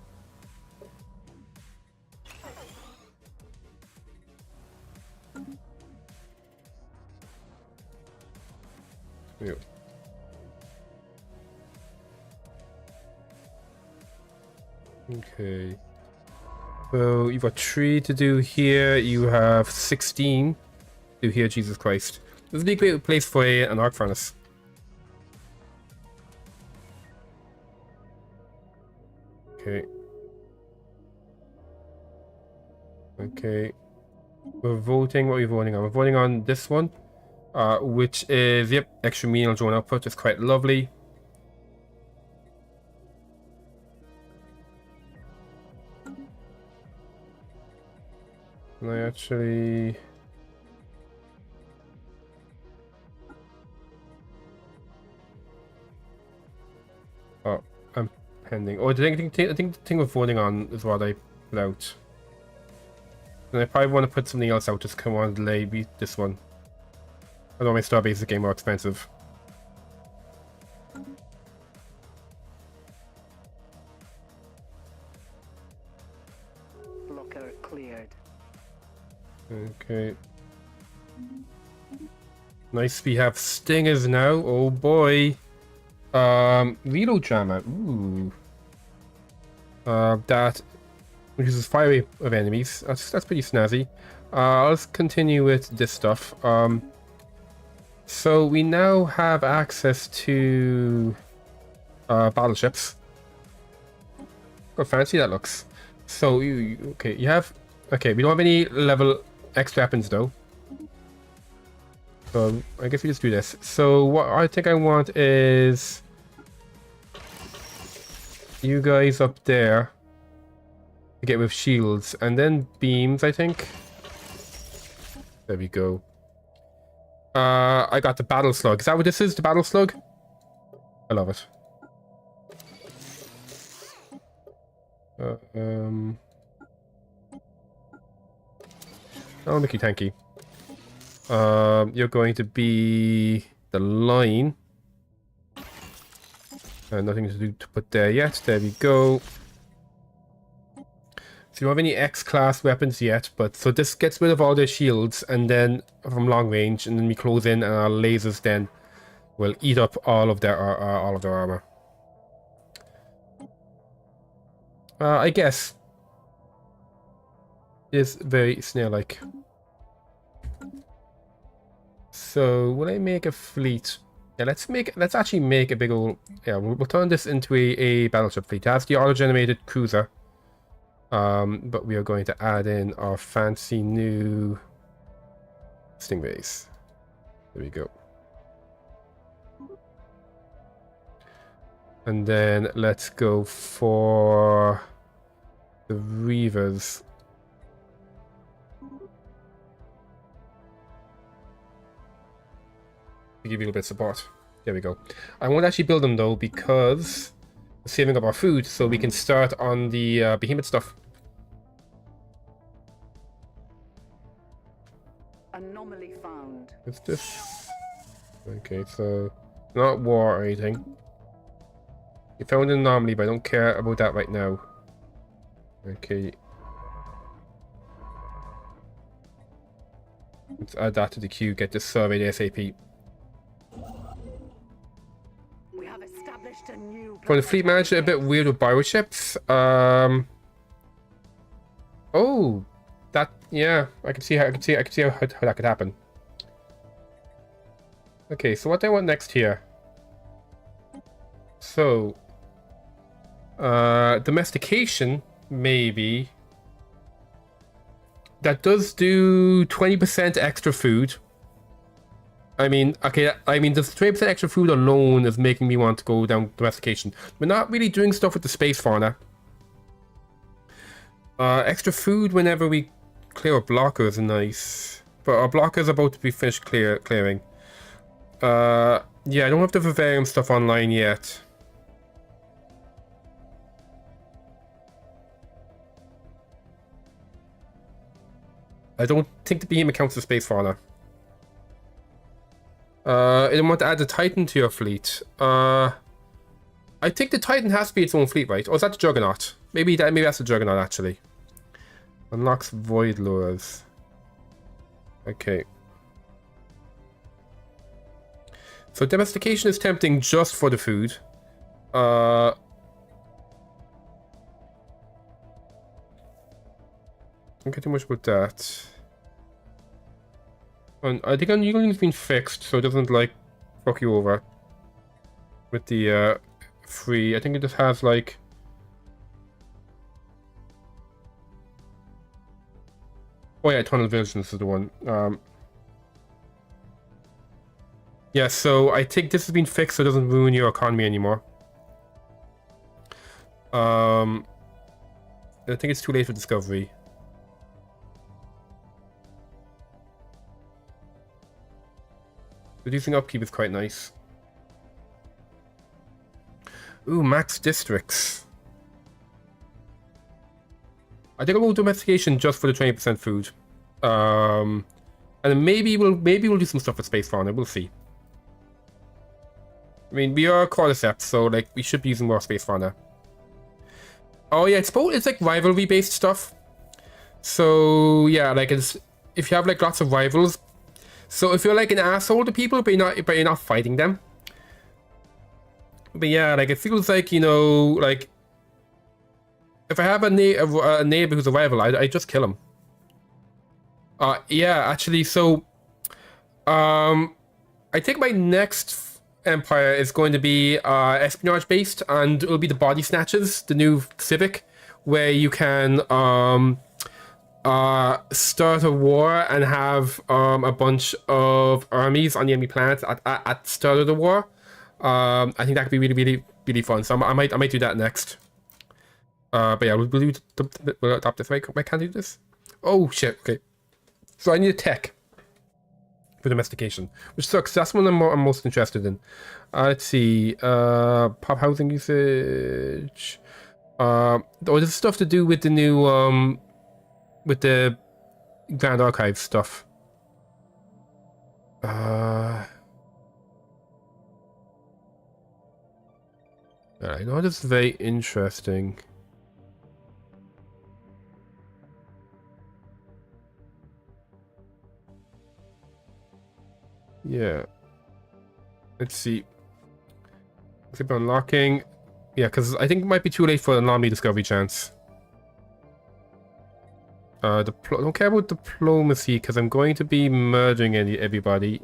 Yeah. Okay. So you've got 3 to do here. You have 16 to do here. Jesus Christ. This would be a great place for an arc furnace. Okay. Okay. We're voting. What are we voting on? We're voting on this one. Which is, yep, extra menial drone output. It's quite lovely. And I actually... Oh, I'm pending. Oh, I think the thing we're voting on is what I put out. And I probably want to put something else out, just come on delay this one. I don't want my Starbase game more expensive. Blocker cleared. Okay. Nice, we have stingers now. Oh boy. Reload jammer. Ooh. That reduces fire rate of enemies. That's pretty snazzy. Let's continue with this stuff. So we now have access to battleships. How fancy that looks. So okay, you have okay. We don't have any level X weapons though. So I guess we just do this. So what I think I want is you guys up there to get with shields and then beams, I think. There we go. I got the battle slug. Is that what this is? The battle slug? I love it. I'll make you tanky. You're going to be the line. Nothing to do to put there yet. There we go. So you don't have any X-class weapons yet, but so this gets rid of all their shields and then from long range, and then we close in, and our lasers then will eat up all of their armor. I guess is very snail-like. So will I make a fleet? Yeah, let's actually make a big old, yeah, we'll turn this into a battleship fleet. It has the auto-generated cruiser. But we are going to add in our fancy new stingrays. There we go. And then let's go for the Reavers. To give you a bit of support. There we go. I won't actually build them though because we're saving up our food so we can start on the behemoth stuff. Anomaly found. What's this? Okay, so not war or anything. You found an anomaly, but I don't care about that right now. Okay. Let's add that to the queue, get this surveyed ASAP. We have established a new For the fleet manager, a bit weird with bioships. Oh, that, yeah, I can see how that could happen. Okay, so what do I want next here? So, domestication, maybe. That does do 20% extra food. I mean, okay, I mean, the 20% extra food alone is making me want to go down domestication. We're not really doing stuff with the space fauna. Extra food whenever we clear a blocker is nice. But our blocker is about to be finished clearing. Yeah, I don't have the vivarium stuff online yet. I don't think the behemoth counts as space fauna. I don't want to add the Titan to your fleet. I think the Titan has to be its own fleet, right? Or is that the Juggernaut? Maybe that's the Juggernaut actually. Unlocks void lures. Okay. So domestication is tempting just for the food. Don't get too much about that. And I think unyielding's been fixed, so it doesn't like fuck you over with the free. I think it just has like. Oh yeah, Tunnel Visions is the one. Yeah, so I think this has been fixed so it doesn't ruin your economy anymore. I think it's too late for discovery. Reducing upkeep is quite nice. Ooh, max districts. I think I'll go domestication just for the 20% food. And then maybe we'll do some stuff with space fauna. We'll see. I mean, we are cordyceps, so like we should be using more space fauna. Oh yeah, it's like rivalry based stuff. So yeah, like it's if you have like lots of rivals. So if you're like an asshole to people, but you're not fighting them. But yeah, like it feels like, you know, like if I have a neighbor who's a rival, I just kill him. Yeah, actually, so I think my next empire is going to be espionage based, and it'll be the Body Snatchers, the new civic, where you can start a war and have a bunch of armies on the enemy planet at the start of the war. I think that could be really fun. So I might do that next. But yeah, we'll adopt this. Wait, can't I do this? Oh shit. Okay. So I need a tech for domestication, which sucks. That's one I'm most interested in. Let's see. Pop housing usage. Oh, there's stuff to do with the new with the Grand Archive stuff. I know this is very interesting. Yeah. Let's see. Click unlocking. Yeah, because I think it might be too late for an anomaly discovery chance. Don't care about diplomacy because I'm going to be murdering everybody.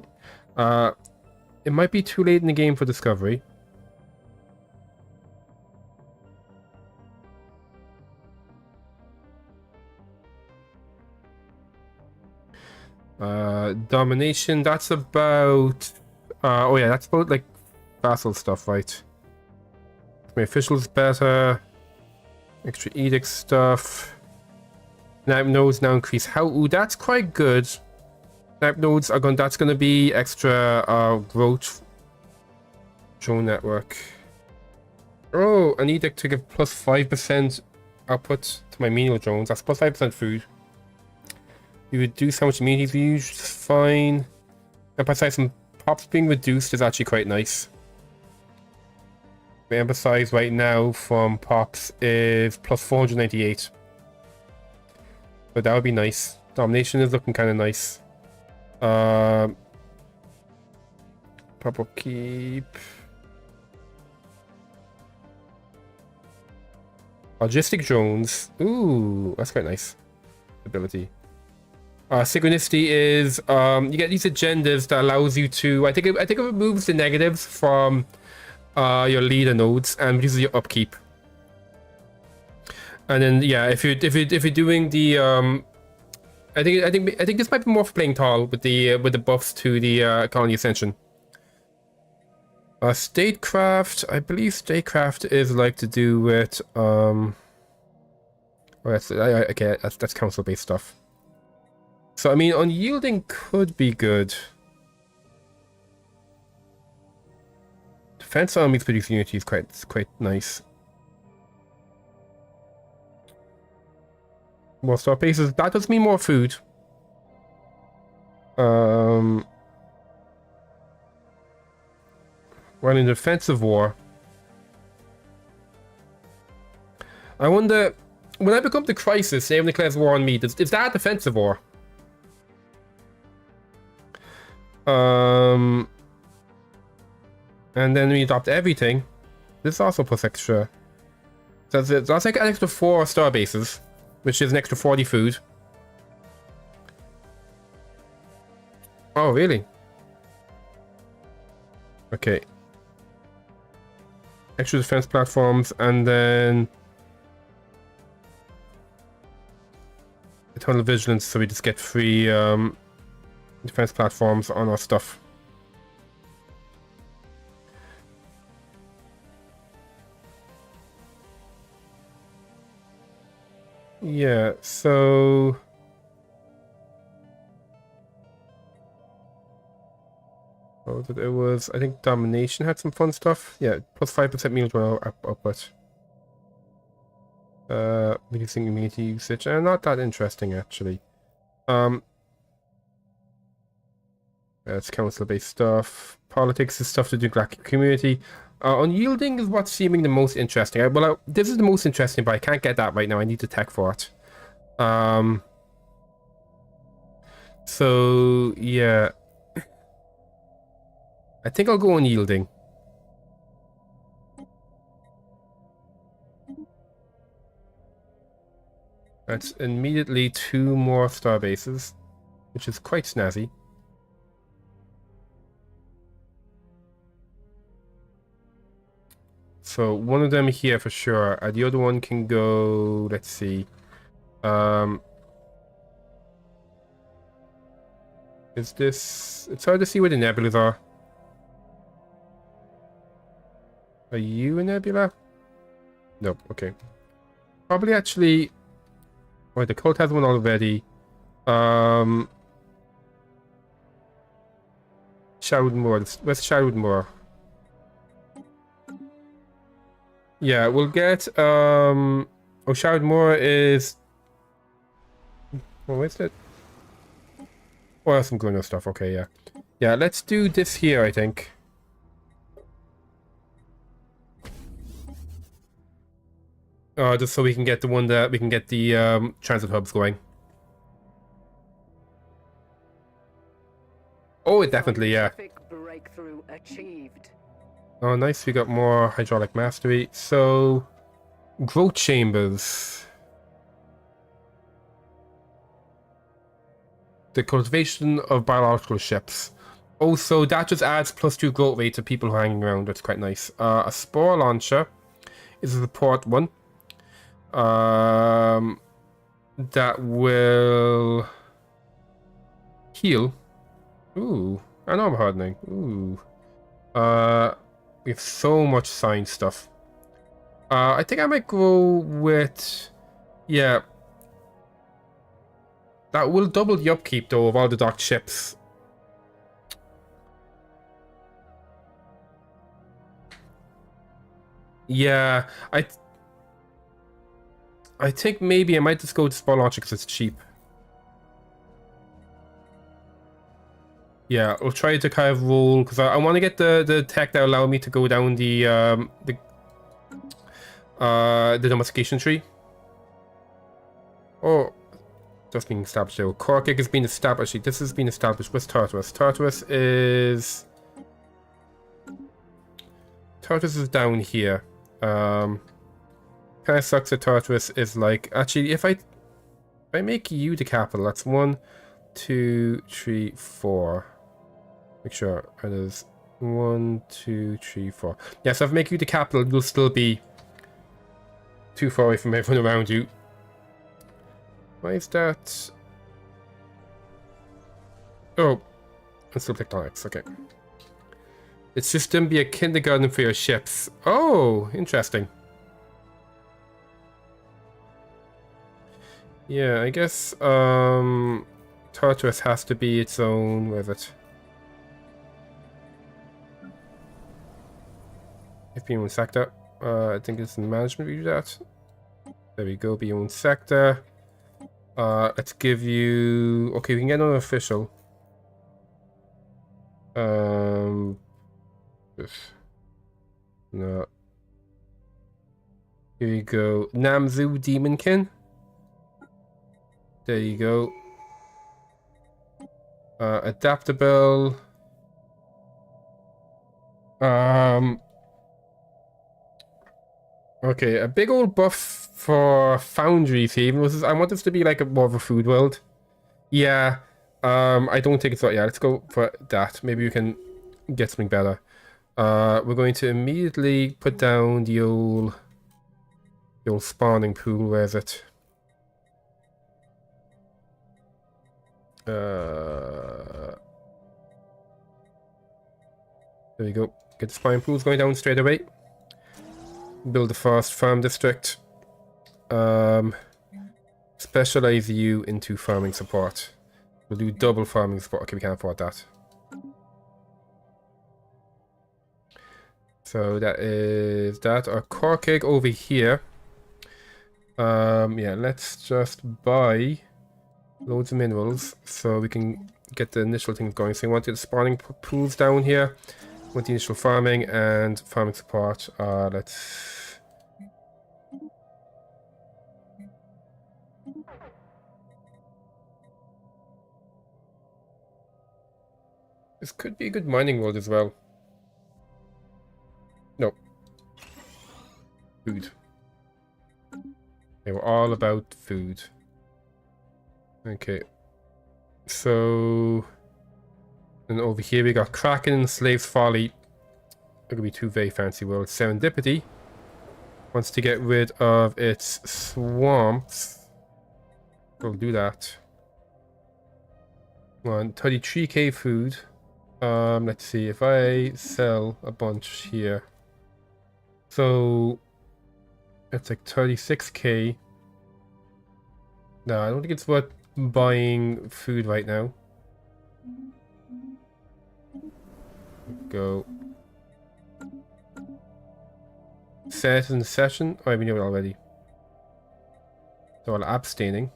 It might be too late in the game for discovery. Domination, that's about oh yeah, that's about like vassal stuff, right? My officials better. Extra edict stuff. Snipe nodes now increase. How? Ooh, that's quite good. Snipe nodes are going. That's going to be extra growth. Drone network. Oh, an edict to give plus 5% output to my menial drones. That's plus 5% food. You reduce how much immunity you use, fine. Emphasize some pops being reduced is actually quite nice. The emphasize right now from pops is plus 498. So that would be nice. Domination is looking kind of nice. Pop upkeep. Logistic drones. Ooh, that's quite nice. Ability. Synchronicity is you get these agendas that allows you to I think it removes the negatives from your leader nodes and reduces your upkeep. And then yeah, if you're doing the I think this might be more for playing tall with the buffs to the colony ascension. Statecraft, I believe statecraft is like to do with oh, okay, that's council based stuff. So I mean, unyielding could be good. Defense armies producing unity is quite nice. More star bases. That does mean more food. We're in a defensive war. I wonder, when I become the crisis, everyone declares war on me. Is that a defensive war? And then when you adopt everything, this also plus extra. So that's like an extra 4 star bases, which is an extra 40 food. Oh, really? Okay. Extra defense platforms, and then eternal vigilance, so we just get free defense platforms on our stuff. Yeah, so what was it? It was, I think domination had some fun stuff. Yeah, plus 5% meals well upward. Reducing immunity usage, and not that interesting actually. It's council-based stuff. Politics is stuff to do with galactic community. Unyielding is what's seeming the most interesting. This is the most interesting, but I can't get that right now. I need the tech for it. So yeah, I think I'll go unyielding. That's immediately 2 more star bases, which is quite snazzy. So one of them here for sure. The other one can go, let's see. Is this... It's hard to see where the nebulas are. Are you a nebula? Nope, okay. Probably actually... Wait, the cult has one already. Shadowwood Moor. Where's Shadowwood Moor? Yeah, we'll get... Oh, Shadowwood Moor is... Oh, where's it? Oh, that's some Gruno stuff. Okay, yeah. Yeah, let's do this here, I think. Just so we can get the one that we can get the transit hubs going. Oh, it definitely, yeah. Breakthrough achieved. Oh, nice. We got more hydraulic mastery. So, growth chambers. The cultivation of biological ships. Also, that just adds +2 growth rate to people who are hanging around. That's quite nice. A spore launcher is a support one. That will heal. Ooh, and armor hardening. Ooh. We have so much science stuff. I think I might go with, yeah. That will double the upkeep though of all the docked ships. Yeah, I think maybe I might just go to spore launcher because it's cheap. Yeah, I'll try to kind of roll because I want to get the tech that allow me to go down the domestication tree. Oh, just being established there. Corkic has been established. This has been established. What's Tartarus? Tartarus is down here. Kind of sucks that Tartarus is like, actually if I make you the capital, that's 1, 2, 3, 4. Make sure it is 1, 2, 3, 4. Yeah, so if I make you the capital, you'll still be too far away from everyone around you. Why is that? Oh, it's still tectonics. Okay. Its system be a kindergarten for your ships. Oh, interesting. Yeah, I guess Tartarus has to be its own with it. If be own sector. I think it's in management we do that. There we go, be own sector. Let's give you, okay, we can get another official. No. Here you go. Namzu Demonkin. There you go. Adaptable. Okay, a big old buff for foundries here. Even though I want this to be like more of a food world. Yeah. I don't think it's that. Yeah, let's go for that. Maybe we can get something better. We're going to immediately put down the old spawning pool. Where is it? There we go. Get the spawning pools going down straight away. Build the first farm district. Specialize you into farming support. We'll do double farming support. Okay, we can't afford that. So that is that. Our core cake over here. Yeah, let's just buy loads of minerals so we can get the initial things going. So we want the spawning pools down here. Want the initial farming and farming support. Let's. This could be a good mining world as well. No. Food. They were all about food. Okay. So... And over here we got Kraken, Slave's Folly. It could be two very fancy worlds. Serendipity wants to get rid of its swamps. We'll do that. One 33k food. Let's see if I sell a bunch here. So it's like 36k. No, I don't think it's worth buying food right now. Go. Set in session. Oh, we knew it already. So while abstaining.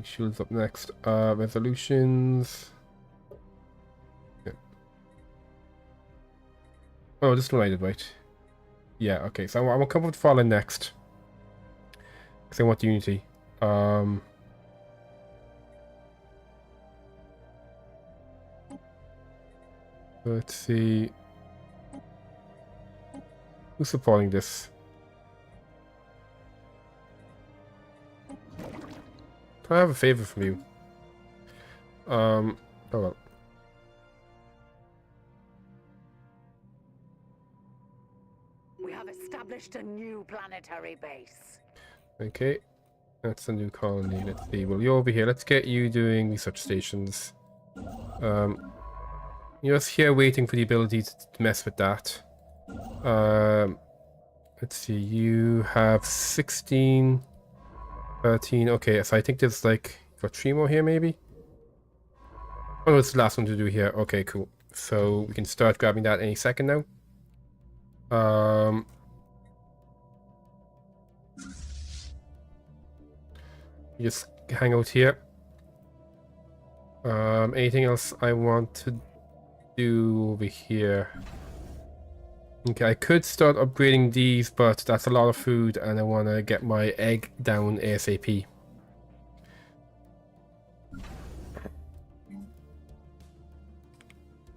Shields up next. Resolutions. Yeah. Oh, this one I did right. Yeah, okay. So I'm gonna come with Fallen next. Because I want Unity. Let's see. Who's supporting this? I have a favor from you. Oh well. We have established a new planetary base. Okay. That's a new colony. Let's see. Well, you're over here. Let's get you doing research stations. You're just here waiting for the ability to mess with that. Let's see. You have 16... 13. Okay, so I think there's like for 3 more here, maybe. Oh, no, it's the last one to do here. Okay, cool. So we can start grabbing that any second now. Just hang out here. Anything else I want to do over here? Okay, I could start upgrading these, but that's a lot of food and I want to get my egg down ASAP.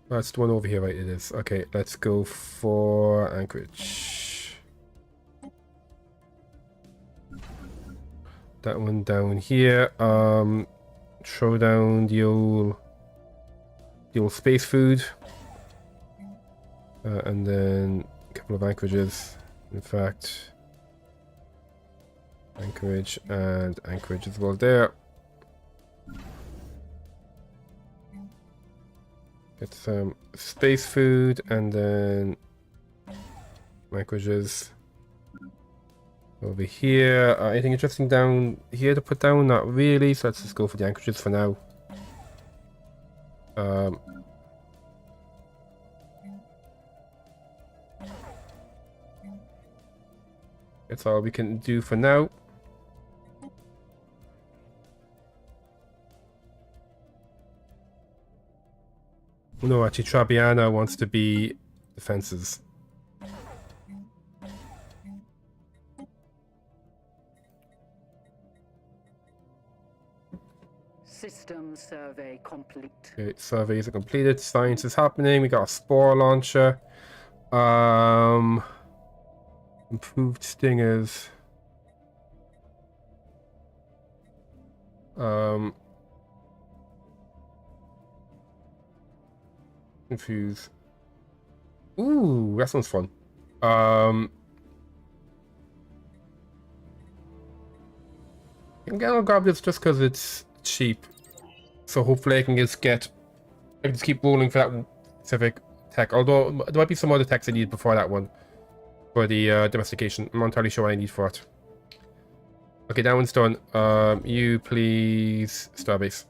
That's the one over here, right? It is. Okay, let's go for Anchorage. That one down here. Throw down the old space food. And then a couple of anchorages. In fact, Anchorage and Anchorage as well there. Get some space food and then anchorages over here. Anything interesting down here to put down? Not really, so let's just go for the anchorages for now. That's all we can do for now. No, actually, Trabiana wants to be defenses. System survey complete. Okay, surveys are completed. Science is happening. We got a spore launcher. Improved stingers. Infuse. Ooh, that sounds fun. I'm gonna grab this just because it's cheap. So hopefully I can just keep rolling for that specific tech. Although there might be some other techs I need before that one. For the domestication. I'm not entirely sure what I need for it. Okay, that one's done. You please Starbase.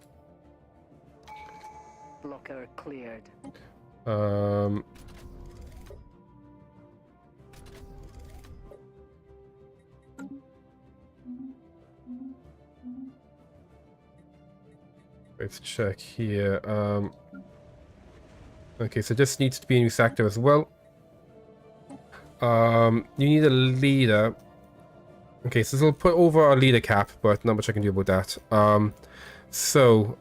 Blocker cleared. Let's check here. Okay, so this needs to be a new sector as well. You need a leader. Okay, so this will put over our leader cap, but not much I can do about that. So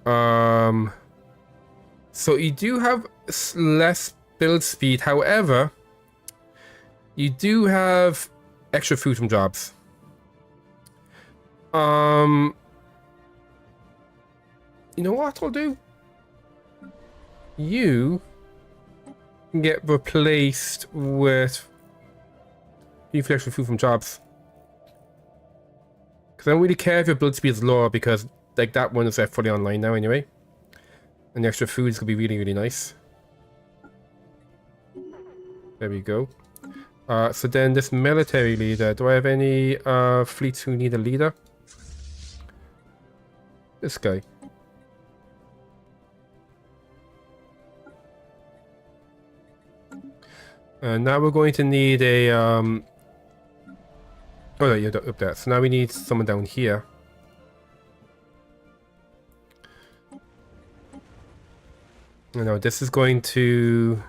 you do have less build speed. However, you do have extra food from jobs. You know what I'll do? You can get replaced with extra food from jobs. Because I don't really care if your build speed is lower, because like that one is fully online now anyway. And the extra food is gonna be really, really nice. There we go. So then this military leader, do I have any fleets who need a leader? This guy. And now we're going to need a oh no, you're up there. So now we need someone down here. No, this is going to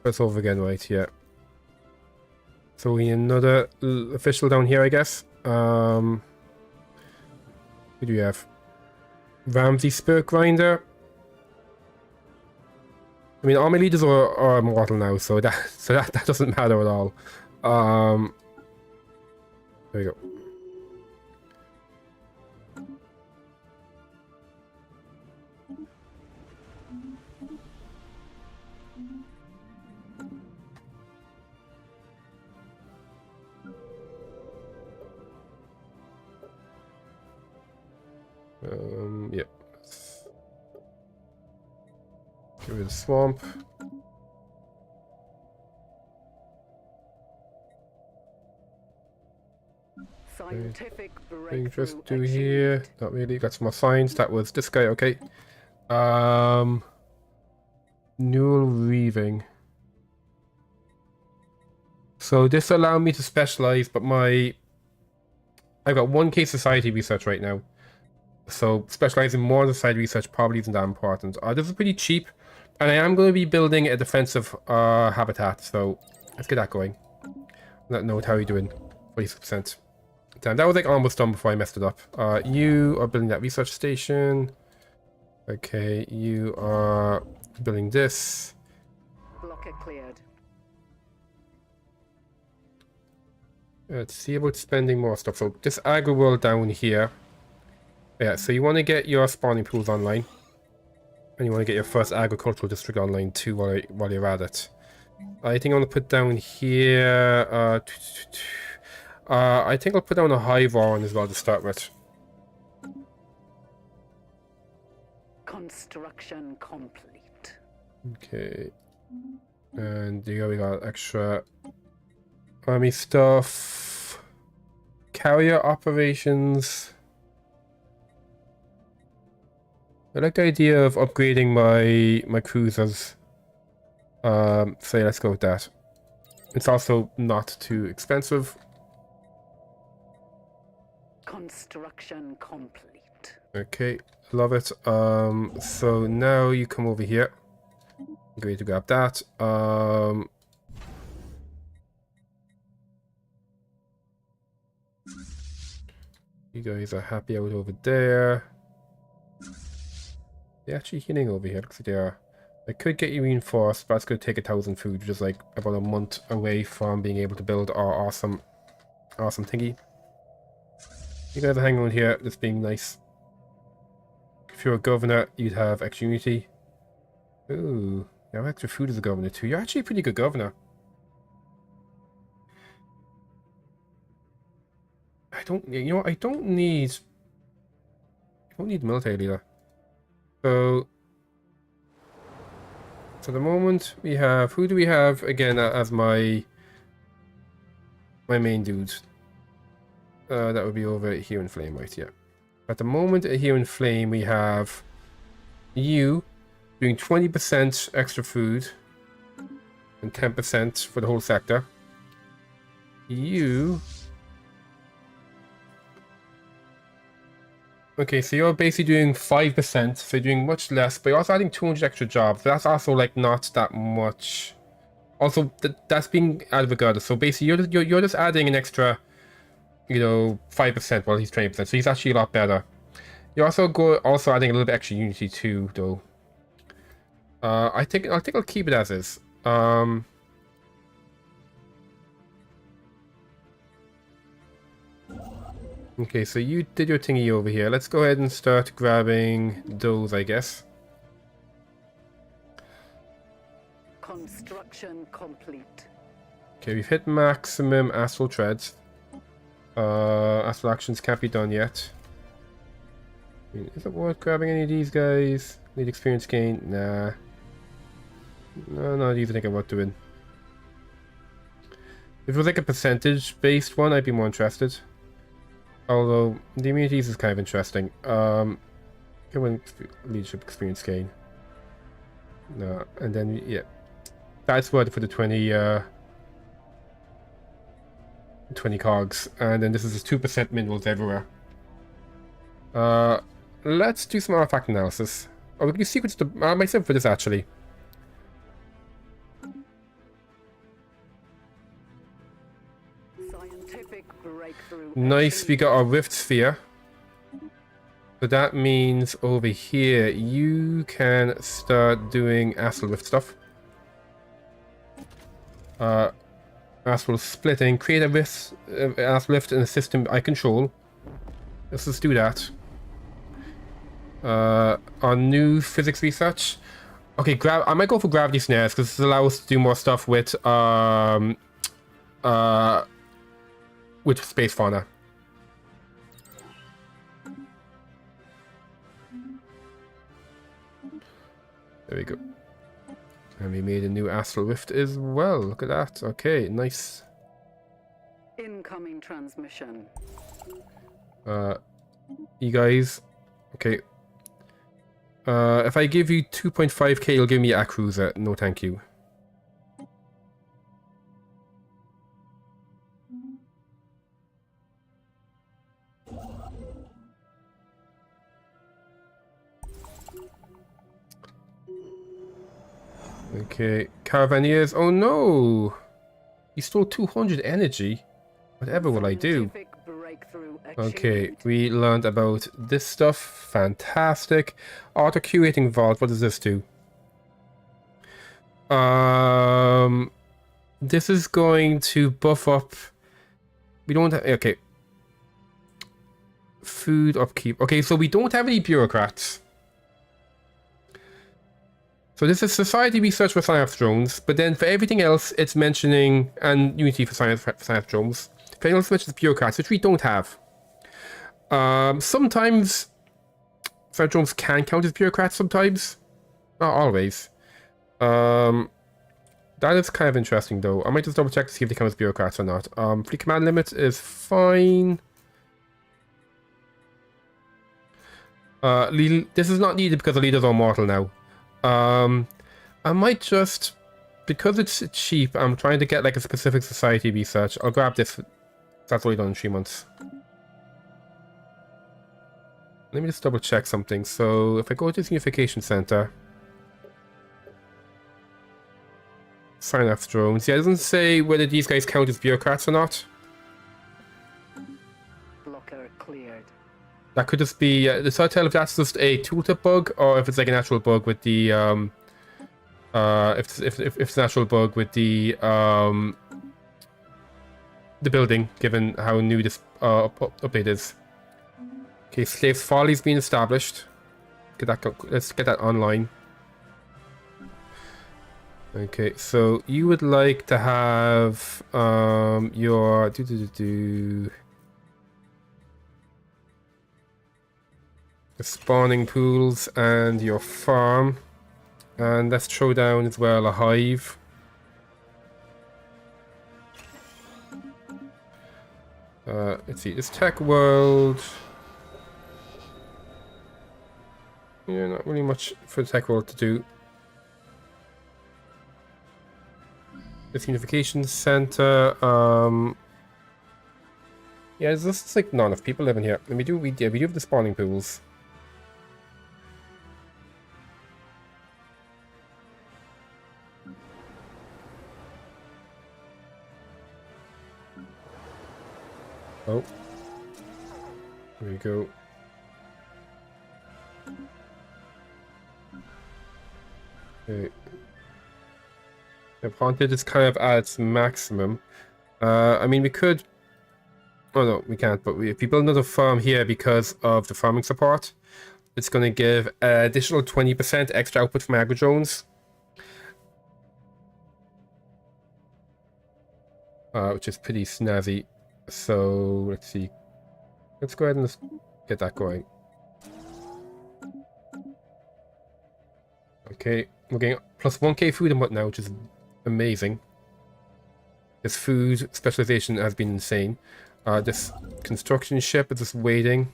press over again, right? Yeah. So we need another official down here, I guess. Who do you have? Ramsey Spirit Grinder. I mean, all my leaders are immortal now, so that doesn't matter at all. There we go. Yeah. Get rid of the swamp. Scientific Thing breakthrough just do here. Not really. Got some more signs. That was this guy. Okay. Neural weaving. So this allowed me to specialize, but I've got 1K society research right now. So specializing more in society research probably isn't that important. This is pretty cheap, and I am going to be building a defensive habitat. So let's get that going. Let note how are you doing? 46%. Damn, that was like almost done before I messed it up. You are building that research station. Okay, you are building this. Blocker cleared. Let's see about spending more stuff. So this agri world down here. Yeah, so you want to get your spawning pools online. And you want to get your first agricultural district online too while you're at it. I think I'm going to put down here... I think I'll put down a hive one as well to start with. Construction complete. Okay. And here we got extra army stuff. Carrier operations. I like the idea of upgrading my cruisers. So yeah, let's go with that. It's also not too expensive. Construction complete. Okay, love it. So now you come over here. Great to grab that. You guys are happy out over there. They're actually healing over here. Looks like they are. I could get you reinforced, but it's going to take 1,000 food, which is like about a month away from being able to build our awesome thingy. You guys are hanging on here, just being nice. If you're a governor, you'd have extra unity. Ooh, you have extra food as a governor too. You're actually a pretty good governor. I don't need military leader. So the moment we have, who do we have again as my main dudes? That would be over here in Flame, right? Yeah. At the moment here in Flame, we have you doing 20% extra food and 10% for the whole sector. You. Okay, so you're basically doing 5%, so you're doing much less, but you're also adding 200 extra jobs. But that's also like not that much. Also, that's being added regardless. So basically, you're just adding an extra, 5%. Well, he's 20%, so he's actually a lot better. You're also adding a little bit extra unity too, though. I think I'll keep it as is. Okay, so you did your thingy over here. Let's go ahead and start grabbing those, I guess. Construction complete. Okay, we've hit maximum astral treads. Astral actions can't be done yet. I mean, is it worth grabbing any of these guys? Need experience gain? Nah. No, not even thinking about doing. If it was like a percentage-based one, I'd be more interested. Although, the immunities is kind of interesting. Leadership experience gain. No, and then, yeah. That's worth it for the 20 cogs. And then this is just 2% minerals everywhere. Let's do some artifact analysis. Oh, we can sequence myself for this, actually. Nice, we got our Rift Sphere. So that means over here, you can start doing Astral Rift stuff. Astral Splitting. Create a Rift, Astral Rift in a system I control. Let's just do that. On new physics research. Okay, I might go for gravity snares, because this allows us to do more stuff with space fauna. There we go. And we made a new Astral Rift as well. Look at that. Okay, nice. Incoming transmission. You guys. Okay. If I give you 2.5k, you'll give me a cruiser. No, thank you. Okay, Caravaneers. Oh no! You stole 200 energy. Whatever will I do? Okay, we learned about this stuff. Fantastic. Auto-curating vault. What does this do? This is going to buff up. We don't have. Okay. Food upkeep. Okay, so we don't have any bureaucrats. So this is society research for science drones, but then for everything else, it's mentioning, and unity for science drones. For everything else, mentions bureaucrats, which we don't have. Sometimes science drones can count as bureaucrats. Sometimes, not always. That is kind of interesting, though. I might just double check to see if they count as bureaucrats or not. Free command limit is fine. This is not needed because the leaders are mortal now. I might just, because it's cheap, I'm trying to get like a specific society research. I'll grab this. That's only done in 3 months. Let me just double check something. So if I go to the Unification Center, sign off drones. Yeah, it doesn't say whether these guys count as bureaucrats or not. Blocker cleared. That could just be it's hard to tell if that's just a tooltip bug or if it's like an actual bug with the if it's an actual bug with the building, given how new this update is. Okay, Slave's Folly's been established. Let's get that online. Okay, so you would like to have your the spawning pools and your farm, and let's throw down as well a hive. Let's see, this tech world. Yeah, not really much for the tech world to do. This unification center. Yeah, there's just like not enough people living here. And we do have the spawning pools. Oh, there we go. Okay. If Haunted is kind of at its maximum. I mean, we could. Oh no, we can't. But if we build another farm here because of the farming support, it's going to give an additional 20% extra output from agro drones. Which is pretty snazzy. So let's see. Let's go ahead and get that going. Okay, we're getting plus 1k food and whatnot, which is amazing. This food specialization has been insane. This construction ship is just waiting.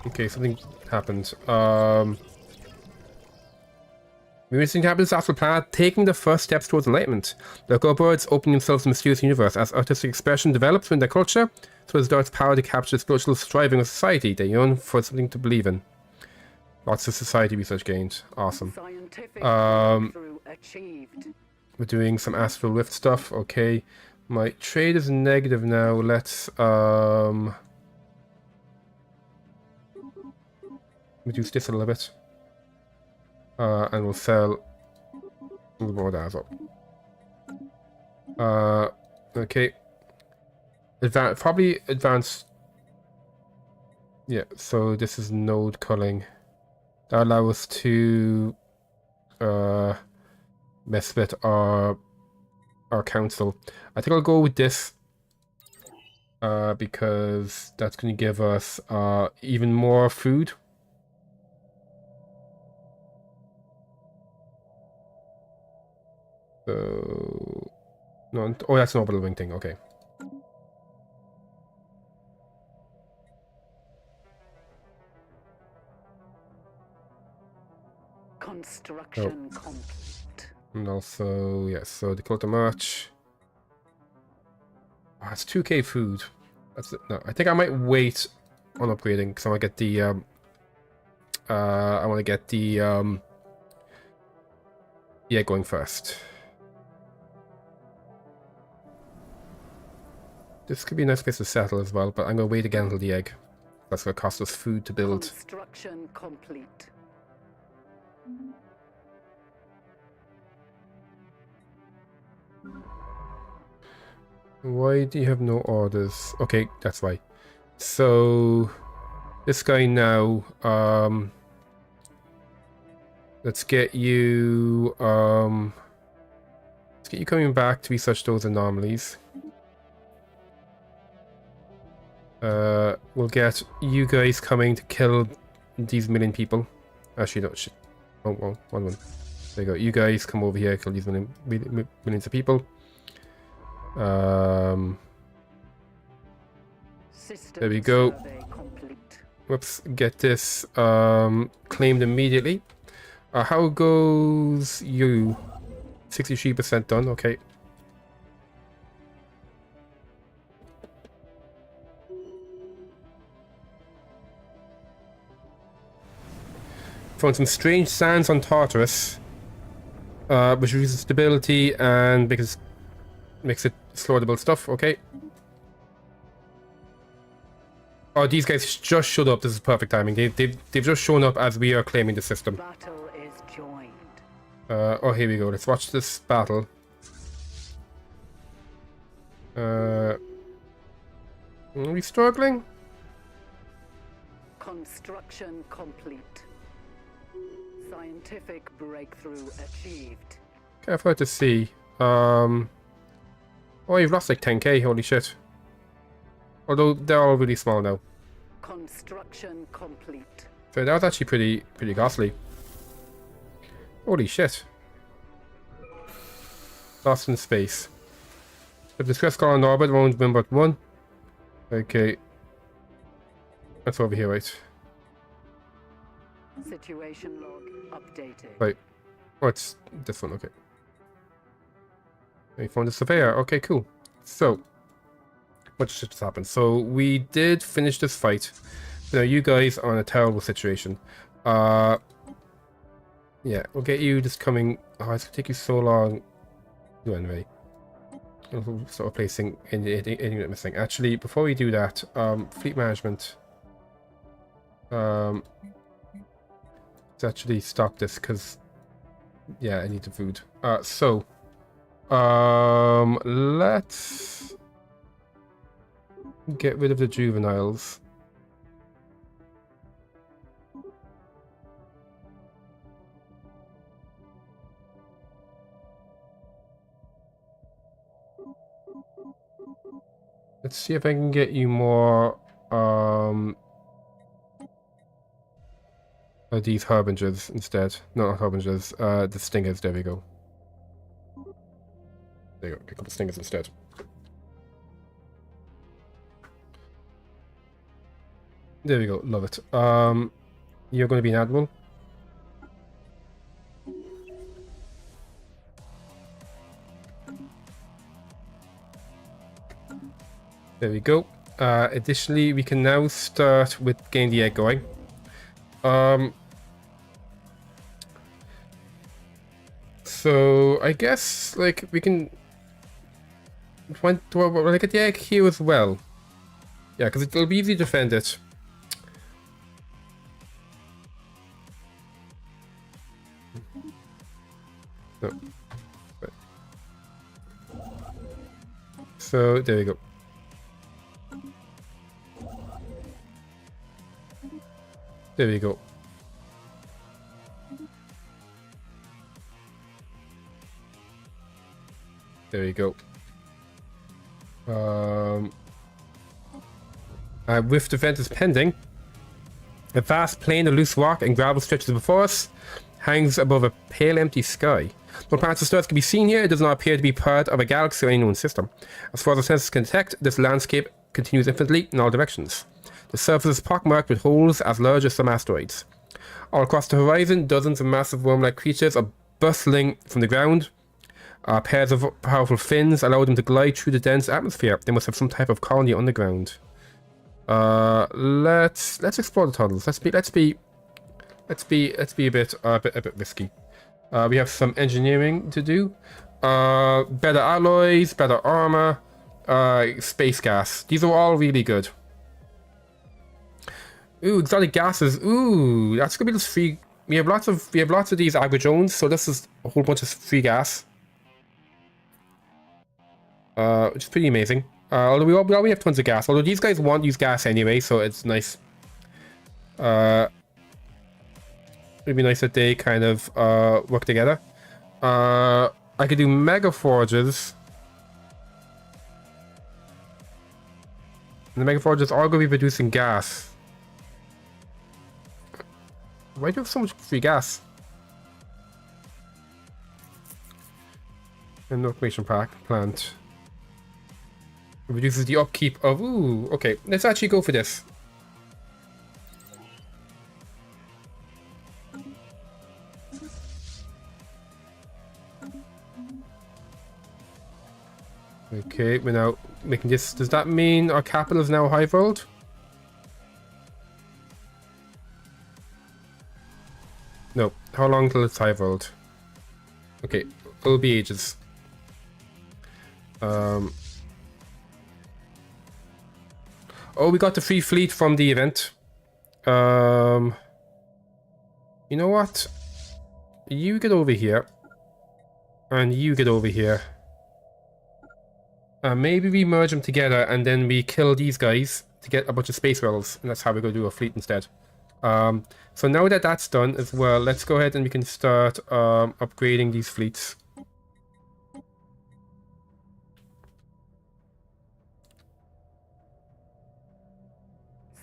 Okay, something happened. Witnessing happens after the planet taking the first steps towards enlightenment. Local birds opening themselves to the mysterious universe. As artistic expression develops within their culture, so as darts power to capture the spiritual striving of society. They yearn for something to believe in. Lots of society research gained. Awesome. We're doing some astral rift stuff. Okay. My trade is negative now. Let's reduce this a little bit. And we'll sell a little more of that as well. Okay. Probably advanced. Yeah, so this is node culling. That allows us to mess with our council. I think I'll go with this because that's going to give us even more food. So no, oh, that's an orbital wing thing. Okay. Construction complete. And also, yes, so Dakota March. Oh, it's 2k food. That's it. No, I think I might wait on upgrading because I want to get the yeah, going first. This could be a nice place to settle as well, but I'm gonna wait again until the egg. That's gonna cost us food to build. Construction complete. Why do you have no orders? Okay, that's why. So this guy now, let's get you coming back to research those anomalies. We'll get you guys coming to kill these million people. Actually, no, shit. Oh, well, one. There you go. You guys come over here, kill these millions of people. There we go. Whoops, get this claimed immediately. How goes you? 63% done, okay. Found some strange sands on Tartarus. which reduces stability and makes it slower to build stuff. Okay. Oh, these guys just showed up. This is perfect timing. They've just shown up as we are claiming the system. Battle is joined. Oh, here we go. Let's watch this battle. Are we struggling? Construction complete. Scientific breakthrough achieved. Careful to see. Oh, you've lost like 10k. Holy shit. Although they're all really small now. Construction complete. So that was actually pretty costly. Holy shit. Lost in space. The distress call on orbit won't win but one. Okay. That's over here, right? Situation log updated. Right. Oh, it's this one, okay. We found the surveyor. Okay, cool. So, what just happened? So, we did finish this fight. Now, you guys are in a terrible situation. Yeah, we'll get you just coming. Oh, it's gonna take you so long. Do anyway. Sort of placing in unit missing. Actually, before we do that, fleet management. Let's actually stop this because, yeah, I need the food. Let's get rid of the juveniles. Let's see if I can get you more these harbingers instead. No, not harbingers, the stingers. There we go. There you go, get a couple of stingers instead. There we go, love it. You're going to be an admiral. There we go. Additionally, we can now start with getting the egg going. So I guess like we can. Will I get the egg here as well? Yeah, because it'll be easy to defend it. No. Right. So there we go. There we go. There we go. With defenses pending, a vast plain of loose rock and gravel stretches before us, hangs above a pale empty sky. No planets or stars can be seen here. It does not appear to be part of a galaxy or any known system. As far as the senses can detect, this landscape continues infinitely in all directions. The surface is pockmarked with holes as large as some asteroids. All across the horizon, dozens of massive worm-like creatures are bustling from the ground. Pairs of powerful fins allow them to glide through the dense atmosphere. They must have some type of colony underground. Let's explore the tunnels. Let's be a bit risky. We have some engineering to do. Better alloys, better armor, space gas. These are all really good. Ooh, exotic gases. Ooh, that's gonna be just free. We have lots of these agrozones, so this is a whole bunch of free gas. Which is pretty amazing. Although we already have tons of gas. Although these guys want to use gas anyway, so it's nice. It'd be nice that they kind of work together. I could do mega forges. And the mega forges are going to be producing gas. Why do you have so much free gas? And automation plant. It reduces the upkeep of. Ooh, okay. Let's actually go for this. Okay, we're now making this. Does that mean our capital is now high world? No. How long till it's high world? Okay, it'll be ages. Oh, we got the free fleet from the event. You know what? You get over here. And you get over here. Maybe we merge them together and then we kill these guys to get a bunch of space rebels. And that's how we're going to do a fleet instead. So now that that's done as well, let's go ahead and we can start upgrading these fleets.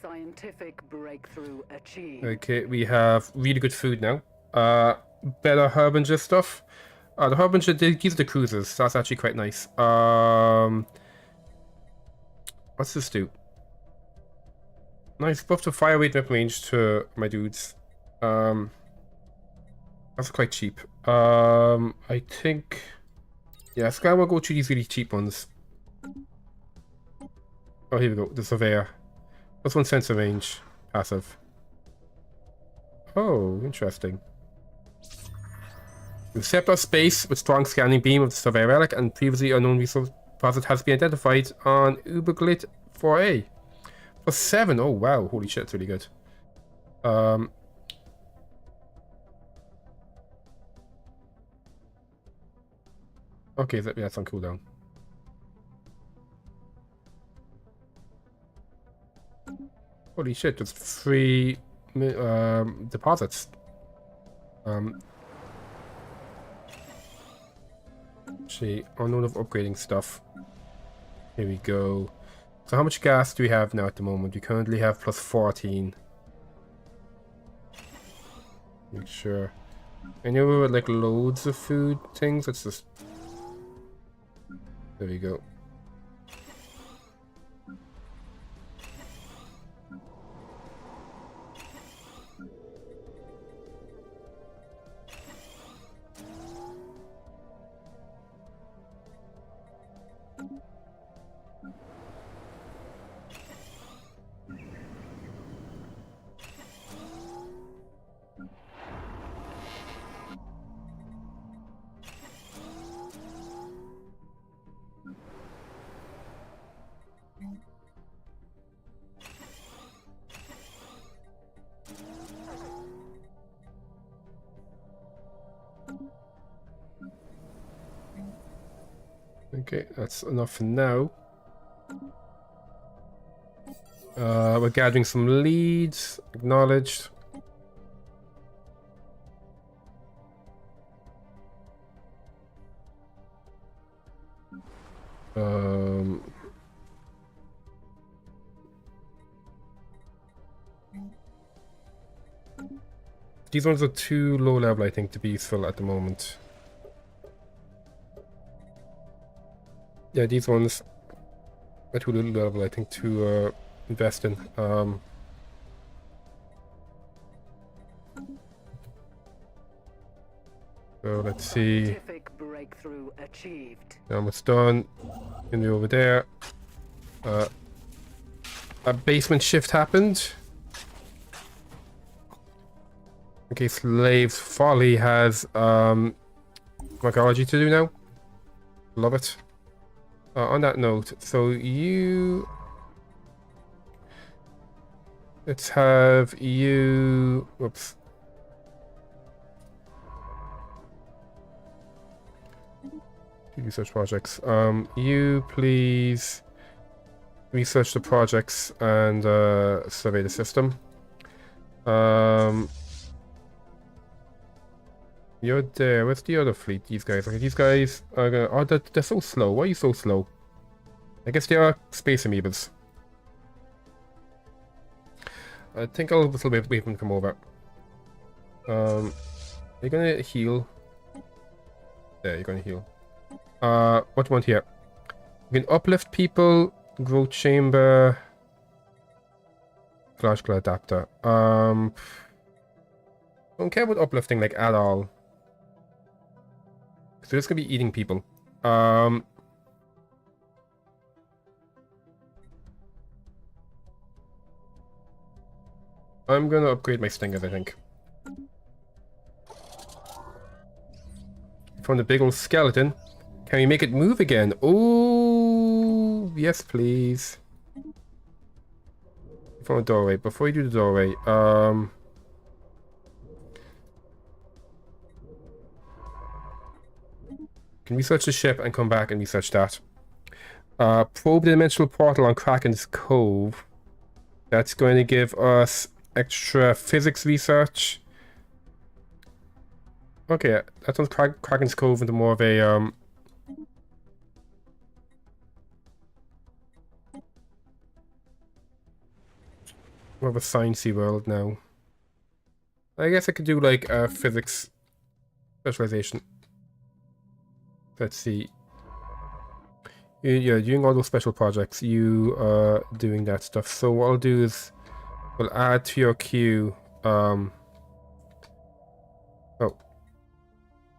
Scientific breakthrough achieved. Okay, we have really good food now. Better harbinger stuff. The harbinger, these are the cruisers. So that's actually quite nice. What's this do? Nice buff to fire rate weapon range to my dudes. That's quite cheap. I think... Yeah, Sky will go to these really cheap ones. Oh, here we go. The Surveyor. Plus 1 sensor range. Passive. Oh, interesting. Receptor space with strong scanning beam of the Surveyor relic and previously unknown resource deposit has been identified on Uberglit 4A. For 7. Oh, wow. Holy shit, that's really good. Okay, that's on cooldown. Holy shit, there's 3 deposits. Actually, unknown of upgrading stuff. Here we go. So how much gas do we have now at the moment? We currently have plus 14. Make sure. I know we were like loads of food things. Let's just... There we go. Okay, that's enough for now. We're gathering some leads. Acknowledged. These ones are too low level, I think, to be useful at the moment. Yeah, these ones are too little level, I think, to invest in. So let's see. Scientific breakthrough achieved. Almost done. Gonna be over there. A basement shift happened. Okay, Slaves Folly has archaeology to do now. Love it. On that note, so you... Let's have you... Whoops. Research projects. You please research the projects and survey the system. You're there. Where's the other fleet? These guys. Okay, these guys are gonna... Oh, they're so slow. Why are you so slow? I guess they are space amoebas. I think I'll wait for them to come over. You're gonna heal. There, you're gonna heal. What do you want here? You can uplift people, growth chamber, logical adapter. Don't care about uplifting like at all. So this gonna be eating people. I'm gonna upgrade my stingers, I think. found a big old skeleton. Can we make it move again? Oh, yes, please. Found a doorway. Before you do the doorway, can research the ship and come back and research that. Probe the dimensional portal on Kraken's Cove. That's going to give us extra physics research. Okay, that turns Kraken's Cove into more of a sciencey world now. I guess I could do like a physics specialization. Let's see. Yeah, doing all those special projects, you are doing that stuff. So what I'll do is we'll add to your queue. Oh,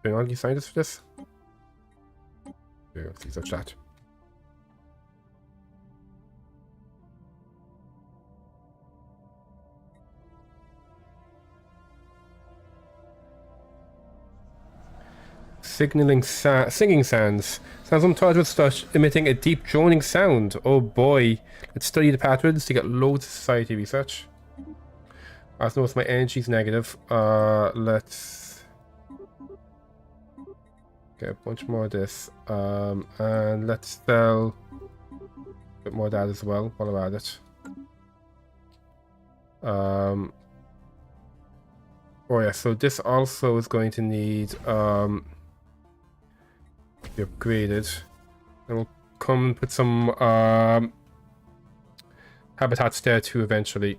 bring on, you scientists for this? Yeah, let's see such that. Signaling singing sounds. Sounds on target with start emitting a deep droning sound. Oh boy. Let's study the patterns to get loads of society research. I've noticed my energy's negative. Let's get a bunch more of this. And let's sell a bit more of that as well while we're at it. Oh yeah, so this also is going to need be upgraded, and we'll come and put some habitats there too eventually.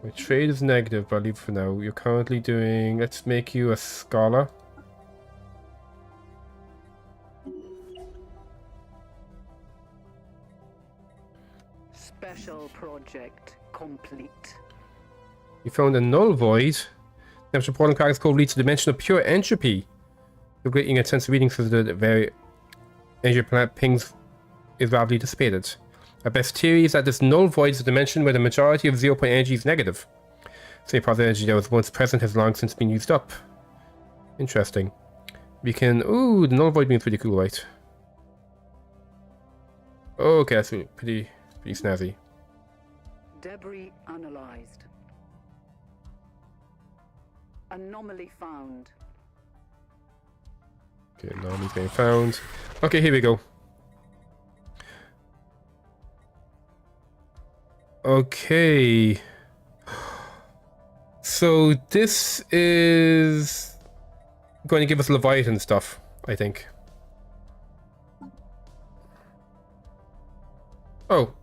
My trade is negative, but I'll leave it for now. You're currently doing, let's make you a scholar. Special project complete. You found a null void. Temperature portal Kraken's Cove leads to a dimension of pure entropy. You're getting a sense of reading so that the very energy planet pings is rapidly dissipated. Our best theory is that this null void is a dimension where the majority of 0 point energy is negative. Same positive energy that was once present has long since been used up. Interesting. We can... Ooh, the null void being pretty cool, right? Okay, that's pretty snazzy. Debris analyzed. Anomaly found. Okay, anomaly's being found. Okay, here we go. Okay. So this is going to give us Leviathan stuff, I think. Oh.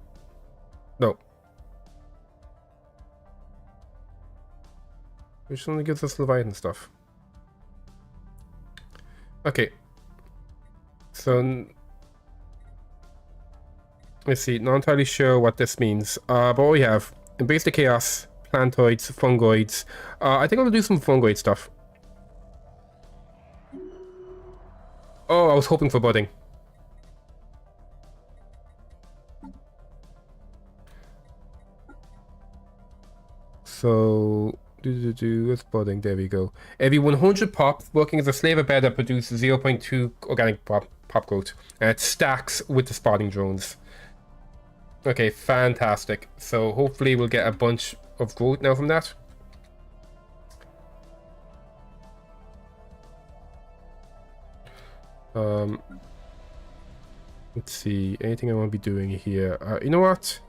No. Which only gives us Leviathan stuff. Okay. So let's see, not entirely sure what this means. But what we have, embrace the chaos, plantoids, fungoids. I think I'll do some fungoid stuff. Oh, I was hoping for budding. So, what's budding? There we go. Every 100 pop, working as a slave bed that produces 0.2 organic pop growth. And it stacks with the spotting drones. Okay, fantastic. So hopefully we'll get a bunch of growth now from that. Let's see, anything I want to be doing here. You know what?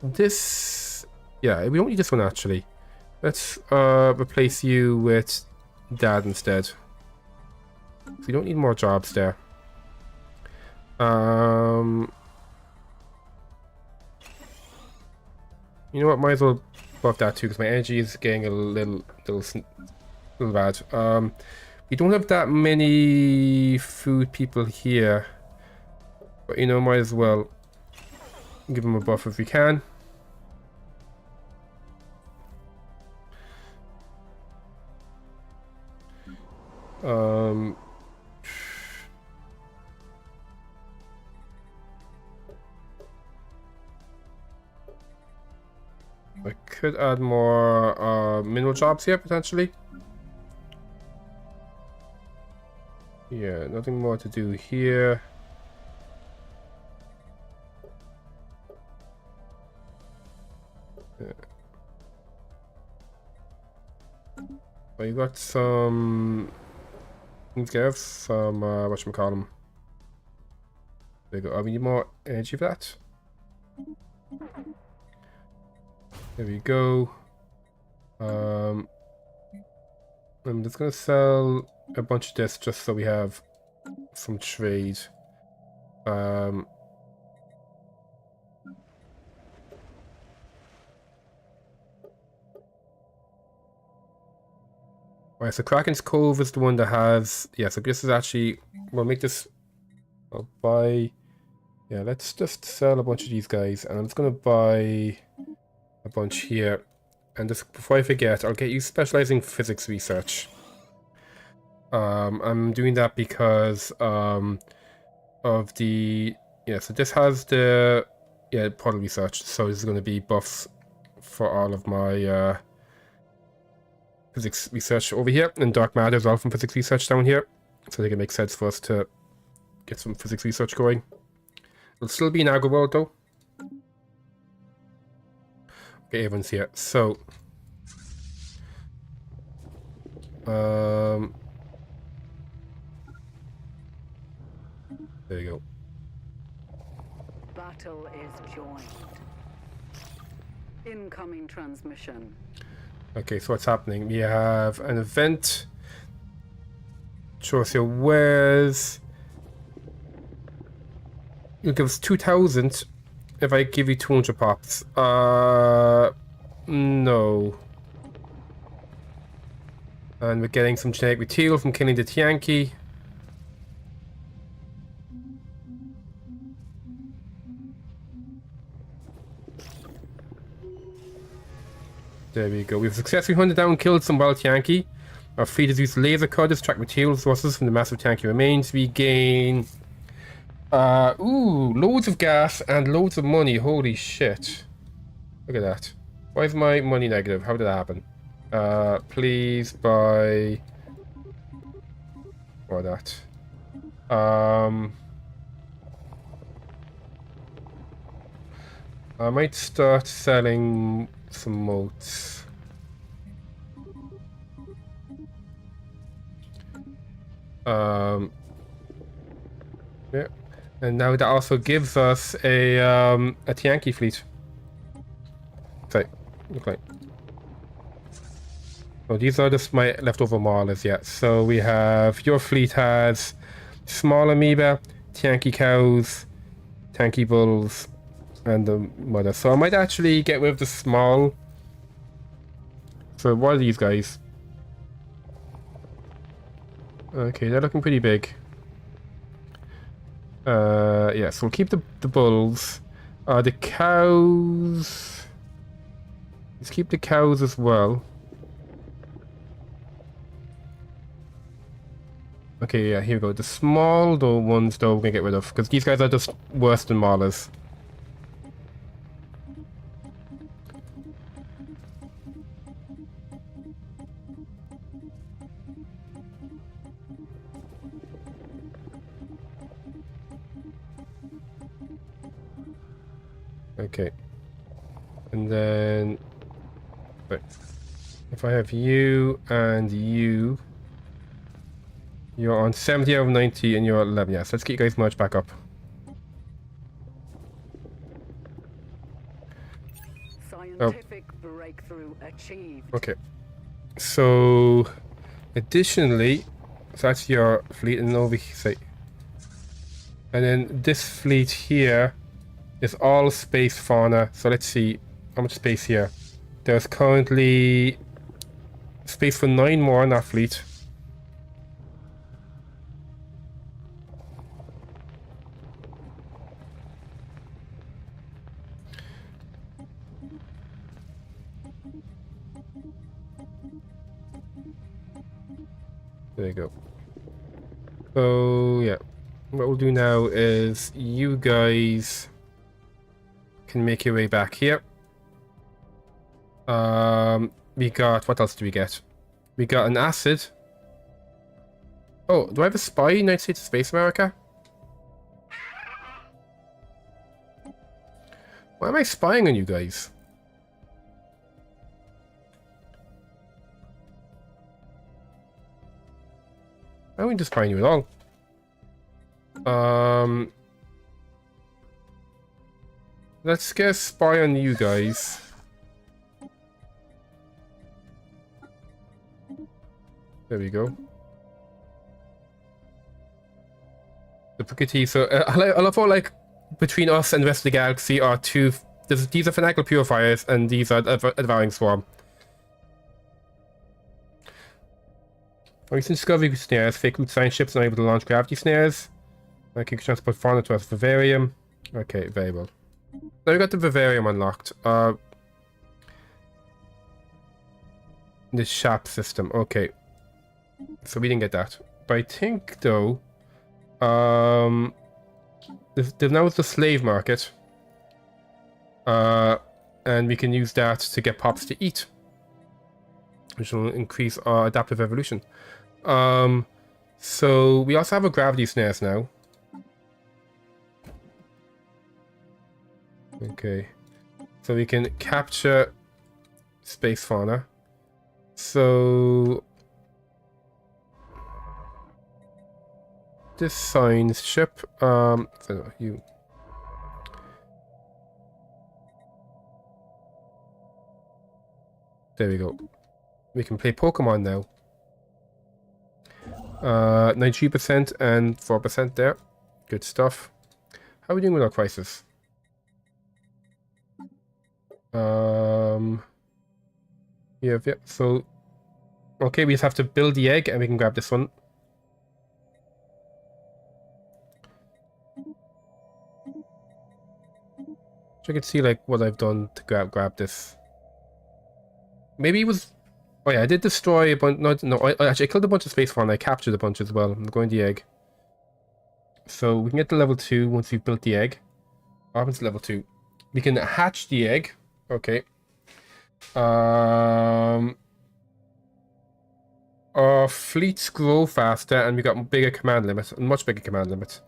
This, yeah, we don't need this one actually. Let's replace you with Dad instead. So you don't need more jobs there. You know what? Might as well buff that too, because my energy is getting a little bad. We don't have that many food people here, but you know, might as well give them a buff if we can. Like could add more mineral jobs here, potentially. Yeah, nothing more to do here. Well, you got some things there, some whatchamacallem. There you go. Oh, we need more energy for that. There we go. I'm just gonna sell a bunch of this just so we have some trade. Alright, so Kraken's Cove is the one that has... Yeah, so this is actually... We'll make this... I'll buy... Yeah, let's just sell a bunch of these guys. And I'm just going to buy a bunch here. And just before I forget, I'll get you specializing physics research. I'm doing that because of the... Yeah, so this has the... Yeah, portal research. So this is going to be buffs for all of my... physics research over here, and dark matter as well from physics research down here, so I think it makes sense for us to get some physics research going. It'll still be an agro world though. Okay, everyone's here. So there you go. Battle is joined. Incoming transmission. Okay, so what's happening? We have an event. Show us your wares. You'll give us 2,000 if I give you 200 pops. No. And we're getting some genetic material from killing the Tianki. There we go. We've successfully hunted down and killed some wild Tianki. Our fleet has used laser cutters to extract material sources from the massive Tianki remains. We gain... loads of gas and loads of money. Holy shit. Look at that. Why is my money negative? How did that happen? Please buy... Or that. I might start selling some motes. Yeah, and now that also gives us a Tianki fleet. Sorry, look like. Oh, these are just my leftover maulers yet. So we have your fleet has small amoeba, Tianki cows, Tianki bulls, and the mother. So I might actually get rid of the small. So what are these guys? Okay, they're looking pretty big. Yeah, so we'll keep the bulls. The cows... Let's keep the cows as well. Okay, yeah, here we go. The small ones though we're gonna get rid of, because these guys are just worse than maulers. Okay. And then... Wait. If I have you and you... You're on 70 out of 90 and you're 11. Yes, let's get you guys merged back up. Scientific breakthrough achieved. Okay. So... Additionally... So that's your fleet and over here. And then this fleet here... is all space fauna. So let's see how much space here. There's currently space for 9 more in that fleet. There you go. So yeah, what we'll do now is you guys can make your way back here. We got, what else do we get? We got an acid. Oh, do I have a spy in United States of Space America? Why am I spying on you guys? I don't just spying you at all. Let's get a spy on you guys. There we go. Duplicity. So I love how, like, between us and the rest of the galaxy are two. These are fanatical purifiers, and these are devouring swarm. Recent discovery snares. Fake root science ships are able to launch gravity snares. I can transport fauna to us. Vivarium. Okay, variable. Now we got the vivarium unlocked. The shop system. Okay. So we didn't get that. But I think though, there now is the slave market. And we can use that to get pops to eat, which will increase our adaptive evolution. So we also have a gravity snares now. Okay. So we can capture space fauna. So this science ship, so you. There we go. We can play Pokemon now. 93% and 4% there. Good stuff. How are we doing with our crisis? Yeah. So, okay, we just have to build the egg, and we can grab this one. So I can see like what I've done to grab this. Maybe it was. Oh yeah, I did destroy a bunch. No, actually I killed a bunch of space fauna. I captured a bunch as well. I'm going the egg. So we can get to level 2 once we've built the egg. What happens to level 2? We can hatch the egg. Okay. Our fleets grow faster, and we got bigger command limit, a much bigger command limit.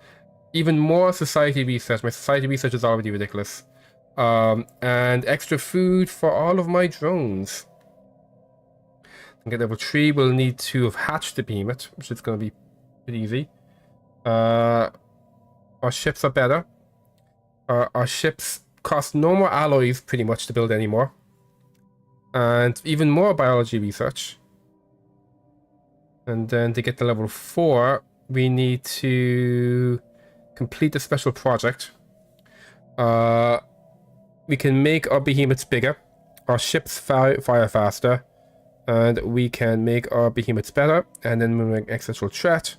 Even more society research. My society research is already ridiculous. And extra food for all of my drones. To get level 3, we'll need to have hatched the behemoth, which is going to be pretty easy. Our ships are better. Our ships cost no more alloys, pretty much, to build anymore. And even more biology research. And then to get to level 4, we need to complete a special project. We can make our behemoths bigger. Our ships fire faster. And we can make our behemoths better. And then when we make existential threat,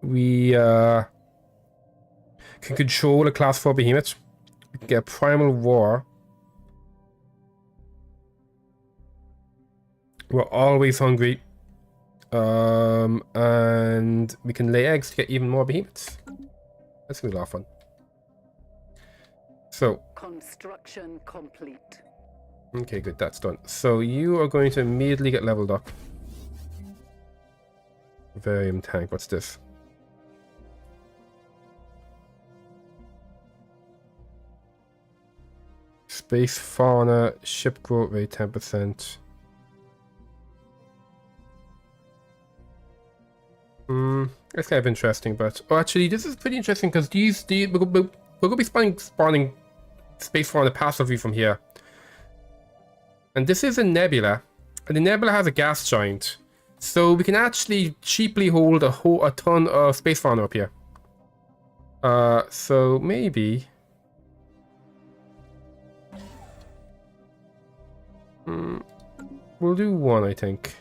we can control a class 4 behemoth. We can get primal war. We're always hungry. And we can lay eggs to get even more behemoths. That's gonna be a lot of fun. So construction complete. Okay, good, that's done. So you are going to immediately get leveled up. Vivarium tank, what's this? Space fauna, ship growth rate 10%. That's kind of interesting, but actually this is pretty interesting because we're gonna be spawning space fauna passively from here. And this is a nebula, and the nebula has a gas giant, so we can actually cheaply hold a ton of space fauna up here. So maybe we'll do one, I think,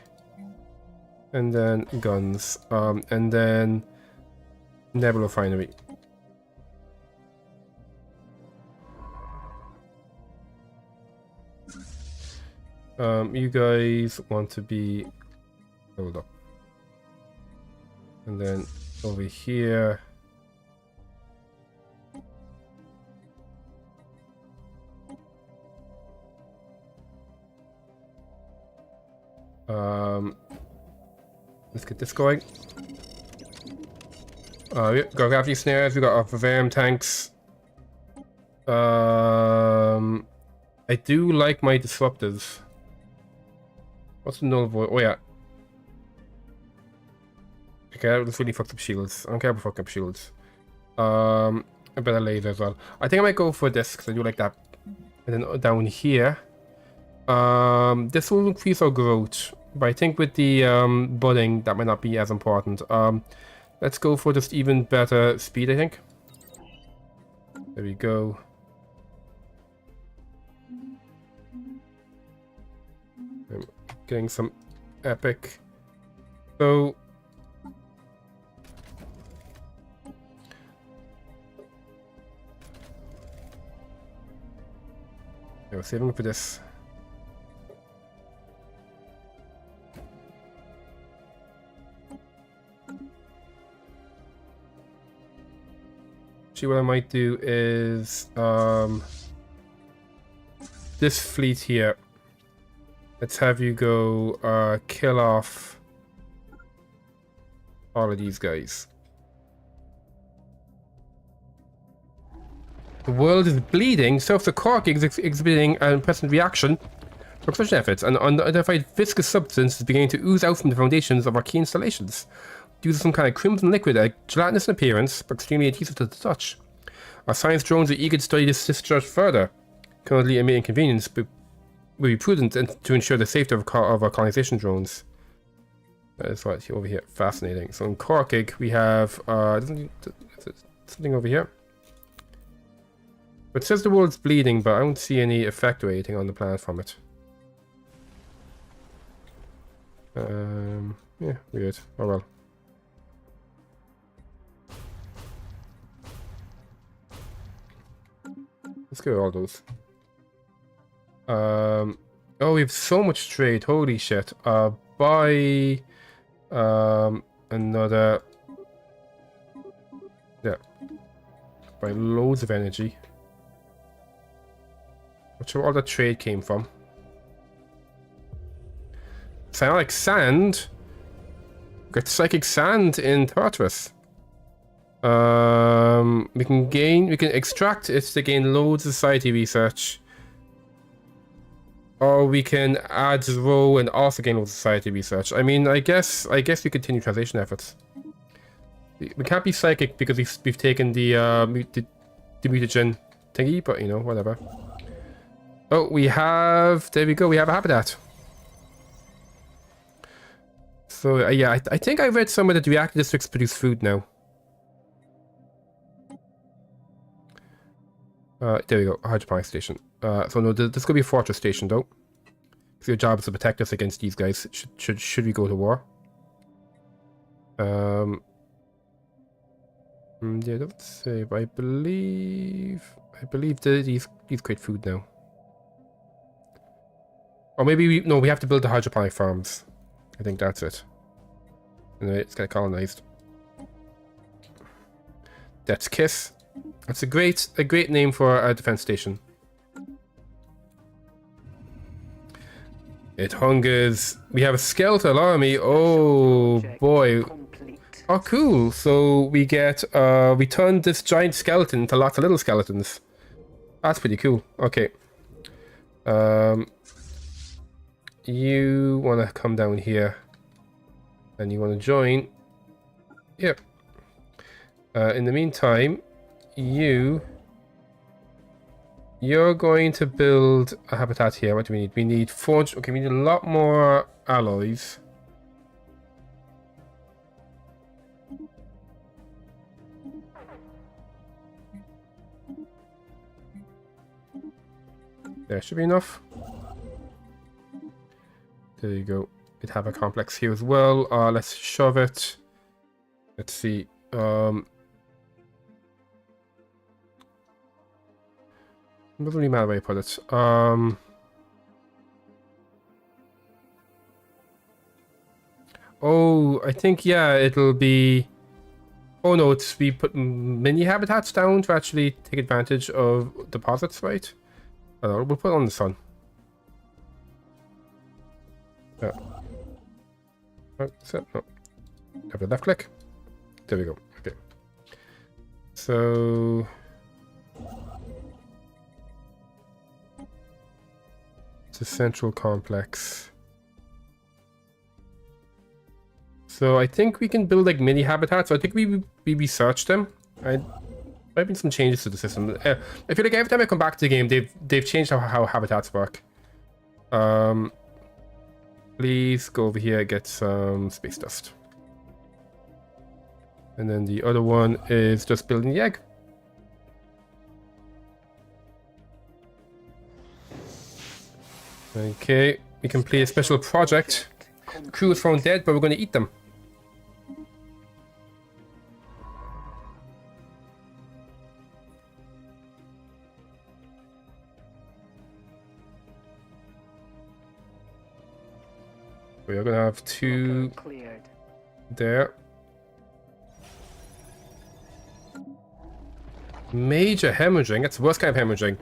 and then guns, and then nebula refinery. You guys want to be leveled up. And then over here. Let's get this going. We got gravity snares, we got our vivarium tanks. I do like my disruptors. What's the null void? Oh yeah. Okay, this really fucks up shields. I don't care about fucking up shields. A better laser as well. I think I might go for this because I do like that. And then down here, this will increase our growth, but I think with the budding that might not be as important. Let's go for just even better speed, I think. There we go. I'm getting some epic. So we're saving for this. Actually, what I might do is this fleet here. Let's have you go kill off all of these guys. The world is bleeding, so if the cork is exhibiting an unprecedented reaction to construction efforts, an unidentified viscous substance is beginning to ooze out from the foundations of our key installations. Due to some kind of crimson liquid, gelatinous in appearance, but extremely adhesive to the touch. Our science drones are eager to study this discharge further. Currently, it may inconvenience, but will be prudent to ensure the safety of our colonization drones. That is right over here. Fascinating. So in Korkig, we have something over here. It says the world's bleeding, but I don't see any effect or anything on the planet from it. Yeah, weird. Oh well. Let's get all those. Oh, we have so much trade. Holy shit. Buy another. Yeah. Buy loads of energy. Which where all that trade came from. Psionic sand. Got psychic sand in Tartarus. We can extract it to gain loads of society research. Or we can add row and also gain loads of society research. I mean, I guess we continue translation efforts. We can't be psychic because we've taken the mutagen thingy, but you know, whatever. Oh, there we go, we have a habitat. So yeah, I think I read somewhere that the reactor districts produce food now. There we go, a hydroponic station. So no, this could be a fortress station though. So your job is to protect us against these guys. Should we go to war? Yeah, let's see. I believe these create food now. Or maybe we have to build the hydroponic farms. I think that's it. And it's get colonized. That's Kiss. That's a great name for a defense station. It hungers. We have a skeletal army. Oh boy. Oh cool. So we get we turned this giant skeleton into lots of little skeletons. That's pretty cool. Okay. You want to come down here and you want to join. Yep. In the meantime, you're going to build a habitat here. What do we need? We need forge. Okay, we need a lot more alloys. There should be enough. There you go. We'd have a complex here as well. Let's shove it. Let's see. Doesn't really matter where you put it. Oh, I think yeah, it'll be. Oh no, we put mini habitats down to actually take advantage of deposits, right? I don't know, we'll put it on the sun. Yeah. Oh, so, no. Have a left click. There we go. Okay. So it's a central complex. So I think we can build like mini habitats. So I think we researched them. There have been some changes to the system. I feel like every time I come back to the game, they've changed how habitats work. Please go over here and get some space dust. And then the other one is just building the egg. Okay, we can play a special project. The crew is found dead, but we're going to eat them. We are going to have 2 there. Major hemorrhaging. That's the worst kind of hemorrhaging.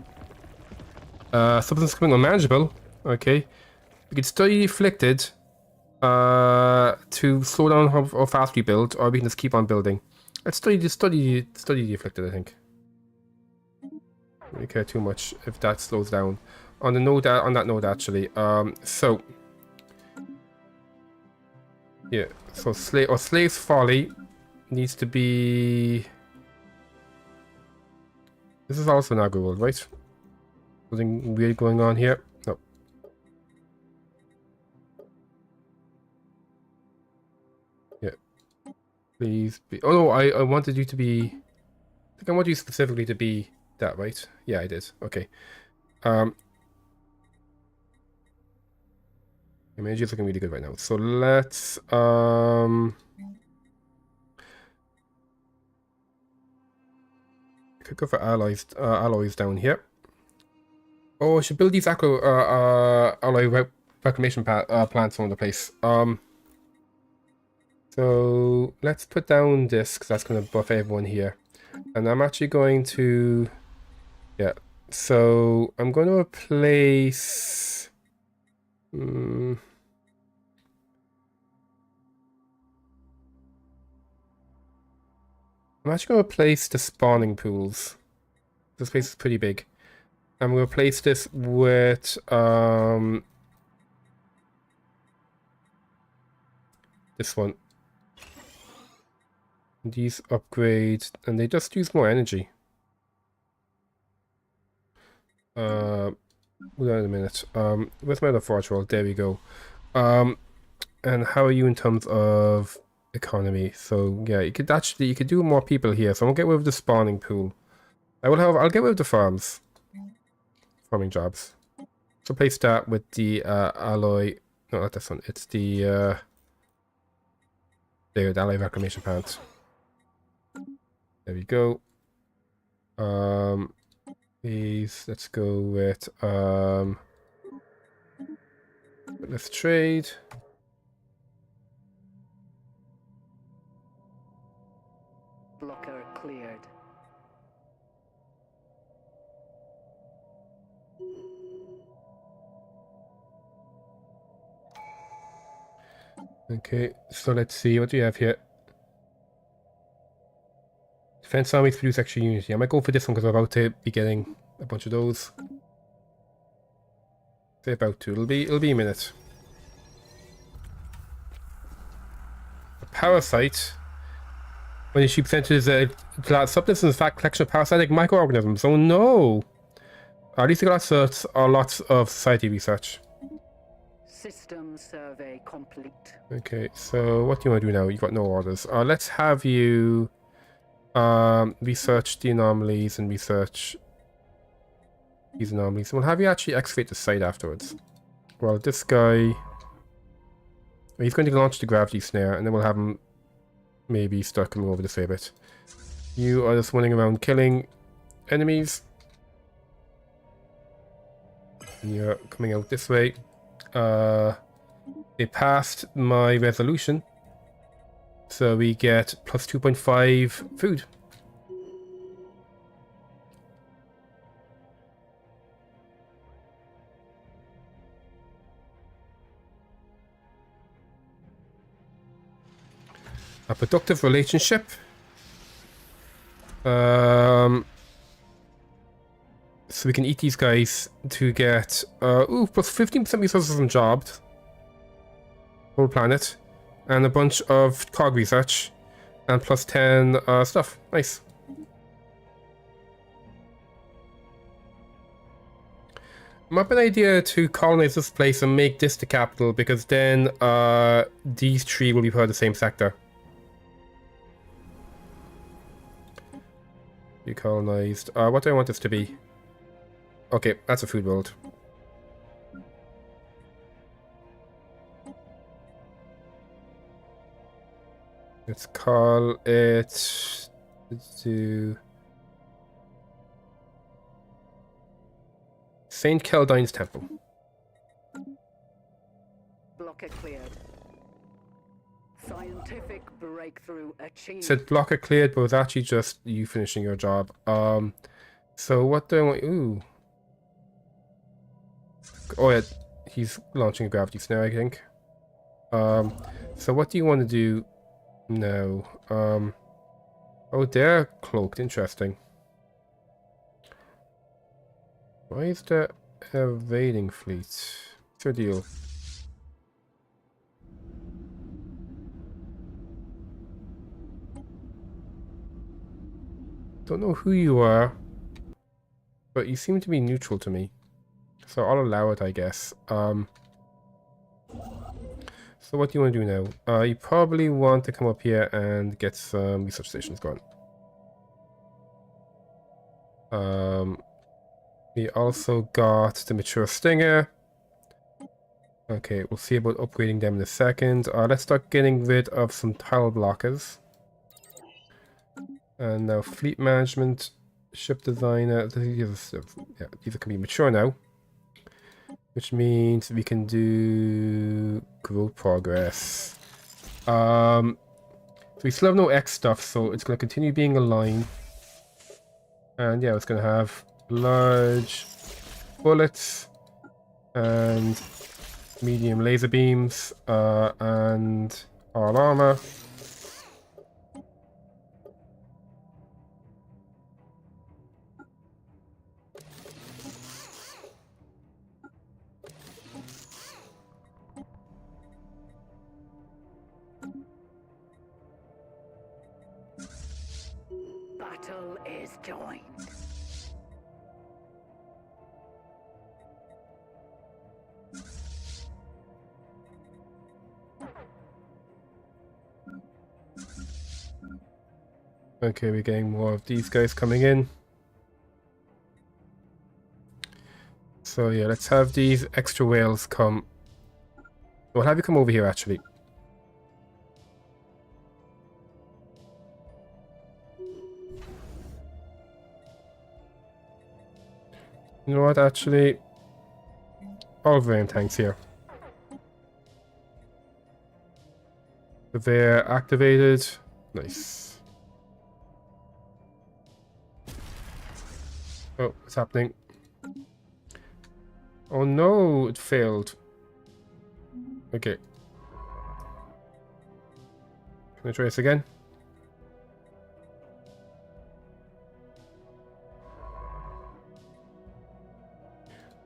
Substance becoming unmanageable. Okay. We could study the afflicted to slow down how fast we build, or we can just keep on building. Let's study the afflicted, I think. I don't really care too much if that slows down. On that note, actually. So yeah. So Slave's Folly needs to be. This is also an agro world, right? Something weird going on here? No. Yeah. Please be. Oh no, I wanted you to be. I think I want you specifically to be that, right? Yeah, I did. Okay. Image is looking really good right now. So let's could go for alloys down here. Oh, I should build these alloy reclamation plants on the place. So let's put down this because that's going to buff everyone here. And I'm actually going to, yeah. So I'm going to replace. I'm actually going to replace the spawning pools. This place is pretty big. I'm going to replace this with this one. These upgrade, and they just use more energy. Hold on a minute. Where's my other forge roll? There we go. And how are you in terms of economy? So yeah, you could do more people here. So I'll get rid of the spawning pool. I'll get rid of the farming jobs. So place that with the alloy. No, not this one. It's the alloy reclamation plant. There we go. Please, let's go with let's trade. Blocker cleared. Okay, so let's see, what do you have here? Defense armies produce extra unity. I might go for this one because I'm about to be getting a bunch of those. Say about 2. It'll be a minute. A parasite. When she presents a substance is in fact collection of parasitic microorganisms. Oh no! At least I got lots of society research. System survey complete. Okay, so what do you want to do now? You've got no orders. Let's have you research the anomalies and research these anomalies. We'll have you actually excavate the site afterwards. Well, this guy, he's going to launch the gravity snare, and then we'll have him maybe start coming over this way a bit. You are just running around killing enemies. And you're coming out this way. They passed my resolution, so we get plus 2.5 food. A productive relationship. So we can eat these guys to get plus 15% resources on jobs. Whole planet. And a bunch of cog research. And plus 10 stuff. Nice. Might be an idea to colonize this place and make this the capital, because then these three will be part of the same sector. Be colonized. What do I want this to be? Okay, that's a food world. Let's call it... Let's do... Saint Keldine's Temple. Blocker cleared. Scientific breakthrough achieved. Said blocker cleared, but it was actually just you finishing your job. So what do I want? Ooh. Oh yeah, he's launching a gravity snare, I think. So what do you want to do now? Oh, they're cloaked. Interesting. Why is the evading fleet? What's your deal? Don't know who you are, but you seem to be neutral to me. So I'll allow it, I guess. So what do you want to do now? You probably want to come up here and get some research stations going. We also got the mature stinger. Okay, we'll see about upgrading them in a second. Let's start getting rid of some tile blockers. And now fleet management, ship designer. These can be mature now. Which means we can do growth progress. So we still have no X stuff, so it's going to continue being a line. And yeah, it's going to have large bullets and medium laser beams and all armor. Battle is joined. Okay, we're getting more of these guys coming in. So yeah, let's have these extra whales come. We'll have you come over here actually. You know what, actually, all variant tanks here. They're activated. Nice. Oh, what's happening? Oh no, it failed. Okay. Can I try this again?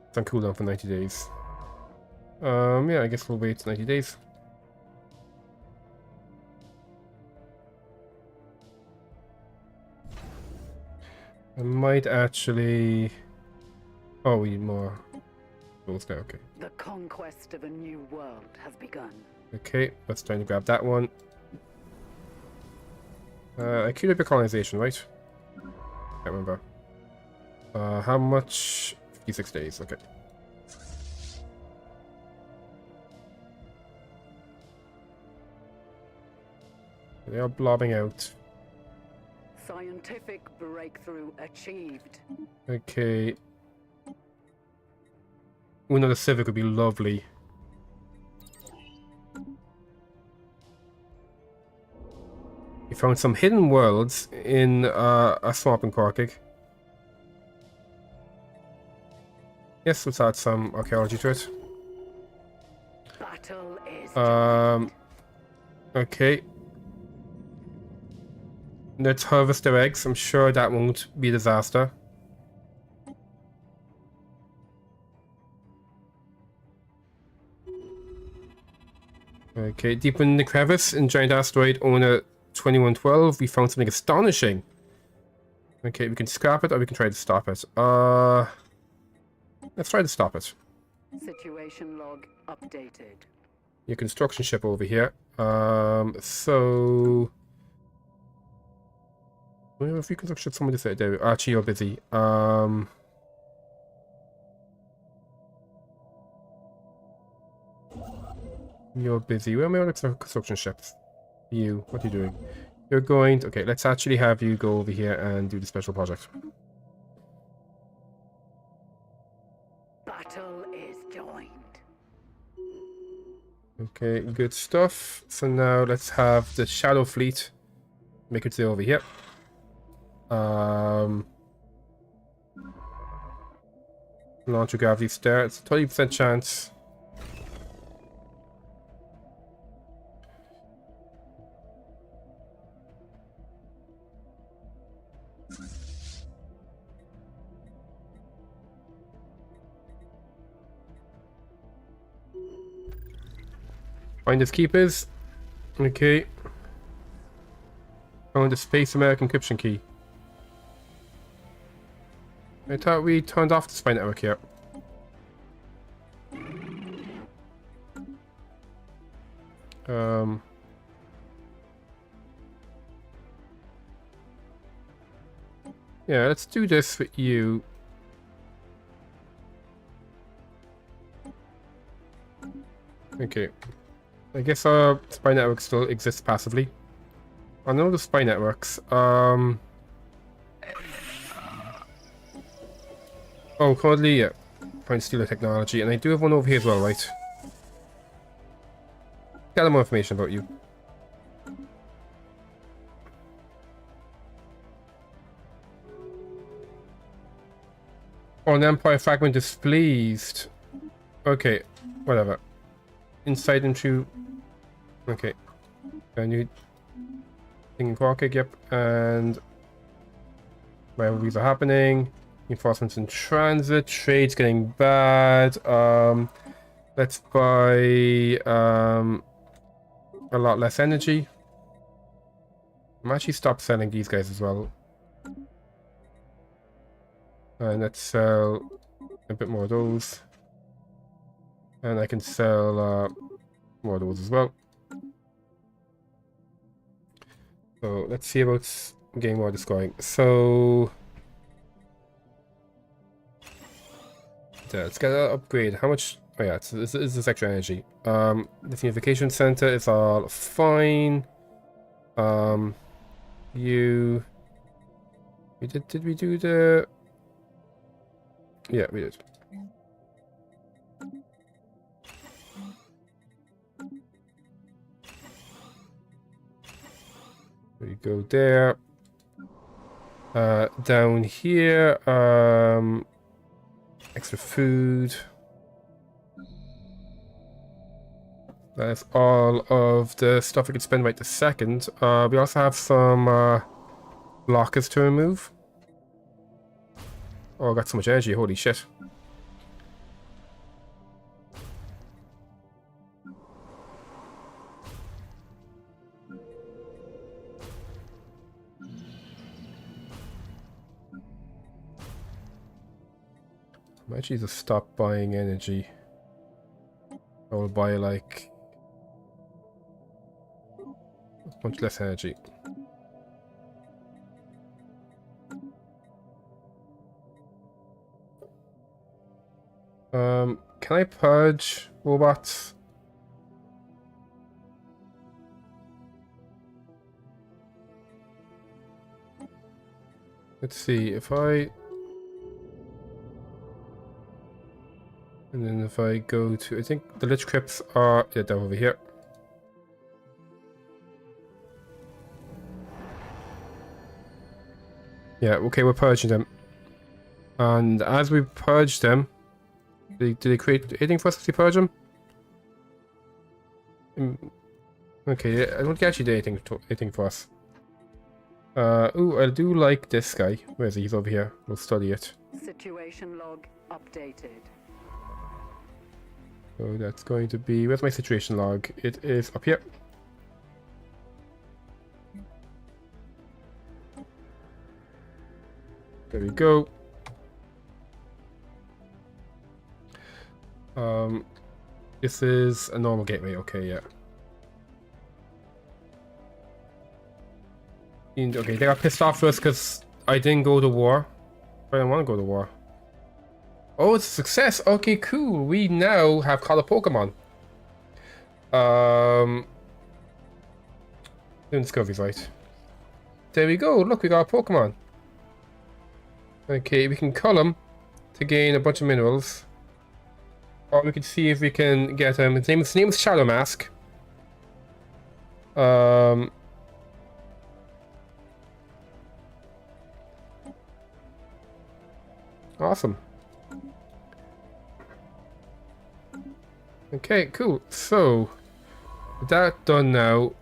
It's on cooldown for 90 days. Yeah, I guess we'll wait 90 days. I might actually... Oh, we need more rules there, okay. The conquest of a new world has begun. Okay, let's try to grab that one. I queued up your colonization, right? Can't remember. How much? 56 days, okay. They are blobbing out. Scientific breakthrough achieved. Okay. Another Civic would be lovely. We found some hidden worlds in a swamp in Korkig. Yes, let's add some archaeology to it. Battle is joined. Okay. Let's harvest their eggs. I'm sure that won't be a disaster. Okay, deep in the crevice in giant asteroid owner 2112, we found something astonishing. Okay, we can scrap it or we can try to stop it. Let's try to stop it. Situation log updated. Your construction ship over here. So well, if you construction someone just there. Archie, you're busy. You're busy. Where are my other construction ships? You, what are you doing? You're going to, okay, let's actually have you go over here and do the special project. Battle is joined. Okay, good stuff. So now let's have the Shadow Fleet make its way over here. Launch a gravity star. It's a 20% chance. Finders keepers. Okay. Found the Space American encryption key. I thought we turned off the spy network here. Yeah, let's do this with you. Okay. I guess our spy network still exists passively. I know the spy networks. Oh, currently, yeah. Trying to steal the technology, and I do have one over here as well, right? Gather more information about you. Oh, an Empire fragment displeased. Okay, whatever. Insight into. Okay. A new thing in Quark, yep. And rivalries are happening. Enforcement's in transit. Trade's getting bad. Let's buy a lot less energy. I'm actually stop selling these guys as well. And let's sell a bit more of those. And I can sell more of those as well. So let's see about getting more of this going. So let's get an upgrade. How much? Oh yeah, this is extra energy. The unification center is all fine. Did we do the? Yeah, we did. We go there. Down here, extra food. That's all of the stuff we could spend right this second. We also have some blockers to remove. Oh, I got so much energy, holy shit. I might actually just stop buying energy. I will buy like much less energy. Can I purge robots? Let's see if I. And then if I go to, I think the Lich Crypts are, yeah, they're over here. Yeah, okay, we're purging them. And as we purge them, do they create anything for us if we purge them? Okay, I don't think they actually did anything for us. Ooh, I do like this guy. Where is he? He's over here. We'll study it. Situation log updated. So that's going to be... Where's my situation log? It is up here. There we go. This is a normal gateway. Okay, yeah. Okay, they got pissed off with us because I didn't go to war. I didn't want to go to war. Oh, it's a success. Okay, cool. We now have caught a Pokemon. Doing discoveries, right? There we go. Look, we got a Pokemon. Okay, we can cull him to gain a bunch of minerals. Or we could see if we can get him. His name is Shadow Mask. Awesome. Okay, cool. So, with that done now,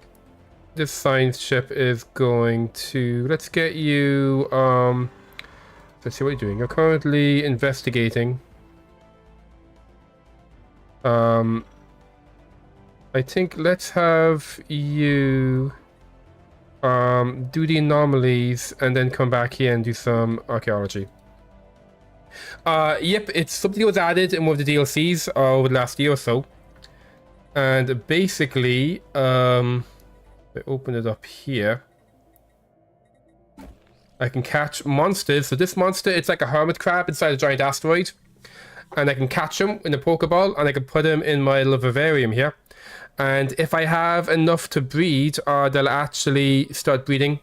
this science ship is going to... Let's get you... Let's see what you're doing. You're currently investigating. I think let's have you do the anomalies and then come back here and do some archaeology. Yep, it's something that was added in one of the DLCs over the last year or so. And basically, I open it up here. I can catch monsters. So this monster, it's like a hermit crab inside a giant asteroid. And I can catch him in a Pokeball, and I can put him in my little vivarium here. And if I have enough to breed, they'll actually start breeding.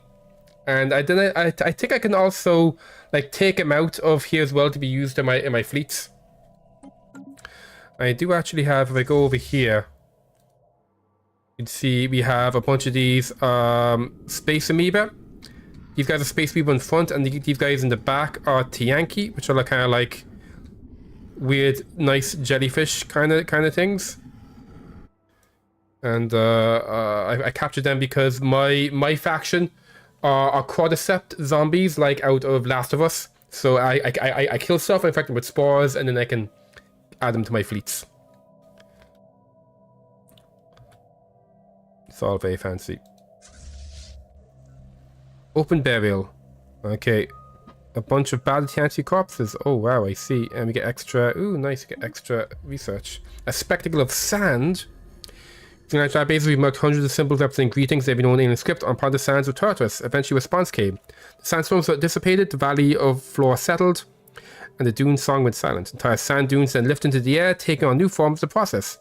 And I think I can also like take him out of here as well to be used in my fleets. I do actually have, if I go over here, you can see we have a bunch of these space amoeba. These guys are space amoeba in front, and these guys in the back are Tianki, which are kind of like weird, nice jellyfish kind of things. And I captured them because my faction are cordyceps zombies, like out of Last of Us. So I kill stuff, I infect them with spores, and then I can add them to my fleets. It's all very fancy. Open burial. Okay. A bunch of bad Tianti corpses. Oh wow, I see. And we get extra... Ooh, nice. We get extra research. A spectacle of sand. In our database, we marked hundreds of symbols representing greetings they've been known in the script on part of the sands of Tartarus. Eventually, response came. The sandstorms dissipated, the valley of floor settled, and the dune song went silent. Entire sand dunes then lifted into the air, taking on new forms of the process.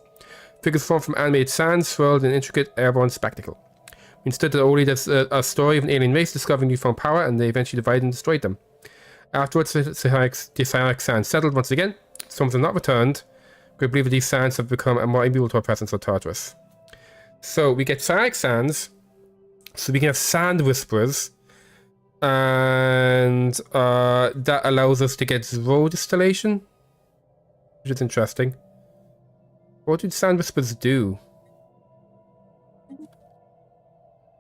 Figures formed from animated sand swirled in an intricate airborne spectacle. Instead, the only there's a story of an alien race discovering newfound power, and they eventually divided and destroyed them. Afterwards, the psionic sands settled once again. Storms have not returned. We believe that these sands have become more immune to our presence on Tartarus. So we get psionic sands, so we can have sand whisperers, and that allows us to get zero distillation, which is interesting. What did sand whisperers do?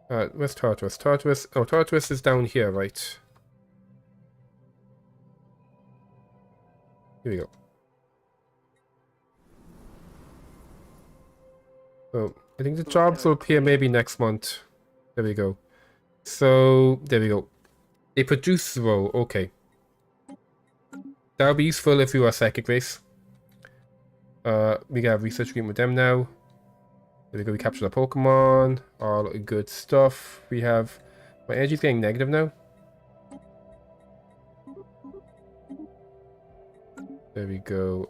Where's Tartarus? Tartarus is down here, right? Here we go. Oh, I think the jobs will appear maybe next month. There we go. So, there we go. They produce zero. Okay. That would be useful if we were a psychic race. We got a research agreement with them now. There we go. We captured a Pokemon. All good stuff. We have... My energy's getting negative now. There we go.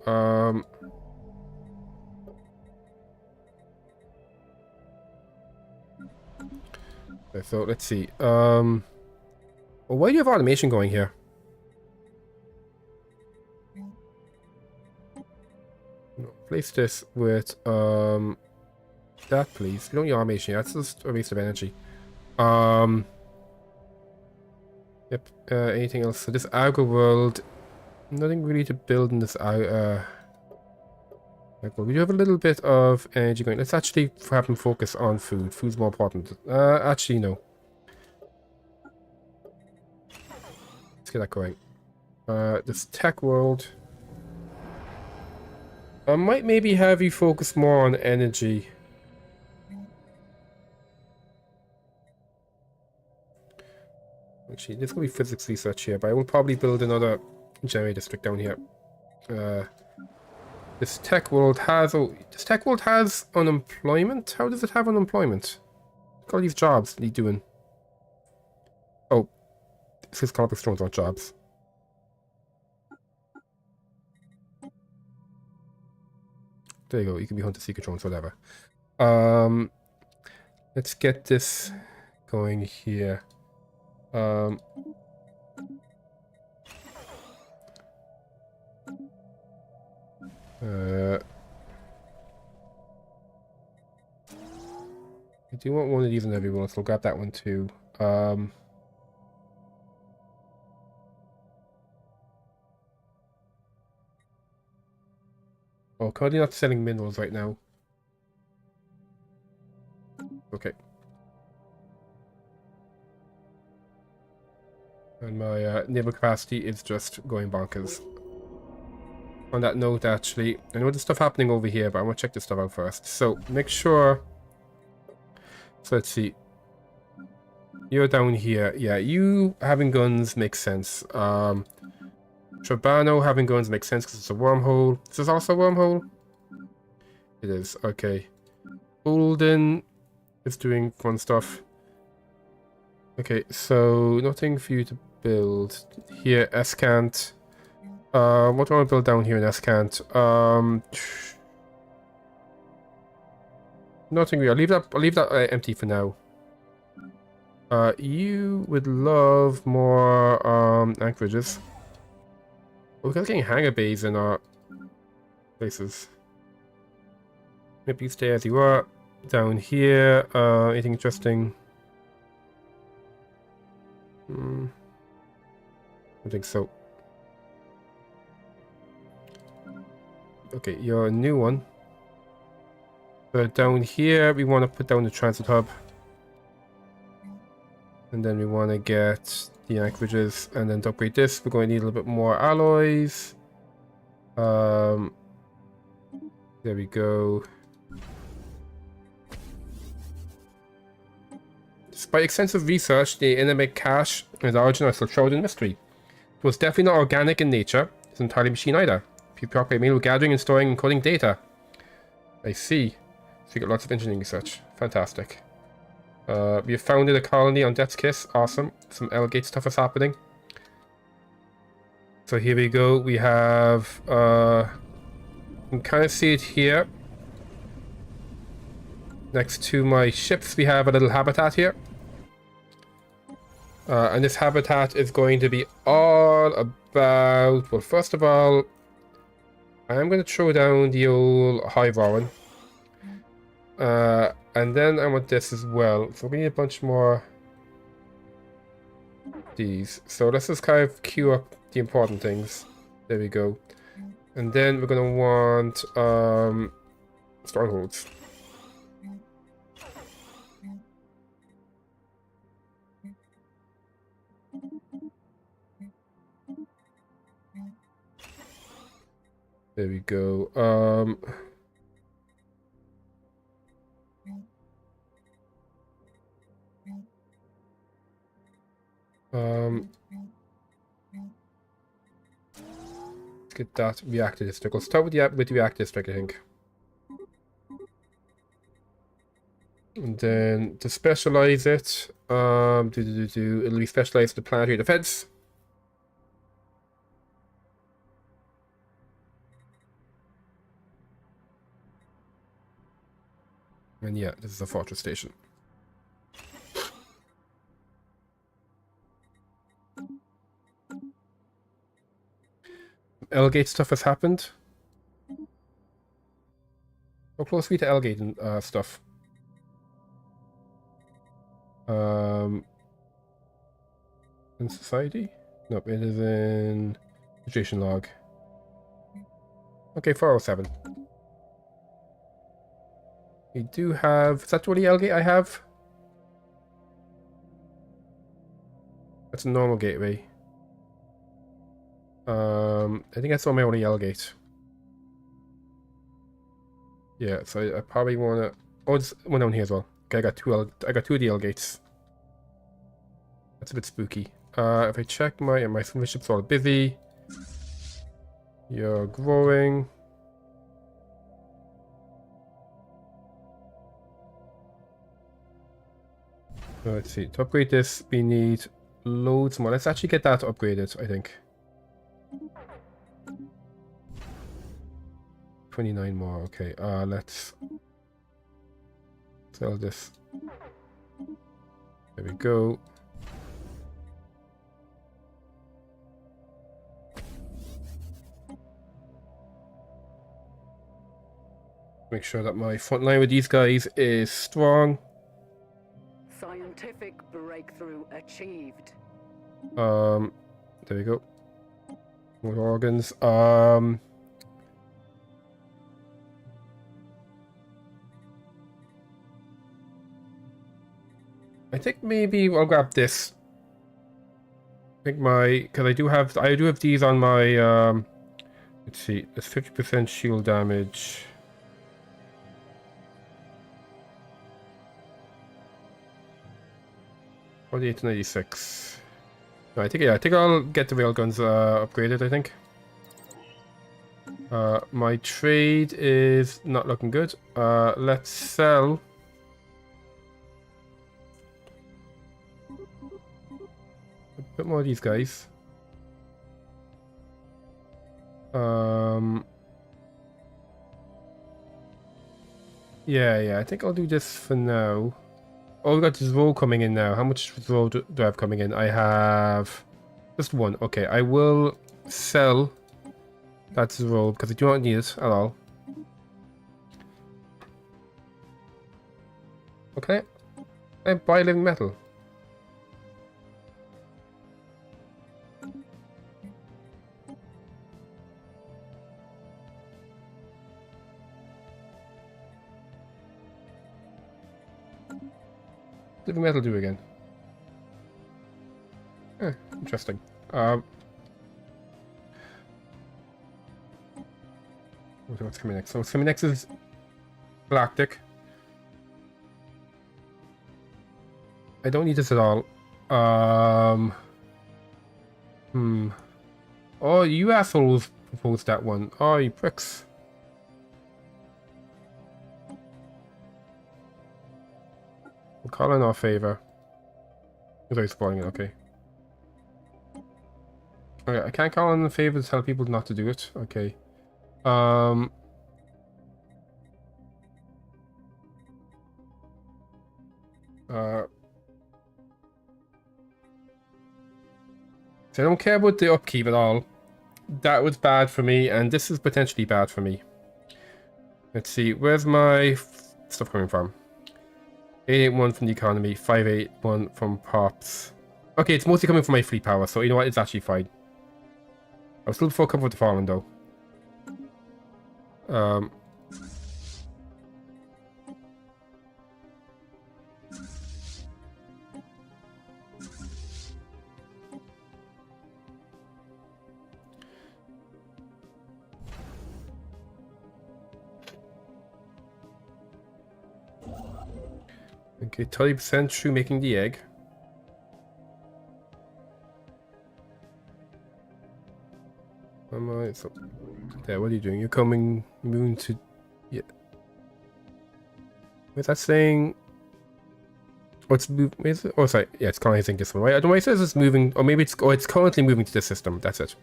So let's see. Well, why do you have automation going here? No, place this with that, please. You don't need automation. That's just a waste of energy. Yep. Anything else? So this Agro World. Nothing really to build in this. We do have a little bit of energy going. Let's actually have them focus on food. Food's more important. Actually, no. get that going. This tech world. I might maybe have you focus more on energy. Actually, this will be physics research here, but I will probably build another generator district down here. This tech world has... Oh, this tech world has unemployment? How does it have unemployment? Look at all these jobs he's doing. Oh, this is complex drones aren't jobs. There you go, you can be hunter seeker drones, whatever. Let's get this going here. I do want one of these in every one, so I'll grab that one too. Oh, currently not selling minerals right now. Okay. And my naval capacity is just going bonkers. On that note, actually, I know there's stuff happening over here, but I want to check this stuff out first. So, make sure... So, let's see. You're down here. Yeah, you having guns makes sense. Trabano having guns makes sense because it's a wormhole. Is this also a wormhole? It is. Okay. Holden is doing fun stuff. Okay, so nothing for you to build. Here, Escant. What do I want to build down here in Escant? Nothing really. I'll leave that empty for now. You would love more anchorages. We're getting hangar bays in our places. Maybe you stay as you are. Down here, anything interesting? I think so. Okay, you're a new one. So down here, we want to put down the transit hub. And then we want to get the anchorages. And then to upgrade this, we're going to need a little bit more alloys. There we go. Despite extensive research, the enigmatic cache and its origin are still shrouded in mystery. It was definitely not organic in nature. It's entirely machine either. People operate mainly gathering and storing and coding data. I see. So you got lots of engineering research. Fantastic. We have founded a colony on Death's Kiss. Awesome. Some Elgate stuff is happening. So here we go. We have... you can kind of see it here. Next to my ships, we have a little habitat here. And this habitat is going to be all about... Well, first of all, I am going to throw down the old hive Rowan. And then I want this as well. So we need a bunch more of these. So let's just kind of queue up the important things. There we go. And then we're going to want strongholds. There we go. Let's get that reactor district. We'll start with the reactor district, I think. And then to specialize it, it'll be specialized to planetary defense. And yeah, this is a fortress station. Elgate stuff has happened. How close are we to Elgate and stuff? In society? Nope, it is in situation log. Okay, 407. We do have... Is that the only Elgate I have? That's a normal gateway. I think I saw my only L gate. Yeah, so I probably wanna. Oh, there's one down here as well. Okay, I got two of the L gates. That's a bit spooky. If I check my ship's all busy. You're growing. Let's see. To upgrade this, we need loads more. Let's actually get that upgraded, I think. 29 more. Okay. Let's sell this. There we go. Make sure that my front line with these guys is strong. Scientific breakthrough achieved. There we go. More organs. I think maybe I'll grab this. I think because I do have these on my let's see, it's 50% shield damage. $48 to 96. No, I think I'll get the railguns upgraded, I think. My trade is not looking good. Let's sell. A bit more of these guys. Yeah, I think I'll do this for now. Oh, we got this roll coming in now. How much roll do I have coming in? I have just one. Okay, I will sell that roll because I do not need it at all. Okay, I buy living metal. Living metal do again? Interesting. What's coming next? So what's coming next is galactic. I don't need this at all. Oh, you assholes proposed that one. Oh, you pricks. We'll call in our favor. Is I spoiling it? Okay. Okay, I can't call in the favor to tell people not to do it. Okay. So I don't care about the upkeep at all. That was bad for me, and this is potentially bad for me. Let's see, where's my stuff coming from? 881 from the economy, 581 from props. Okay, it's mostly coming from my fleet power, so you know what? It's actually fine. I'm still full cover with the Fallen, though. Okay, 30% through making the egg. So, there, what are you doing? You're coming moon to... Yeah. Where's that saying? Oh, it's moving... Where's it? Oh, sorry. Yeah, it's colonizing this one, right? I don't know why it says it's moving... Or maybe it's... Oh, it's currently moving to this system. That's it.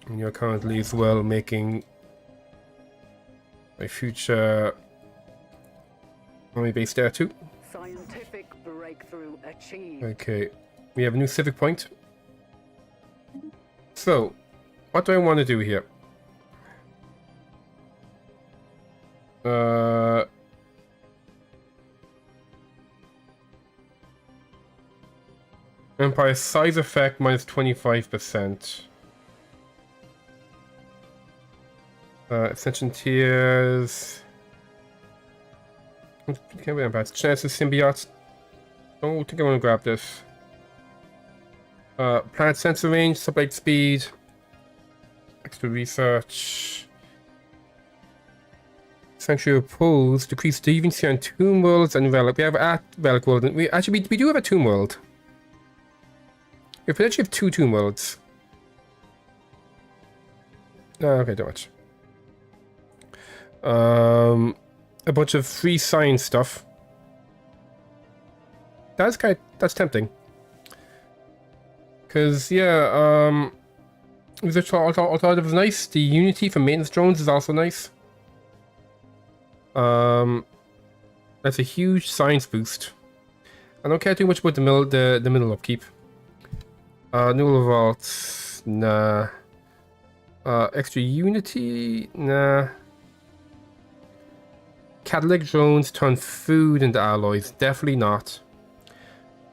And you're currently as well making... my future... army base there too. Scientific breakthrough achieved. Okay. We have a new civic point. So, what do I want to do here? Empire size effect minus 25%. Ascension tiers. Okay, wait, Empire. Geneticist symbiotes. Oh, I think I want to grab this. Planet sensor range, sublight speed, extra research, sanctuary of pools, decrease deviancy on tomb worlds and relic. We have at relic world, and we do have a tomb world. We potentially have 2 tomb worlds. Okay, too much. A bunch of free science stuff. That's tempting. Cause yeah, these alternatives nice. The Unity for maintenance drones is also nice. That's a huge science boost. I don't care too much about the middle upkeep. Neural vaults, nah. Extra Unity, nah. Catalytic drones turn food into alloys, definitely not.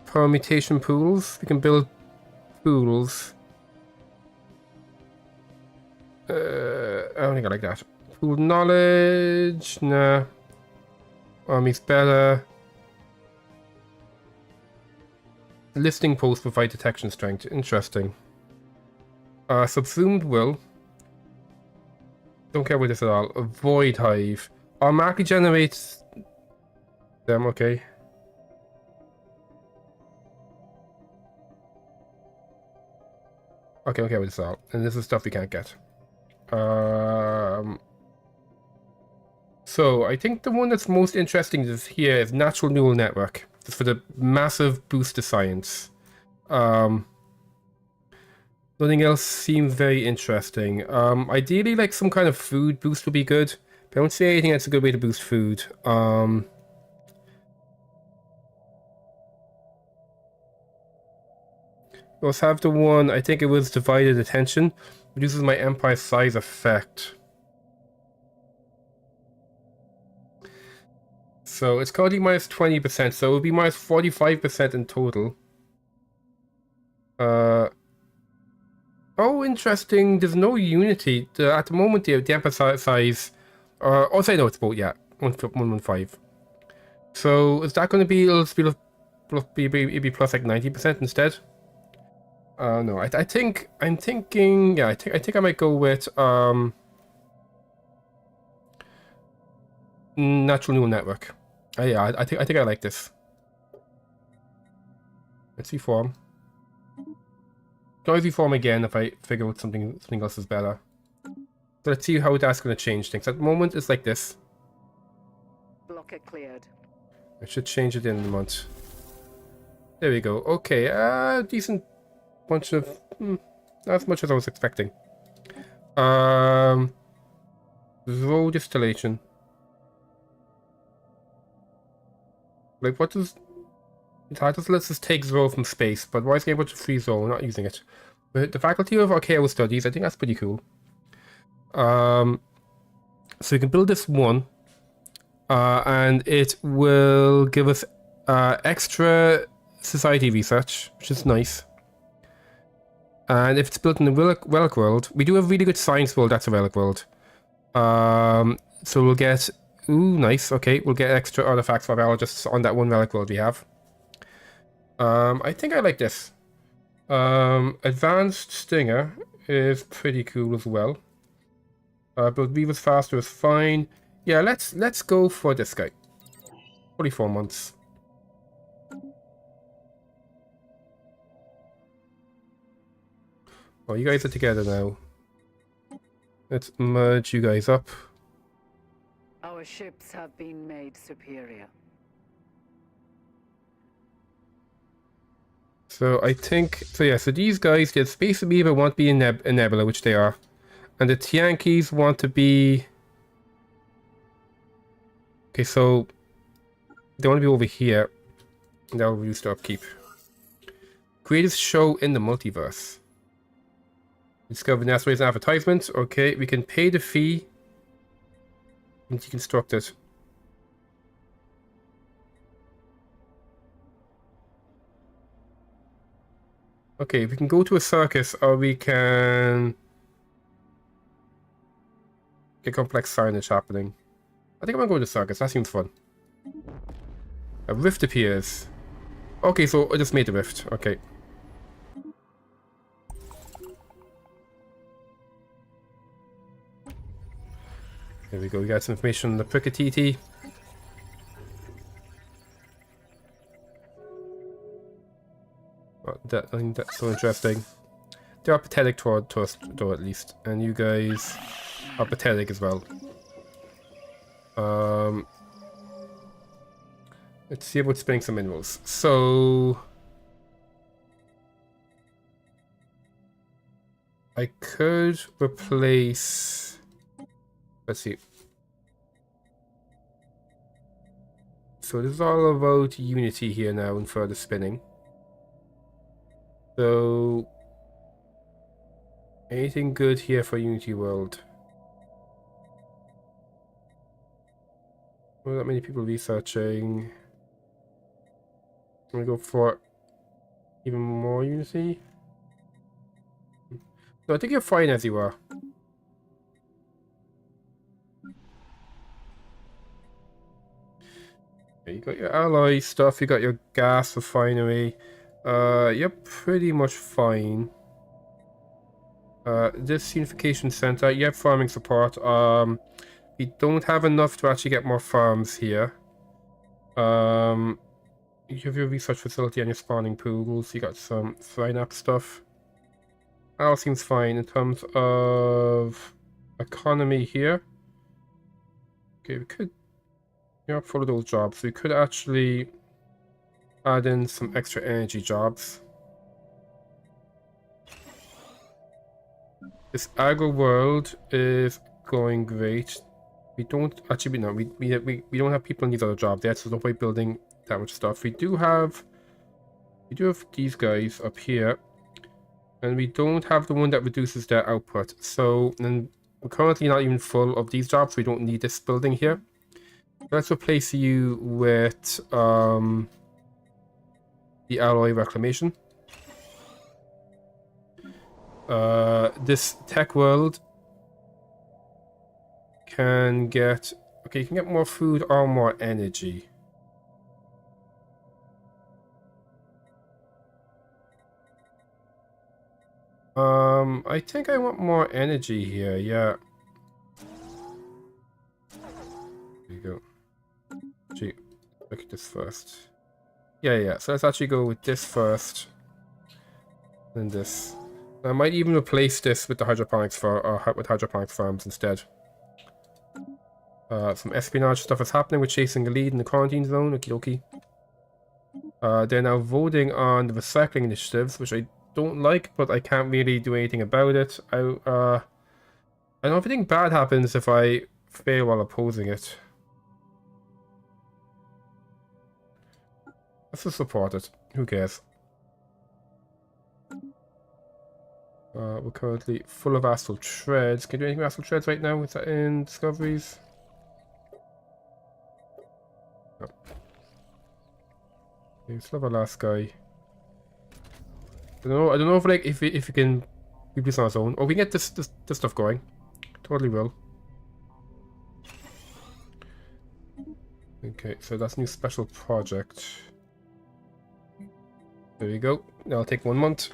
Permutation pools, we can build pools. I don't think I like that. Pool knowledge, nah. Army's better. Listing posts provide detection strength, interesting. Subsumed will. Don't care about this at all. Void hive. Automatically generates them, okay. Okay, with this all. And this is stuff we can't get. So I think the one that's most interesting is here is natural neural network. Just for the massive boost to science. Nothing else seems very interesting. Ideally, like some kind of food boost would be good. But I don't see anything that's a good way to boost food. Let's have the one, I think it was divided attention. Reduces my empire size effect. So it's currently minus 20%, so it would be minus 45% in total. Oh, interesting. There's no unity. At the moment, the empire size... oh, say no, it's both, yeah. 115. So is that going to be... It'll be plus like 90% instead? No, I'm thinking, yeah, I think I might go with natural neural network. Yeah, I think I like this. Let's reform. Can always reform again if I figure out something else is better. So let's see how that's going to change things. At the moment, it's like this. Blocker cleared. I should change it in a month. There we go. Okay, decent bunch of not as much as I was expecting. Raw distillation. Like, what does it lets us take Zero from space, but why is it able to free Zero? We're not using it. But the Faculty of Archaeal Studies, I think that's pretty cool. So we can build this one, and it will give us extra society research, which is nice. And if it's built in the relic world, we do have a really good science world. That's a relic world. So we'll get... Ooh, nice. Okay, we'll get extra artifacts for biologists on that one relic world we have. I think I like this. Advanced Stinger is pretty cool as well. Build Beavers faster is fine. Yeah, let's go for this guy. 44 months. Oh, you guys are together now. Let's merge you guys up. Our ships have been made superior. So I think, so yeah, so these guys, the Space Amoeba want to be in Nebula, which they are. And the Tiankies want to be... Okay, so they want to be over here. And that'll reduce the upkeep. Greatest show in the multiverse. Discover the asteroids and advertisements. Okay, we can pay the fee and deconstruct it. Okay, we can go to a circus, or we can get complex signage happening. I think I'm gonna go to the circus. That seems fun. A rift appears. Okay, so I just made the rift. Okay. There we go, we got some information on the Prickatiti. Oh, I think that's so interesting. They are pathetic toward us, though, at least. And you guys are pathetic as well. Let's see about spinning some minerals. So I could replace... Let's see. So this is all about Unity here now and further spinning. So anything good here for Unity World? Not that many people researching. I'm gonna go for even more Unity. No, I think you're fine as you are. You got your alloy stuff, you got your gas refinery. You're pretty much fine. This unification center, you have farming support. We don't have enough to actually get more farms here. You have your research facility and your spawning pools. You got some synapse stuff. All seems fine in terms of economy here. Okay, we could, you're up for those jobs. We could actually add in some extra energy jobs. This agro world is going great. We don't actually, no, we don't have people in these other jobs yet, so no point building that much stuff. We do have these guys up here, and we don't have the one that reduces their output. So, and we're currently not even full of these jobs. We don't need this building here. Let's replace you with the alloy reclamation. This tech world can get, okay, you can get more food or more energy. I think I want more energy here, yeah. There you go. Gee, look at this first. Yeah, so let's actually go with this first. Then this. I might even replace this with the hydroponics with hydroponics farms instead. Some espionage stuff is happening with chasing the lead in the quarantine zone. Okie dokie. They're now voting on the recycling initiatives, which I don't like, but I can't really do anything about it. I don't know if anything bad happens if I fail while opposing it. Let's just support it. Who cares? We're currently full of astral treads. Can you do anything with astral treads right now? Is that in discoveries? No. Okay, let's love our last guy. I don't know if like if you can keep this on its own. Or we can get this stuff going. Totally will. Okay, so that's a new special project. There we go. That'll take 1 month.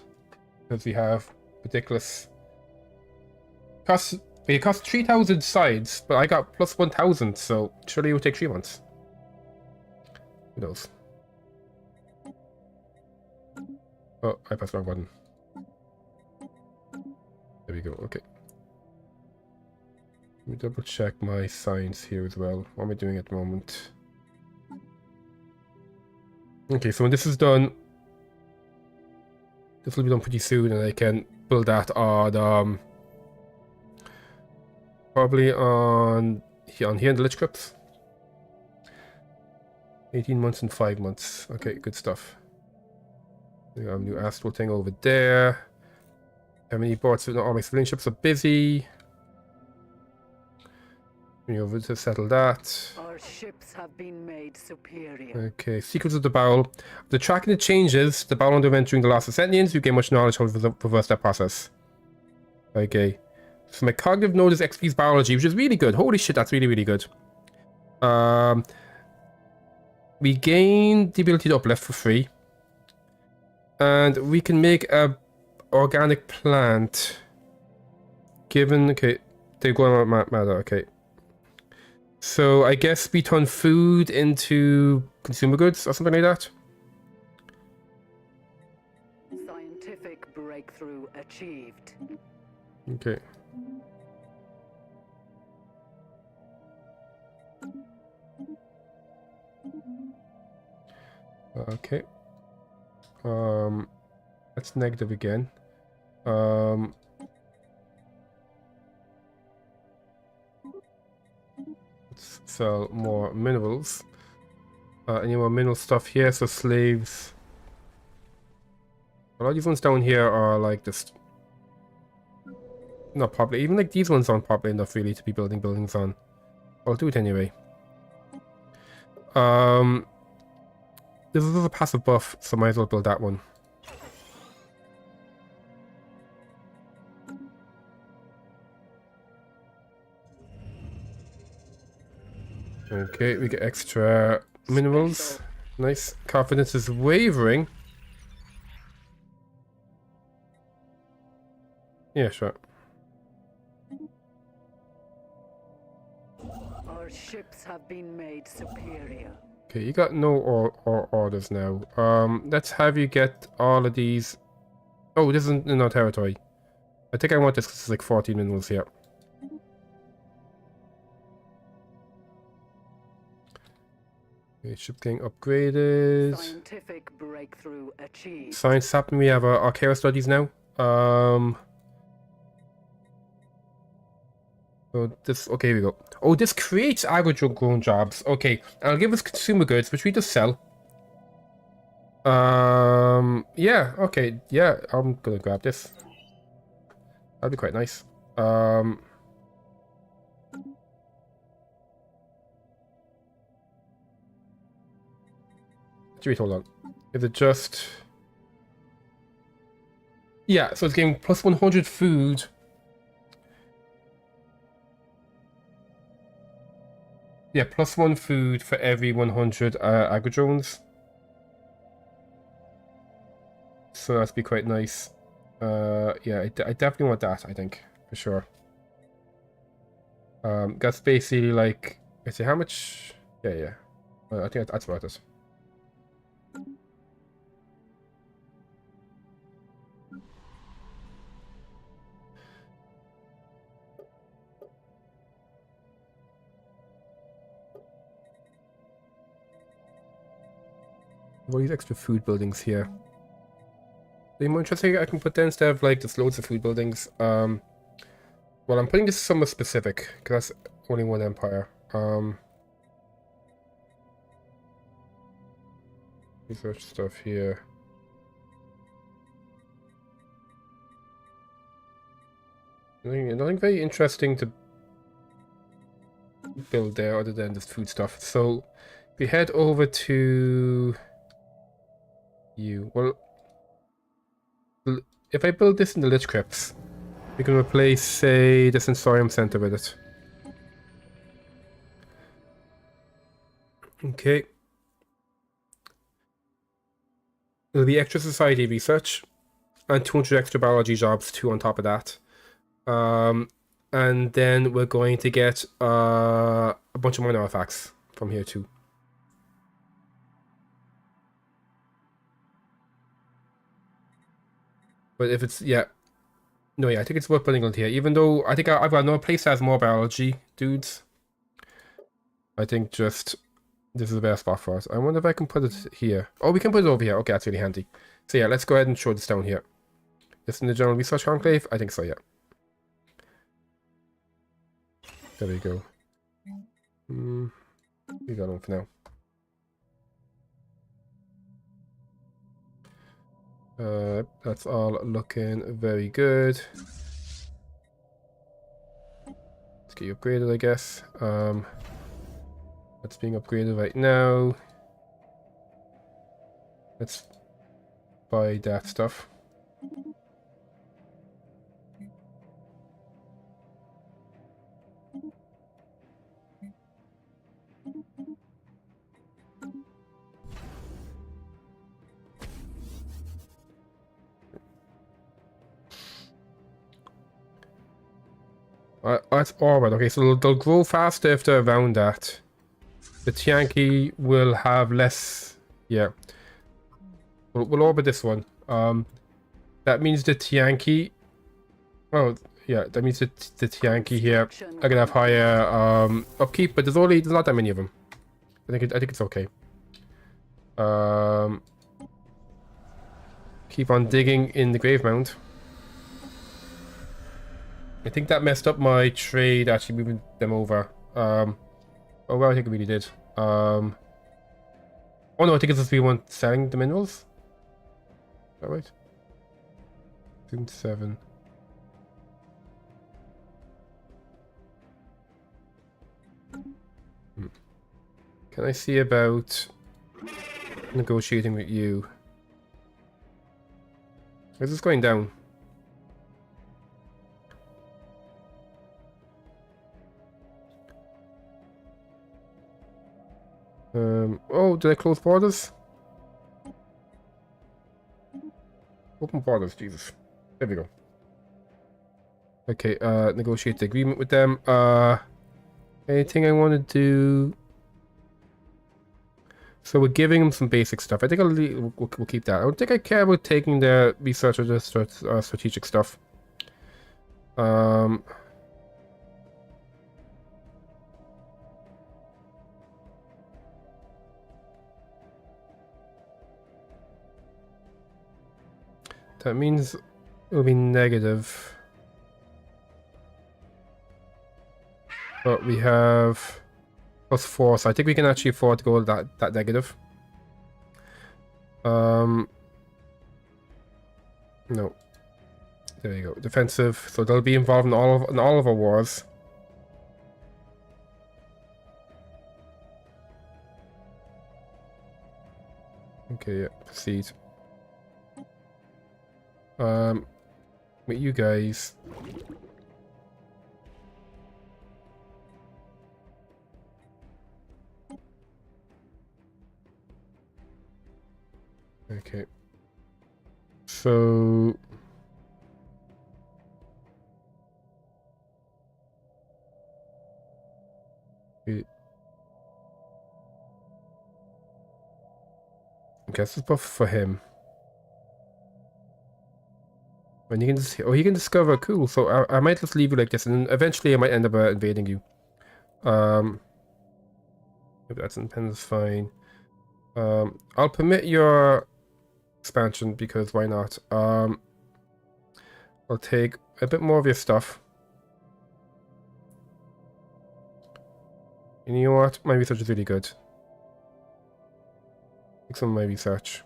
Because we have ridiculous it costs 3,000 sides, but I got plus 1,000, so surely it will take 3 months. Who knows? Oh, I pressed the wrong button. There we go, okay. Let me double check my science here as well. What am I doing at the moment? Okay, so when this is done, this will be done pretty soon, and I can build that on probably on here in the Lich Crypts. 18 months and 5 months. Okay, good stuff. We have a new astral thing over there. How many ports? All my civilian ships are busy. Bring over to settle that. Our ships have been made superior. Okay, secrets of the bowel. The tracking the changes, the bowel underwent during the loss of sentience, you gain much knowledge how to reverse that process. Okay. So my cognitive node is XP's biology, which is really good. Holy shit, that's really, really good. We gain the ability to uplift for free. And we can make a organic plant. Given, okay, they go on matter, okay. So I guess we turn food into consumer goods or something like that. Scientific breakthrough achieved. Okay. Okay. That's negative again. Let's sell more minerals. Any more mineral stuff here? So slaves. A lot of these ones down here are like just not popular. Even like these ones aren't popular enough really to be building buildings on. I'll do it anyway. This is a passive buff, so might as well build that one. Okay, we get extra minerals. Nice. Confidence is wavering. Yeah, sure. Our ships have been made superior. Okay, you got no orders now. Let's have you get all of these. Oh, this isn't in our territory. I think I want this because it's like 14 minerals here. Okay, ship getting upgraded. Scientific breakthrough achieved. Science happened. We have our care studies now. So this, okay, here we go. Oh, this creates agro-grown jobs. Okay, and I'll give us consumer goods, which we just sell. Yeah, okay, yeah, I'm gonna grab this. That'd be quite nice. Wait, hold on. Is it just... Yeah, so it's getting plus 100 food. Yeah, plus 1 food for every 100 agro-drones. So that'd be quite nice. Yeah, I definitely want that, I think, for sure. That's basically like... I say how much... Yeah. I think that's about it. All these extra food buildings here. The more interesting I can put there instead of like just loads of food buildings. Well, I'm putting this somewhere specific because that's only one empire. Research stuff here. Nothing very interesting to build there other than just food stuff. So if we head over to you, well, if I build this in the Lich Crypts, we can replace, say, the Sensorium Center with it. Okay. There'll be extra society research and 200 extra biology jobs too on top of that. And then we're going to get a bunch of minor artifacts from here too. But if it's, yeah. No, yeah, I think it's worth putting on here. Even though I think I've got another place that has more biology dudes. I think just this is the best spot for us. I wonder if I can put it here. Oh, we can put it over here. Okay, that's really handy. So yeah, let's go ahead and show this down here. This in the General Research Conclave? I think so, yeah. There we go. Leave that on for now. That's all looking very good. Let's get you upgraded, I guess. That's being upgraded right now. Let's buy that stuff. That's orbit. Okay, so they'll grow faster if they're around that. The Tianki will have less. Yeah. We'll orbit this one. That means the Tianki. Oh, yeah. That means the Tianki here are gonna have higher upkeep, but there's not that many of them. I think it's okay. Keep on digging in the grave mound. I think that messed up my trade, actually moving them over. Oh well, I think it really did. Oh no, I think it's just we want selling the minerals. Is that right? 7. Can I see about negotiating with you? Is this going down? Oh, did I close borders? Open borders, Jesus. There we go. Okay, negotiate the agreement with them. Anything I want to do? So we're giving them some basic stuff. I think we'll keep that. I don't think I care about taking the research or the strategic stuff. That means it'll be negative. But we have +4, so I think we can actually afford to go that negative. No. There you go. Defensive. So they'll be involved in all of our wars. Okay, yeah, proceed. With you guys. Okay. So I guess it's buff for him. And you can just he can discover. Cool. So I might just leave you like this, and eventually I might end up invading you. If that's independence, fine. I'll permit your expansion because why not? I'll take a bit more of your stuff. And you know what? My research is really good. Take some of my research.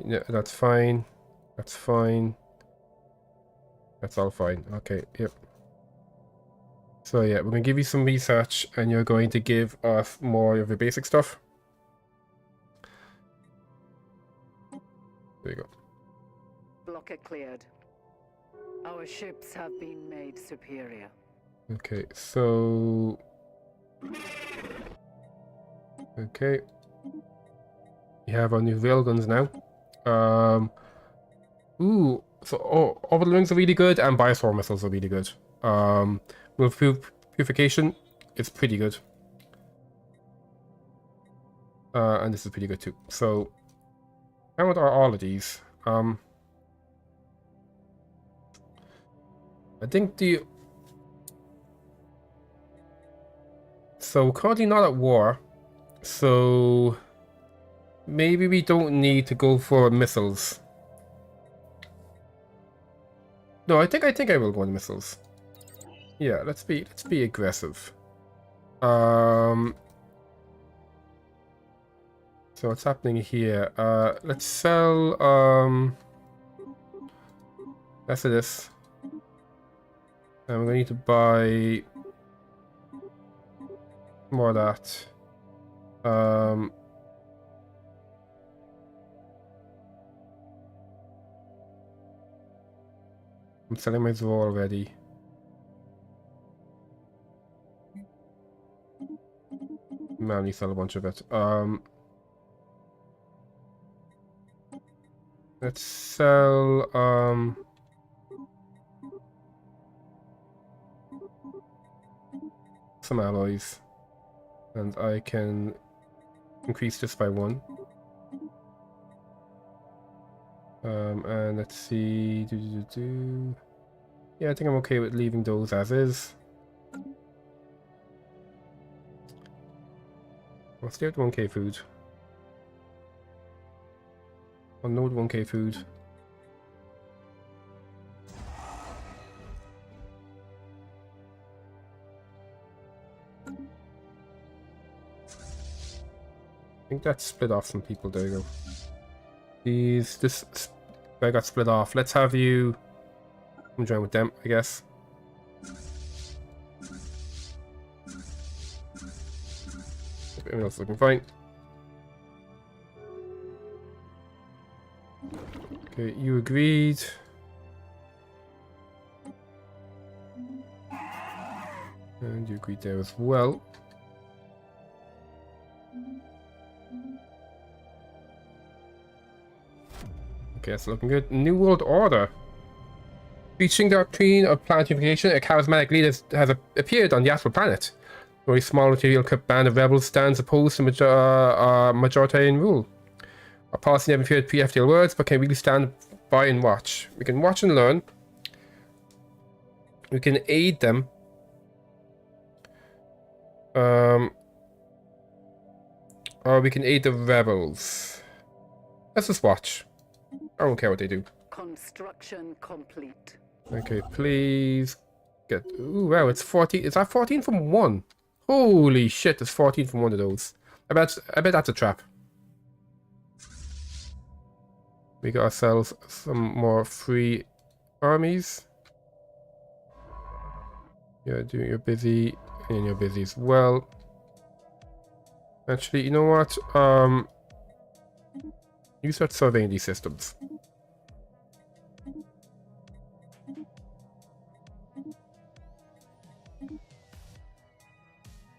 Yeah, that's fine. That's fine. That's all fine. Okay, yep. So yeah, we're gonna give you some research and you're going to give us more of your basic stuff. There you go. Blocker cleared. Our ships have been made superior. Okay, so... Okay. We have our new railguns now. Ooh, so orbital rings are really good and biosword missiles are really good. With purification, it's pretty good. And this is pretty good too. So, how are all of these? I think so currently not at war, so maybe we don't need to go for missiles. No, I think I will go on missiles. Yeah, let's be aggressive. So what's happening here? Let's sell that's this. And we're gonna need to buy more of that. I'm selling my Zoro already. Man, we sell a bunch of it. Let's sell some alloys. And I can increase this by 1. And let's see. Yeah, I think I'm okay with leaving those as is. I'll stay with 1k food. I'll note 1k food. I think that's split off some people. There you go. This I got split off. Let's have you come join with them, I guess. Everyone else is looking fine. Okay, you agreed. And you agreed there as well. Okay, that's looking good. New World Order. Reaching the doctrine of planet unification, a charismatic leader has appeared on the astral planet. A very small material-equipped band of rebels stands opposed to majoritarian rule. Our policy never feared pre-FTL words, but can really stand by and watch. We can watch and learn. We can aid them. Or we can aid the rebels. Let's just watch. I don't care what they do. Construction complete. Okay, please get. Ooh, wow, it's 14. Is that 14 from 1? Holy shit, there's 14 from one of those. I bet that's a trap. We got ourselves some more free armies. Yeah, you're busy, and you're busy as well. Actually, you know what? You start surveying these systems.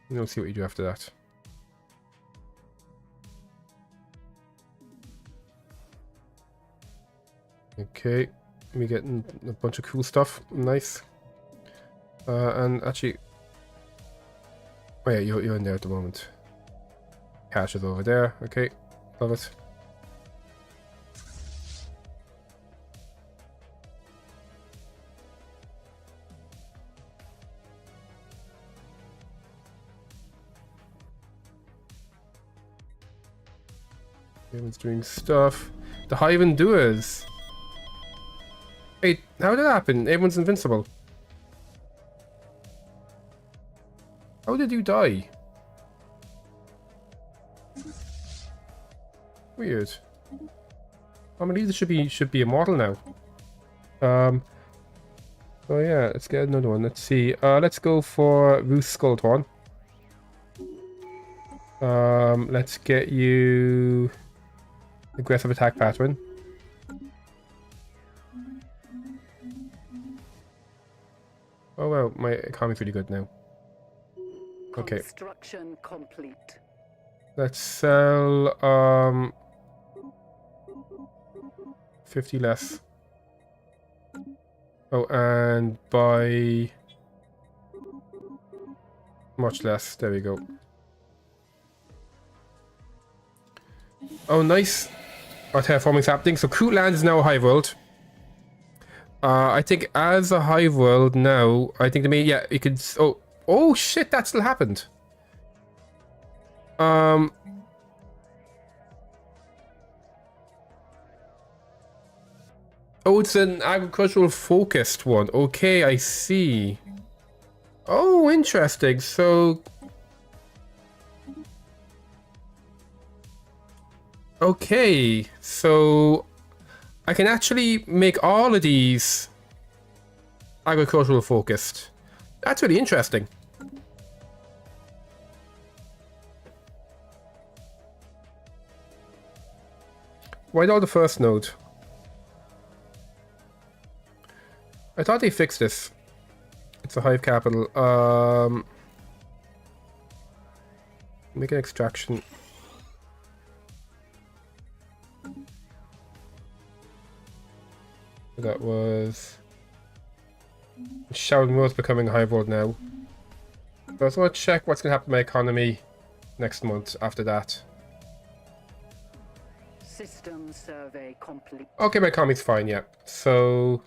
We'll see what you do after that. Okay, we getting a bunch of cool stuff. Nice. And actually, oh yeah, you're in there at the moment. Cash is over there. Okay, love it. Everyone's doing stuff. The Hive Doers. Hey, how did that happen? Everyone's invincible. How did you die? Weird. I believe this should be immortal now. Oh yeah, let's get another one. Let's see. Let's go for Ruth Skullthorn. Let's get you aggressive attack pattern. Oh wow, my economy's really good now. Okay. Construction complete. Let's sell 50 less. Oh, and buy much less. There we go. Oh, nice. Our terraforming's happening. So Kroot land is now a hive world. I think as a hive world now, I think the main, yeah, you could. Oh shit, that still happened. Oh, it's an agricultural focused one. Okay, I see. Oh, interesting. So, okay, so I can actually make all of these agricultural focused. That's really interesting. Why not the first node? I thought they fixed this. It's a hive capital. Make an extraction. That was Sharon Rose becoming a hive world now. So I just want to check what's going to happen to my economy next month after that. System survey complete. Okay, my economy's fine, yeah. So,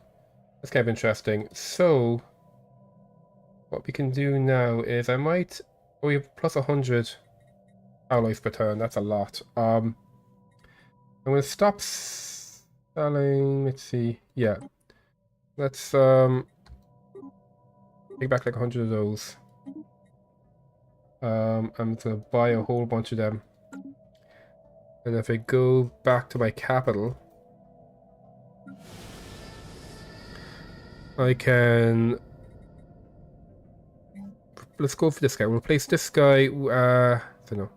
that's kind of interesting. So, what we can do now is I might... Oh, we have plus 100 alloys per turn. That's a lot. I'm going to stop selling... Let's see. Yeah. Let's, take back like 100 of those. I'm going to buy a whole bunch of them. And if I go back to my capital, I can... Let's go for this guy. We'll replace this guy. I don't know.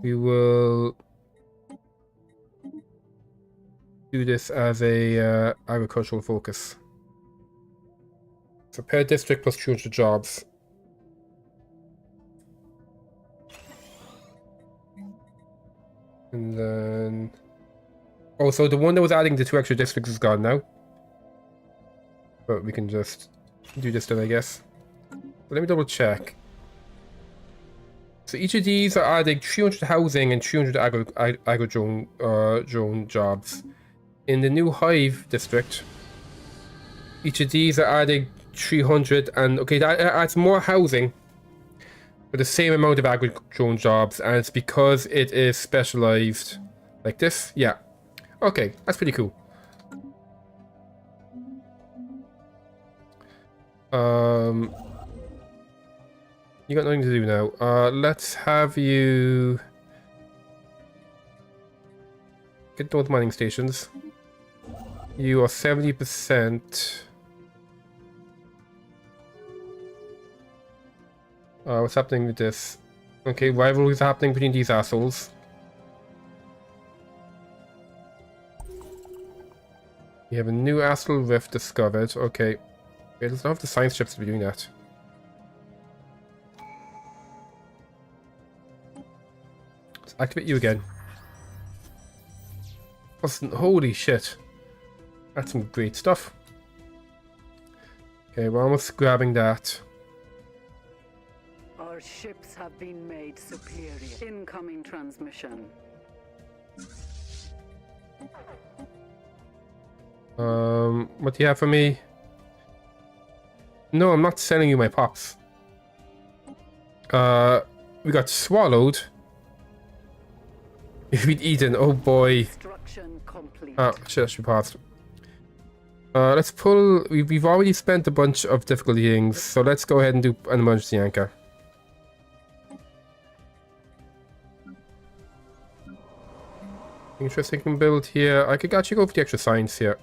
We will do this as a agricultural focus. So per district plus 200 jobs. And then... Oh, so the one that was adding the 2 extra districts is gone now. But we can just do this then, I guess. Let me double check. So each of these are adding 300 housing and 300 agro-drone jobs. In the new Hive district, each of these are adding 300 and... Okay, that adds more housing for the same amount of agro-drone jobs, and it's because it is specialized like this. Yeah. Okay, that's pretty cool. You got nothing to do now. Let's have you get those mining stations. You are 70%. What's happening with this? Okay, rivalries are happening between these assholes. You have a new astral rift discovered. Okay. It doesn't have the science chips to be doing that. Let's activate you again. Holy shit. That's some great stuff. Okay, we're almost grabbing that. Our ships have been made superior. Incoming transmission. What do you have for me? No, I'm not selling you my pops. We got swallowed. We'd eaten, oh boy. Oh, shit, that should be paused. Let's pull... We've already spent a bunch of difficulty things, so let's go ahead and do an emergency anchor. Interesting build here. I could actually go for the extra science here.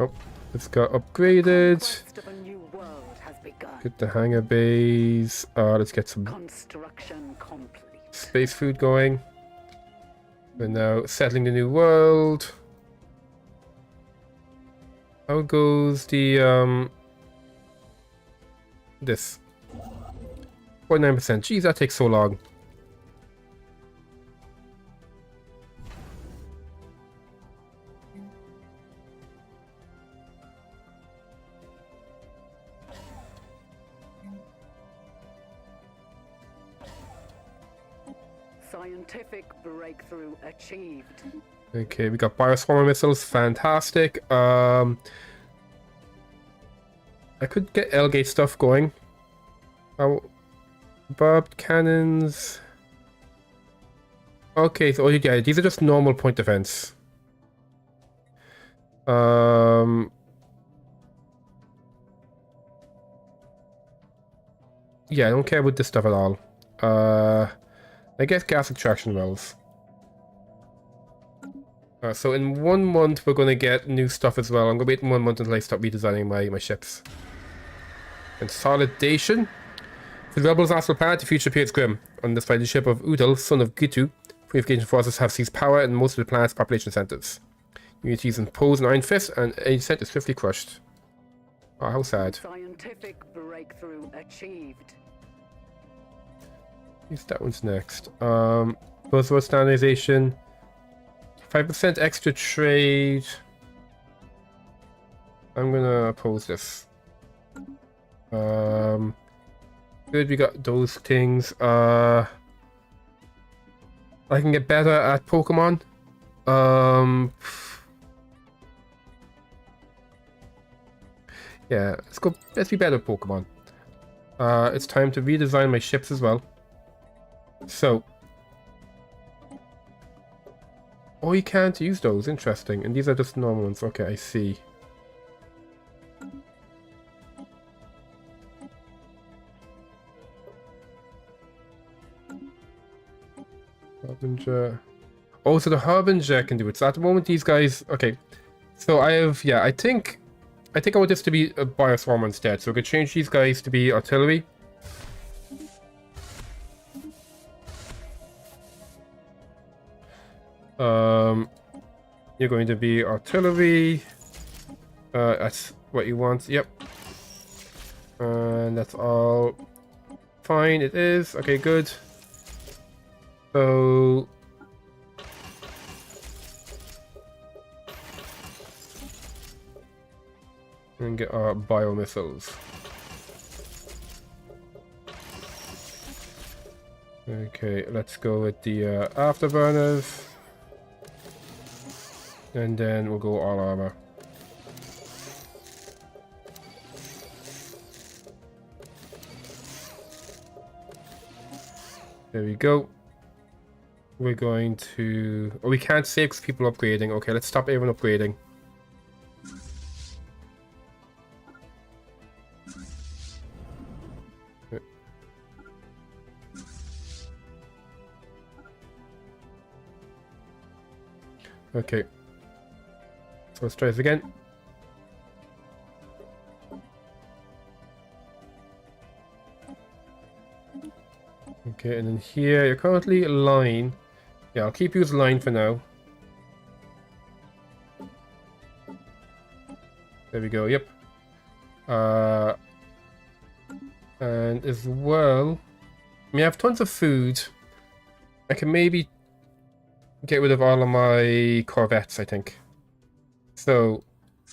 Oh, it's got upgraded. Get the hangar bays. Let's get some space food going. We're now settling the new world. How goes the this? 49%. Jeez, that takes so long. Scientific breakthrough achieved. Okay, we got bioswarmer missiles, fantastic. I could get L-gate stuff going. Oh, barbed cannons. Okay, so yeah, these are just normal point defense. Yeah, I don't care about this stuff at all. I guess gas extraction wells. So in 1 month we're going to get new stuff as well. I'm going to wait 1 month until I stop redesigning my ships. Consolidation. For the rebels' astral planet, the future appears grim. Under the leadership of Udal, son of Gitu, purification forces have seized power in most of the planet's population centers. Unities impose an iron fist, and a descent is swiftly crushed. Oh, how sad. Scientific breakthrough achieved. That one's next. Post-war standardization. 5% extra trade. I'm gonna oppose this. Good, we got those things. I can get better at Pokemon. Yeah, let's go. Let's be better at Pokemon. It's time to redesign my ships as well. So. Oh, you can't use those. Interesting. And these are just normal ones. Okay, I see. Harbinger. Oh, so the Harbinger can do it. So at the moment, these guys... Okay. So I have... Yeah, I think I want this to be a Bioswarmer instead. So we could change these guys to be artillery. You're going to be artillery. That's what you want. Yep. And that's all fine. It is. Okay, good. So... And get our biomissiles. Okay, let's go with the afterburners. And then we'll go all armor. There we go. We're going to... Oh, we can't save because people are upgrading. Okay, let's stop everyone upgrading. Okay. So let's try this again. Okay, and then here, you're currently a line. Yeah, I'll keep you as a line for now. There we go, yep. And as well... I mean, I have tons of food. I can maybe get rid of all of my Corvettes, I think. So... I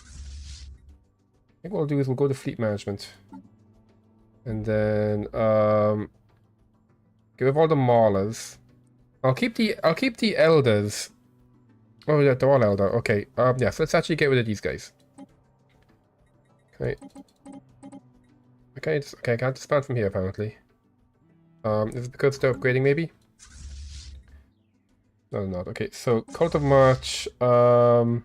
think what we'll do is we'll go to fleet management. And then, get rid of all the Maulers. I'll keep the Elders. Oh, yeah, they're all Elder. Okay. Yeah, so let's actually get rid of these guys. Okay. Okay, I can't expand from here apparently. Is it because they're upgrading maybe? No, they're not. Okay, so Cult of March. All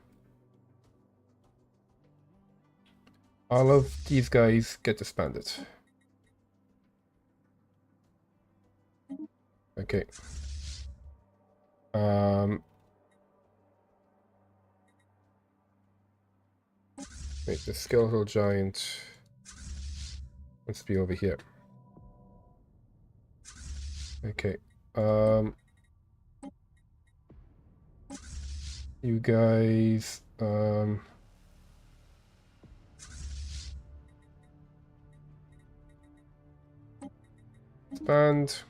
of these guys get disbanded. Okay. Wait, the skeletal giant wants to be over here. Okay. You guys, expand.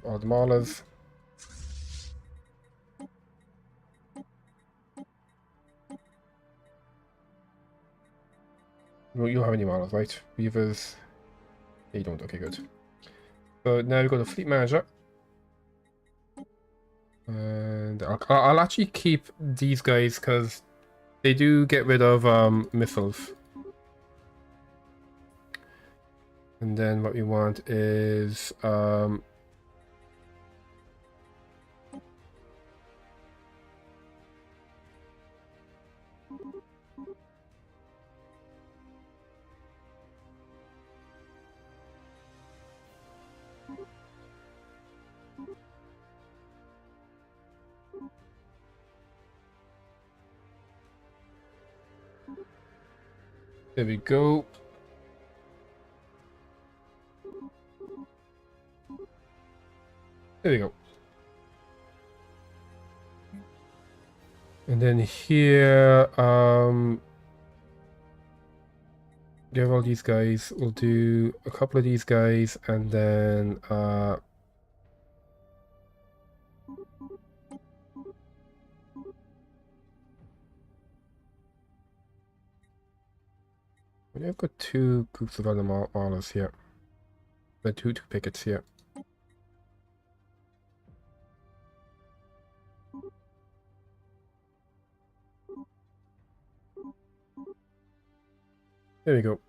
All the Maulers. No, you don't have any Maulers, right? Weavers. Yeah, you don't. Okay, good. So now we go to Fleet Manager. And I'll actually keep these guys because they do get rid of missiles. And then what we want is there we go. There we go. And then here, give all these guys. We'll do a couple of these guys, and then I've got two groups of other Marlers here. The two pickets here. There we go.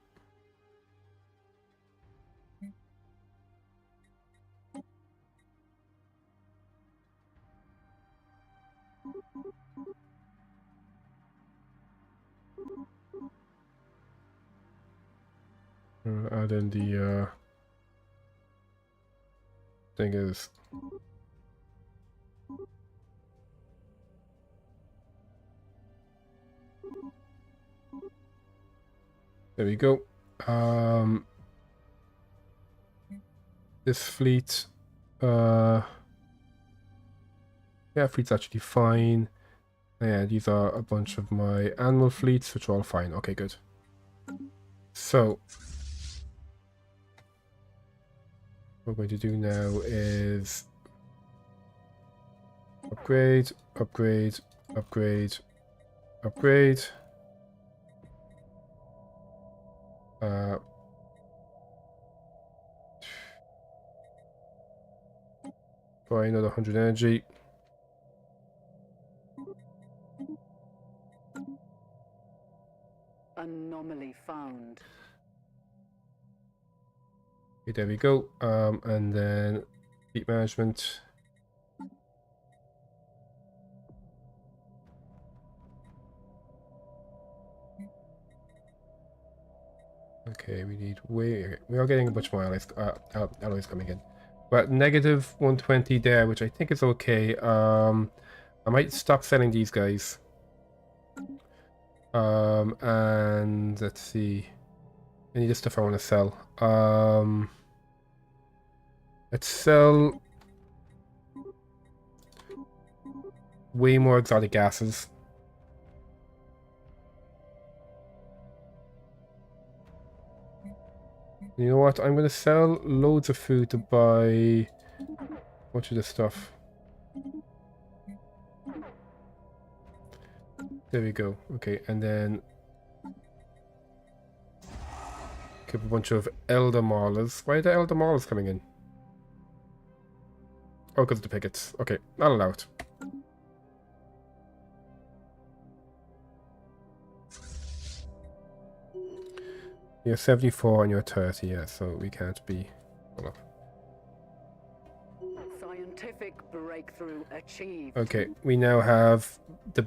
Add in the thing is. There we go. This fleet, yeah, fleet's actually fine. Yeah, these are a bunch of my animal fleets, which are all fine. Okay, good. So, what we're going to do now is upgrade, upgrade, upgrade, upgrade. Buy another 100 energy. Anomaly found. Okay, there we go. And then fleet management. Okay, we need way. We are getting a bunch more alloys coming in, but negative 120 there, which I think is okay. I might stop selling these guys. And let's see. Any of the stuff I want to sell. Let's sell way more exotic gases. You know what? I'm going to sell loads of food to buy a bunch of this stuff. There we go. Okay, and then keep a bunch of Elder Maulers. Why are the Elder Maulers coming in? Oh, because of the pickets. Okay, I'll allow it. You're 74 and you're 30, yeah, so we can't be... Hold up. Scientific breakthrough achieved. Okay, we now have the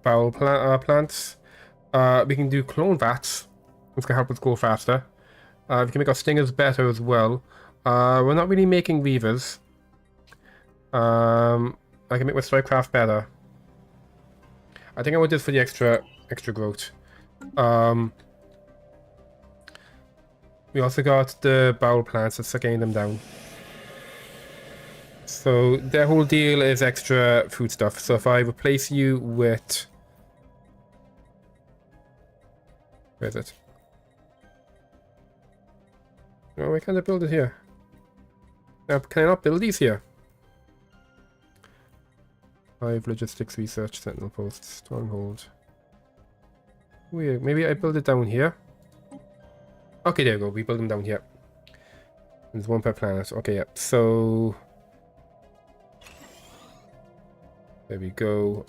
bowel plants. We can do clone vats. It's gonna help us go faster. We can make our stingers better as well. We're not really making weavers. I can make my strikecraft better. I think I want this for the extra growth. We also got the bowel plants. Let's start getting them down. So their whole deal is extra food stuff. So if I replace you with... Where is it? Oh, why can't I build it here? Now, can I not build these here? 5 logistics research, sentinel posts, stronghold. Weird. Maybe I build it down here. Okay, there we go. We build them down here. There's one per planet. Okay, yeah. So there we go.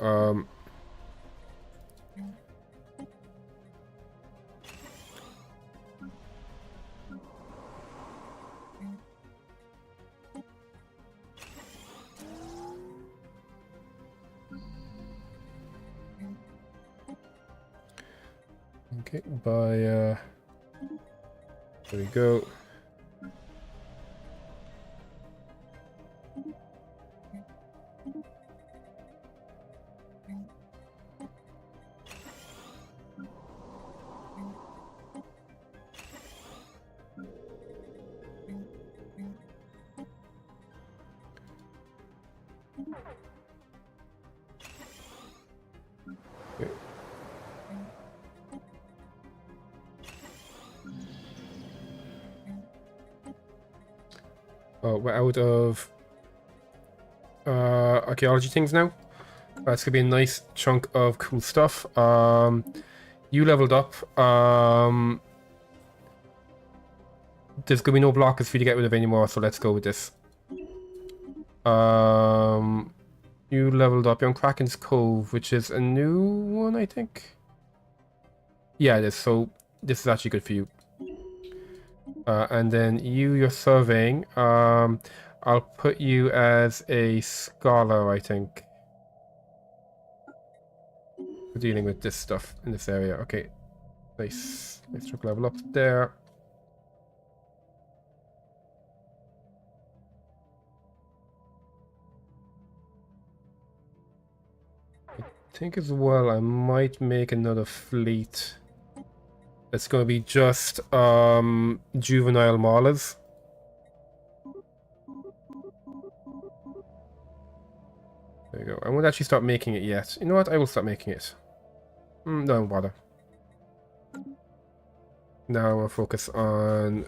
Okay, there we go. Oh, we're out of archaeology things now. That's gonna be a nice chunk of cool stuff. You leveled up. There's gonna be no blockers for you to get rid of anymore, so let's go with this. You leveled up. You're on Kraken's Cove, which is a new one, I think. Yeah, it is. So this is actually good for you. And then you're surveying. I'll put you as a scholar, I think. For dealing with this stuff in this area. Okay. Nice. Nice truck level up there. I think as well I might make another fleet. It's going to be just juvenile maulers. There you go. I won't actually start making it yet. You know what? I will start making it. Don't bother. Now I'll focus on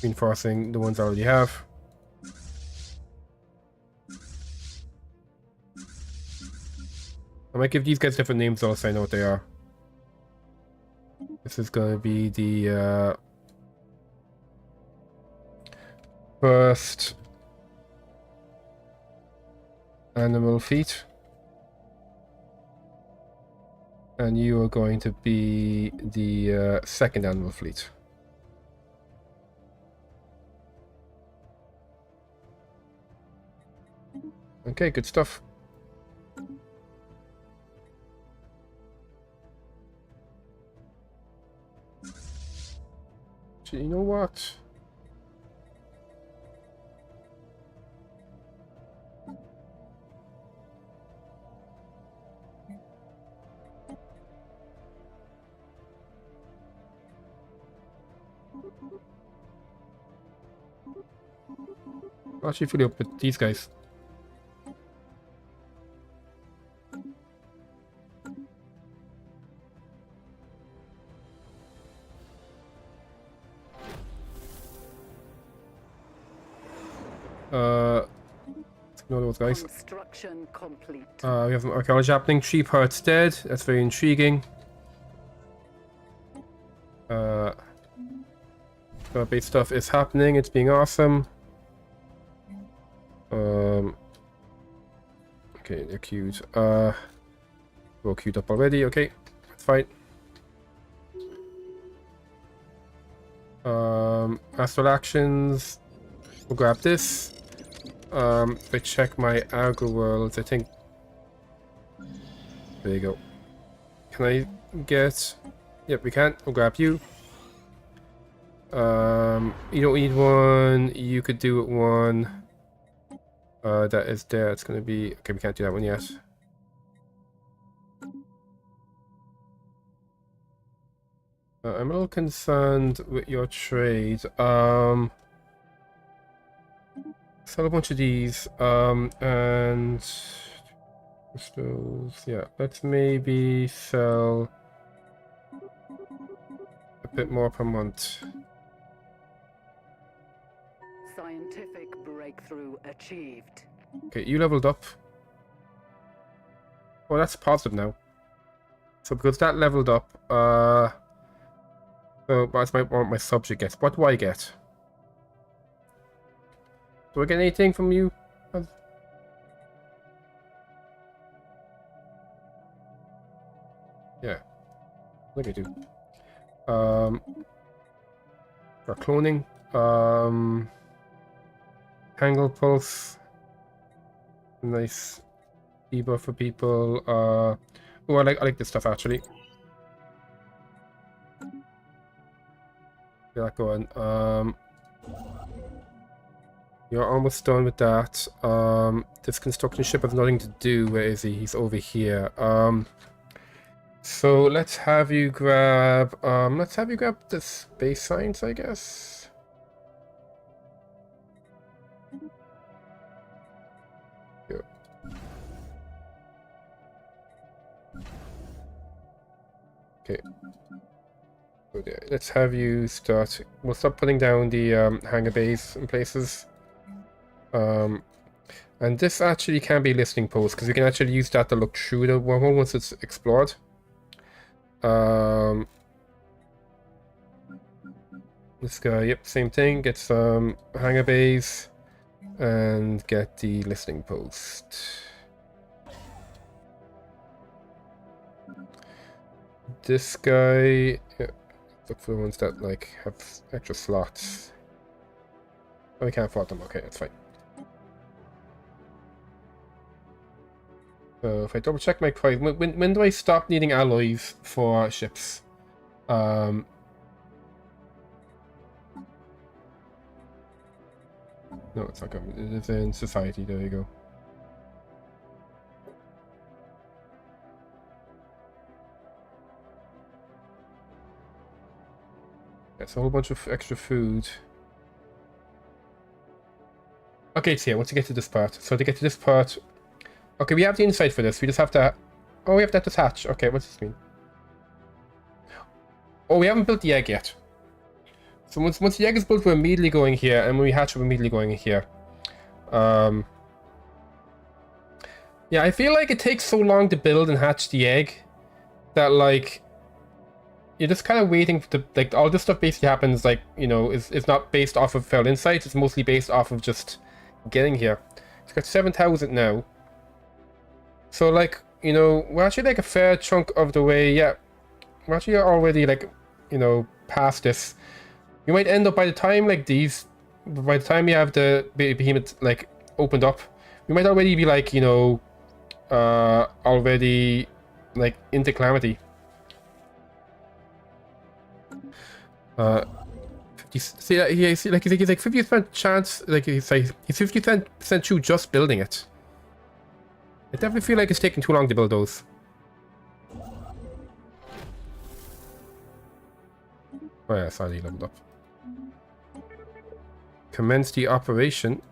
reinforcing the ones I already have. I might give these guys different names though, so I know what they are. This is going to be the first animal feet. And you are going to be the second animal fleet. Okay, good stuff. You know what? I'll actually fill you up with these guys. Ignore those guys. Construction complete. We have some archaeology happening. 3 parts dead. That's very intriguing. Base stuff is happening. It's being awesome. Okay, they're queued. We're queued up already. Okay, that's fine. Astral actions. We'll grab this. If I check my agro worlds, I think. There you go. Can I get? Yep, we can. We'll grab you. You don't need one. You could do it one. That is there. It's gonna be okay. We can't do that one yet. I'm a little concerned with your trade. Sell a bunch of these. And crystals. Yeah, let's maybe sell a bit more per month. Scientific breakthrough achieved. Okay, you leveled up. Well, that's positive now. So because that leveled up, so that's what my subject gets. What do I get? Do I get anything from you? Yeah, I think I do. For cloning, Tangle Pulse, nice debuff for people. Oh, I like this stuff actually. Get that going. You're almost done with that. This construction ship has nothing to do. Where is he? He's over here. So let's have you grab the space science, I guess. Here. Okay. So yeah, let's have you start. We'll start putting down the hangar bays in places. And this actually can be listening posts because we can actually use that to look through the wormhole once it's explored. This guy, yep, same thing. Get some hangar bays and get the listening post. This guy, yeah, look for the ones that like have extra slots. Oh, we can't afford them. Okay, that's fine. So if I double check my price, when do I stop needing alloys for ships? No, it's not good. It is in society. There you go. That's a whole bunch of extra food. Okay, it's here. Once you get to this part. So to get to this part... Okay, we have the inside for this. We just have to... Oh, we have that detach. Okay, what's this mean? Oh, we haven't built the egg yet. So once the egg is built, we're immediately going here. And when we hatch, we're immediately going here. Yeah, I feel like it takes so long to build and hatch the egg that, like... You're just kind of waiting for the... Like, all this stuff basically happens, like, you know, is not based off of felt insights. It's mostly based off of just getting here. It's got 7,000 now. So, like, you know, we're actually, like, a fair chunk of the way. Yeah, we're actually already, like, you know, past this. You might end up by the time, like, by the time you have the behemoth, like, opened up, we might already be, like, you know, already, like, into Calamity. 50, see, yeah, see, like, he's like 50% chance, like, he's 50% true just building it. I definitely feel like it's taking too long to build those. Oh yeah, sorry, leveled up. Commence the operation.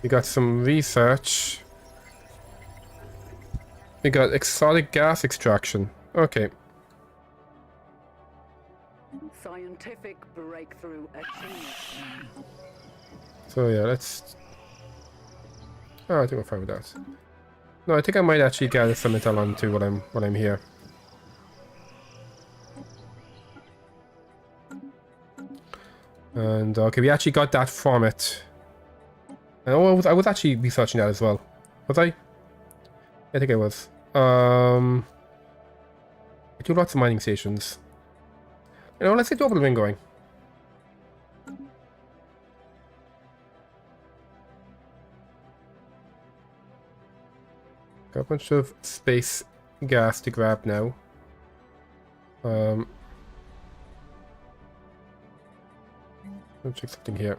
We got some research. We got exotic gas extraction. Okay. Scientific breakthrough achieved. So yeah, let's... Oh, I think we're fine with that. No, I think I might actually gather some intel onto what I'm here. And okay, we actually got that from it. And oh, I was actually researching that as well. Was I? I think I was. I do lots of mining stations. You know, let's get the orbital ring going. Got a bunch of space gas to grab now. I'll check something here.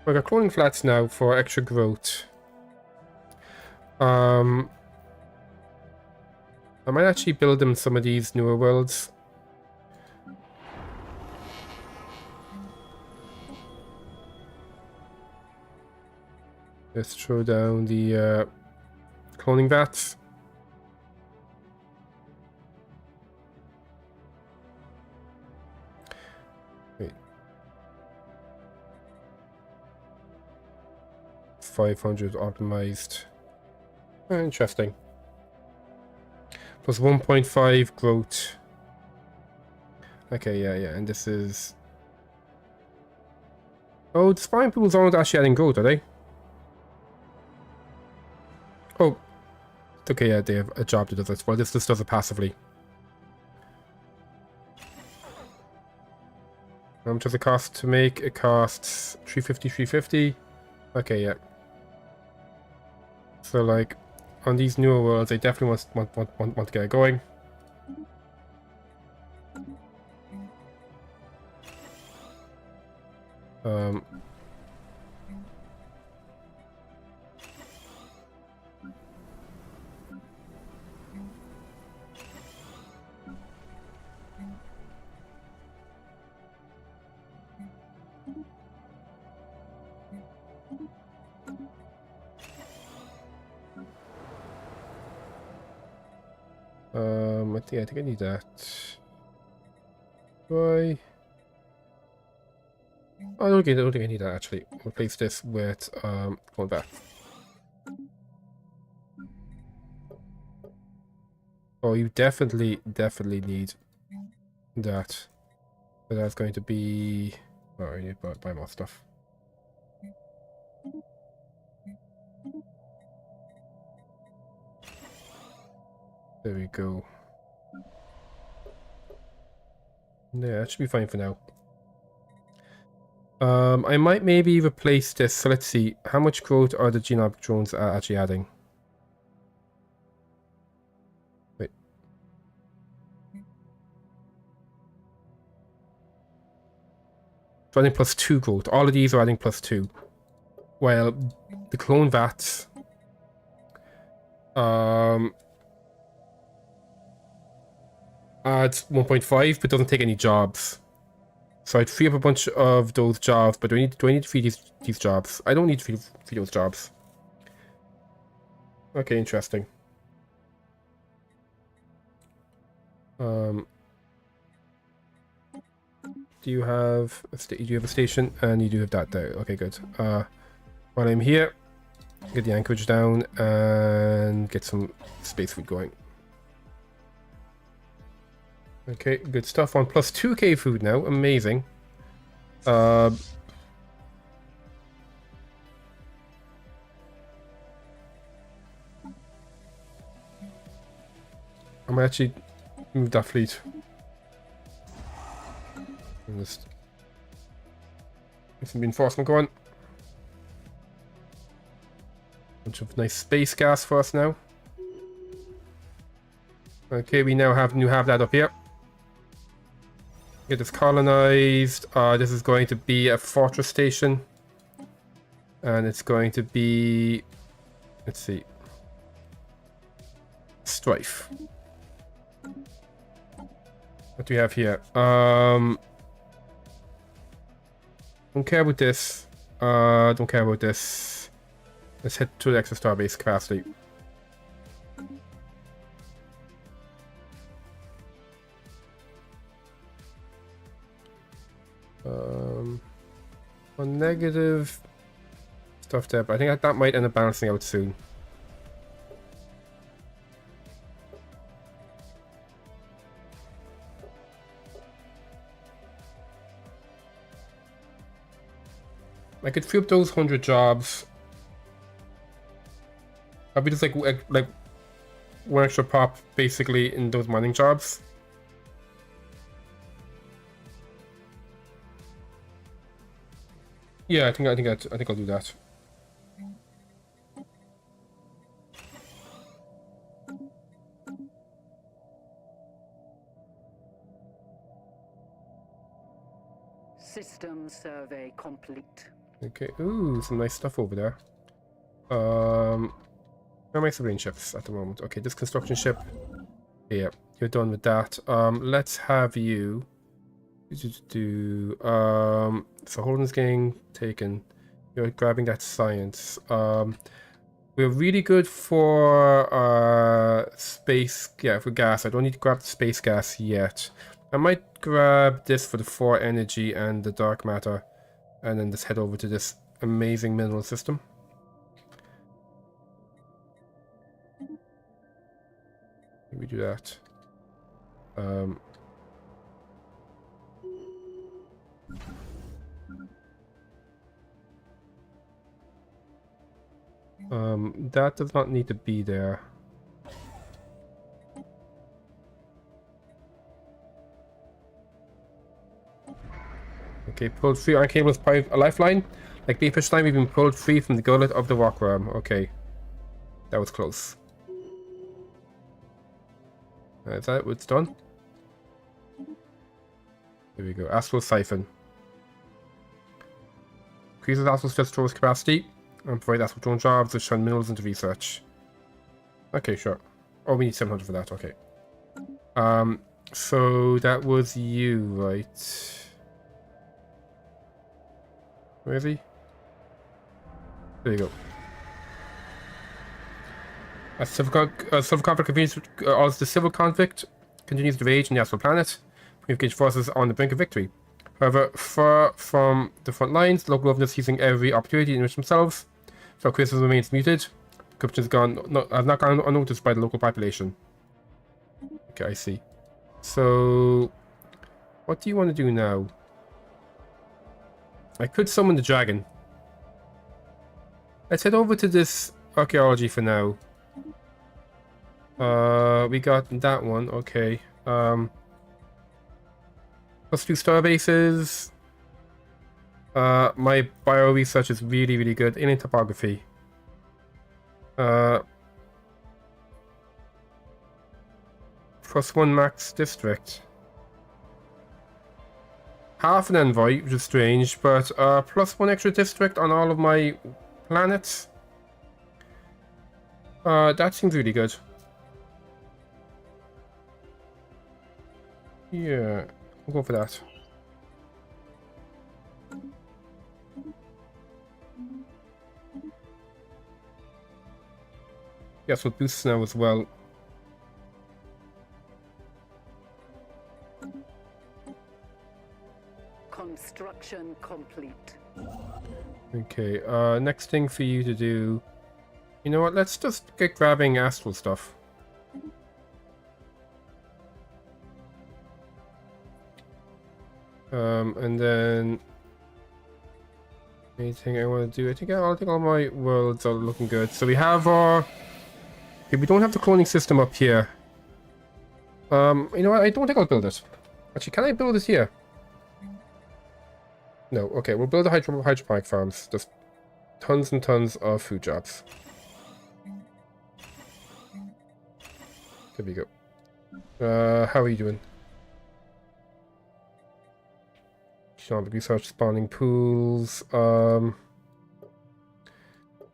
I got cloning flats now for extra growth. I might actually build them some of these newer worlds. Let's throw down the cloning vats. Wait. 500 optimized. Interesting. Plus 1.5 growth. Okay, yeah, and this is... Oh, the spine pools aren't actually adding growth, are they? Oh. Okay, yeah, they have a job that does this. Well, this does it passively. How much does it cost to make? It costs 350. Okay, yeah. So, like, on these newer worlds, I definitely want to get it going. think I need that. Do I don't think I need that actually. Replace this with going back. Oh, you definitely need that. So that's going to be... Oh, I need to buy more stuff. There we go. Yeah, that should be fine for now. I might maybe replace this. So let's see. How much growth are the genome drones actually adding? Wait. So adding +2 growth. All of these are adding +2. Well, the clone vats adds 1.5 but doesn't take any jobs. So I'd free up a bunch of those jobs, but do I need to feed these jobs? I don't need to feed those jobs. Okay, interesting. Do you have a station? And you do have that there. Okay, good. While I'm here, get the anchorage down and get some space food going. Okay, good stuff. On +2k food now. Amazing. I'm actually move that fleet. Just get some reinforcement going. Bunch of nice space gas for us now. Okay, we now have that up here. Get this colonized. This is going to be a fortress station. And it's going to be... Let's see. Strife. What do we have here? Don't care about this. Don't care about this. Let's hit to the extra starbase capacity. On negative stuff there, but I think that might end up balancing out soon. I could free up those 100 jobs. I'll be just like one extra pop basically in those mining jobs. Yeah, I think I'll do that. System survey complete. Okay, ooh, some nice stuff over there. Where are my submarine ships at the moment? Okay, this construction ship. Yeah, you're done with that. Let's have you so Holden's getting taken. You're grabbing that science. We're really good for space, for gas. I don't need to grab the space gas yet. I might grab this for the 4 energy and the dark matter, and then just head over to this amazing mineral system. We do that. That does not need to be there. Okay, pulled free iron cable with a lifeline. Like the fish line, we've been pulled free from the gullet of the rockworm. Okay. That was close. Is that what's done? There we go. Astral siphon. Increases astral stress storage capacity and provide astral drone jobs to shun minerals into research. Okay, sure. Oh, we need 700 for that. Okay. So that was you, right? Where is he? There you go. A civil conflict convenes the civil conflict continues to rage in the astral planet. Purification forces on the brink of victory. However, far from the front lines, local governors seizing every opportunity to enrich themselves. So criticism remains muted. Corruption has not gone unnoticed by the local population. Okay, I see. So, what do you want to do now? I could summon the dragon. Let's head over to this archaeology for now. We got that one, okay. Let's do star bases. My bio research is really, really good. Alien topography. +1 max district. Half an envoy, which is strange, but +1 extra district on all of my planets. That seems really good. Yeah, I'll go for that. Yes, with boosts now as well. Construction complete. Okay, next thing for you to do... You know what, let's just get grabbing astral stuff. And then... Anything I want to do? I think all my worlds are looking good. So we have our... Okay, we don't have the cloning system up here. You know what, I don't think I'll build it. Actually, can I build it here? No, okay, we'll build the hydroponic farms. Just tons and tons of food jobs. There we go. How are you doing? Economic research, spawning pools.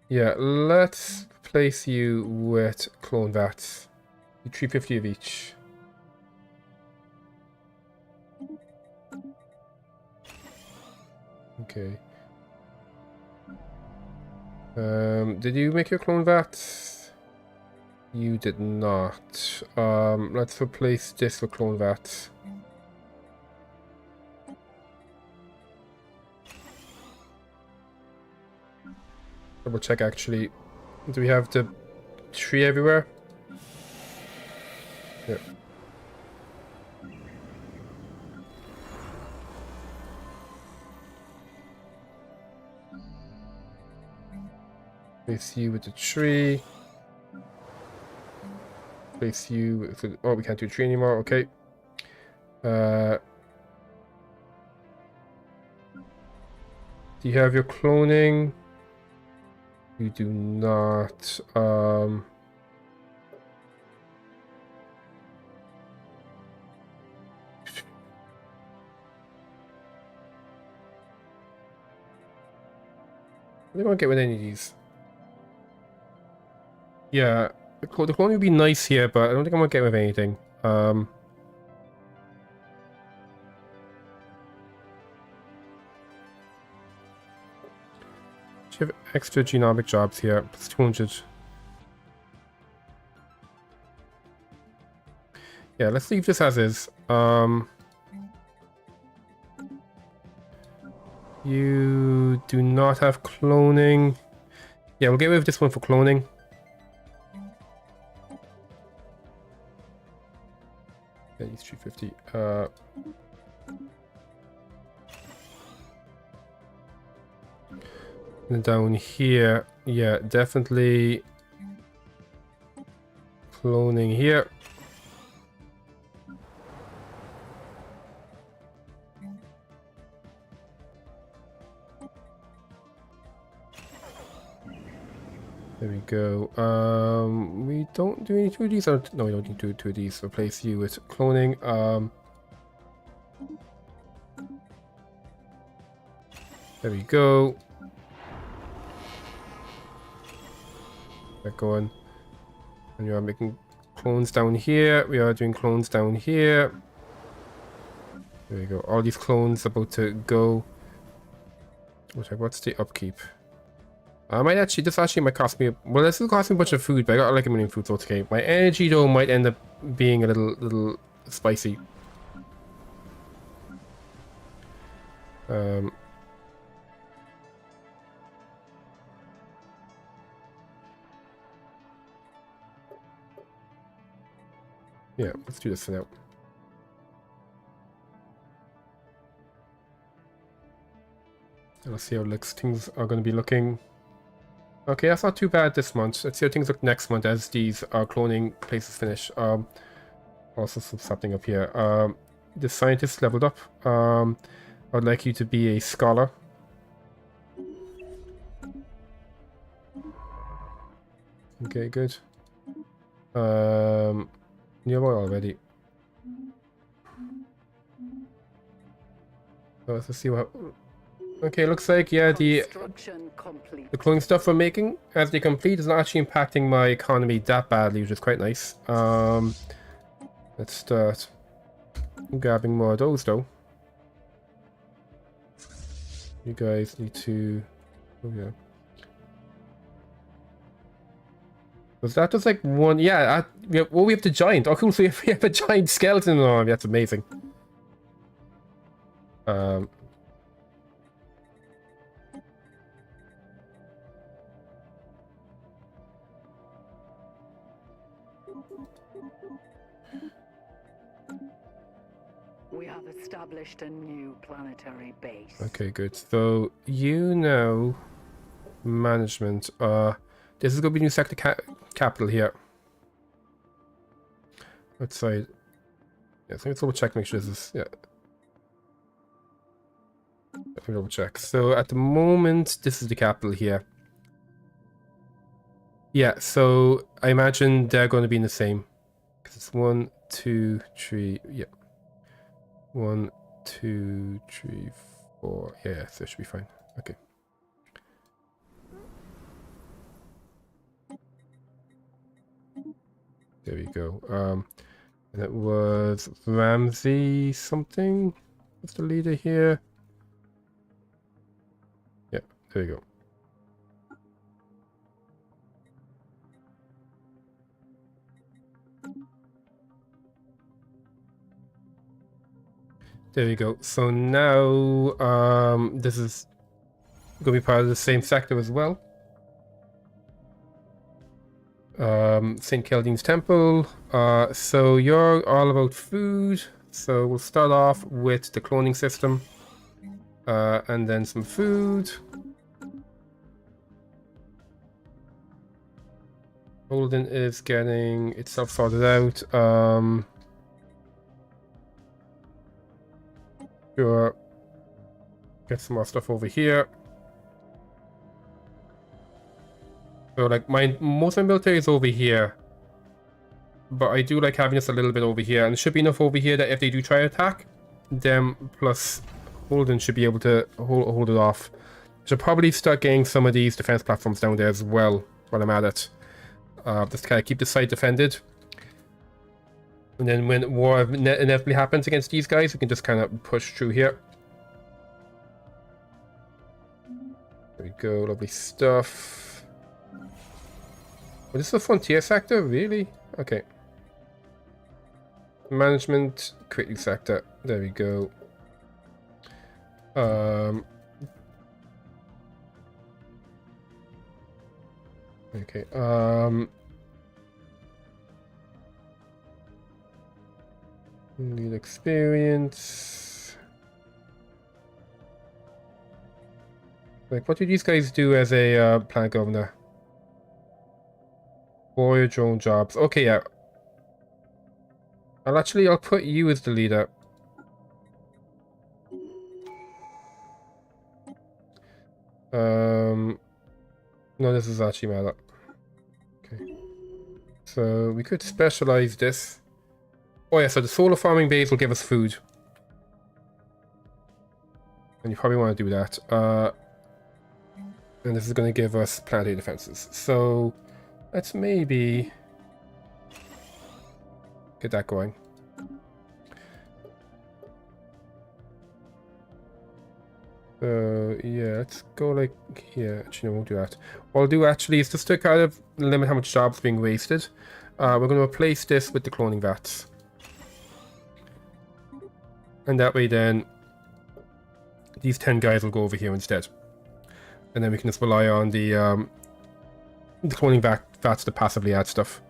Yeah, let's replace you with clone vats. 350 of each. Okay. Did you make your clone vats? You did not. Let's replace this with clone vats. Double check actually. Do we have the tree everywhere? Yeah. Place you with the tree. Place you with the... Oh, we can't do tree anymore. Okay. Do you have your cloning? You do not. I don't want to get with any of these. Yeah, the clone would be nice here, but I don't think I'm gonna get with anything. Do you have extra genomic jobs here? Plus 200. Yeah, let's leave this as is. You do not have cloning. Yeah, we'll get rid of this one for cloning. Yeah, he's 350. And down here, yeah, definitely cloning here. There we go. We don't do any 2 of these. No, we don't need 2 of these. Replace you with cloning. There we go. Get going. And we are making clones down here. We are doing clones down here. There we go. All these clones about to go. What's the upkeep? This actually might cost me. Well, this will cost me a bunch of food, but I got like a million food, so it's okay. My energy though might end up being a little spicy. Yeah, let's do this for now. Let's see how things are going to be looking. Okay, that's not too bad this month. Let's see how things look next month as these cloning places finish. Also something up here. The scientist leveled up. I'd like you to be a scholar. Okay, good. You're already. So let's see what. Okay, looks like yeah the cloning stuff we're making as they complete is not actually impacting my economy that badly, which is quite nice. Let's start grabbing more of those though. You guys need to. Oh yeah. Was that just like one? Yeah. We have the giant. Oh, cool. So we have a giant skeleton arm. That's amazing. We have established a new planetary base. Okay, good. So you know, management. This is gonna be new sector capital here. Outside. Yeah, so let's double check. Make sure this is yeah. Let me double check. So at the moment, this is the capital here. Yeah. So I imagine they're going to be in the same. Because it's 1, 2, 3. Yeah. 1, 2, 3, 4. Yeah, so it should be fine. Okay. There we go. And it was Ramsey something. What's the leader here? Yeah, there you go. There you go. So now, this is going to be part of the same sector as well. St. Keldine's Temple. So you're all about food. So we'll start off with the cloning system. And then some food. Holden is getting itself sorted out. Sure. Get some more stuff over here. So like most of my military is over here. But I do like having this a little bit over here. And it should be enough over here that if they do try to attack, them plus Holden should be able to hold it off. I should probably start getting some of these defense platforms down there as well while I'm at it. Just to kind of keep the site defended. And then when war inevitably happens against these guys, we can just kind of push through here. There we go, lovely stuff. Oh, this is a frontier sector, really? Okay. Management, create new sector. There we go. Okay. Need experience. Like, what do these guys do as a planet governor? Warrior drone jobs. Okay, yeah. I'll put you as the leader. No, this is actually matter. Okay. So we could specialize this. Oh yeah, so the solar farming base will give us food. And you probably want to do that. And this is going to give us planetary defenses. So let's maybe get that going. So yeah, let's go like here. Actually, no, we won't do that. What I'll do actually is just to kind of limit how much jobs being wasted. We're going to replace this with the cloning vats. And that way then these 10 guys will go over here instead. And then we can just rely on the cloning vats to passively add stuff.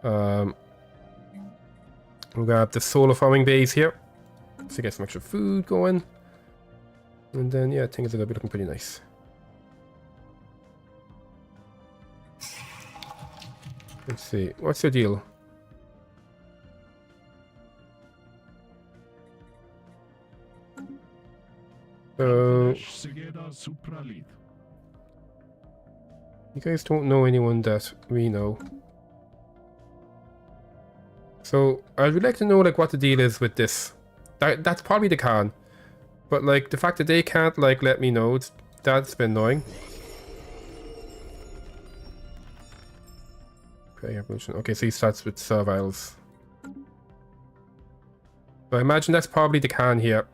We'll grab the solar farming base here to get some extra food going. And then, yeah, things are going to be looking pretty nice. Let's see, what's the deal? So, you guys don't know anyone that we know. So, I would like to know, like, what the deal is with this. That's probably the Khan. But, like, the fact that they can't, like, let me know, that's been annoying. Okay, evolution. Okay, so he starts with serviles. So I imagine that's probably the Khan here.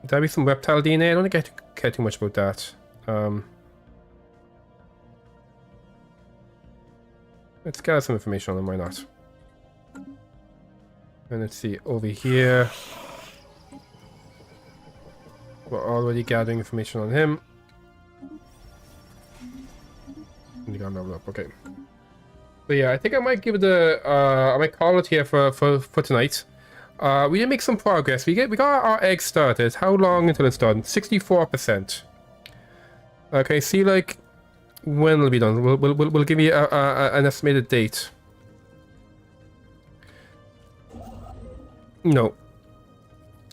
There'll be some reptile DNA. I don't think I care too much about that. Let's gather some information on him, why not? And let's see, over here. We're already gathering information on him. And you got level up, okay. So yeah, I think I might give it I might call it here for tonight. We did make some progress. We got our egg started. How long until it's done? 64%. Okay, see, like, when it'll be done. We'll give you an estimated date. No.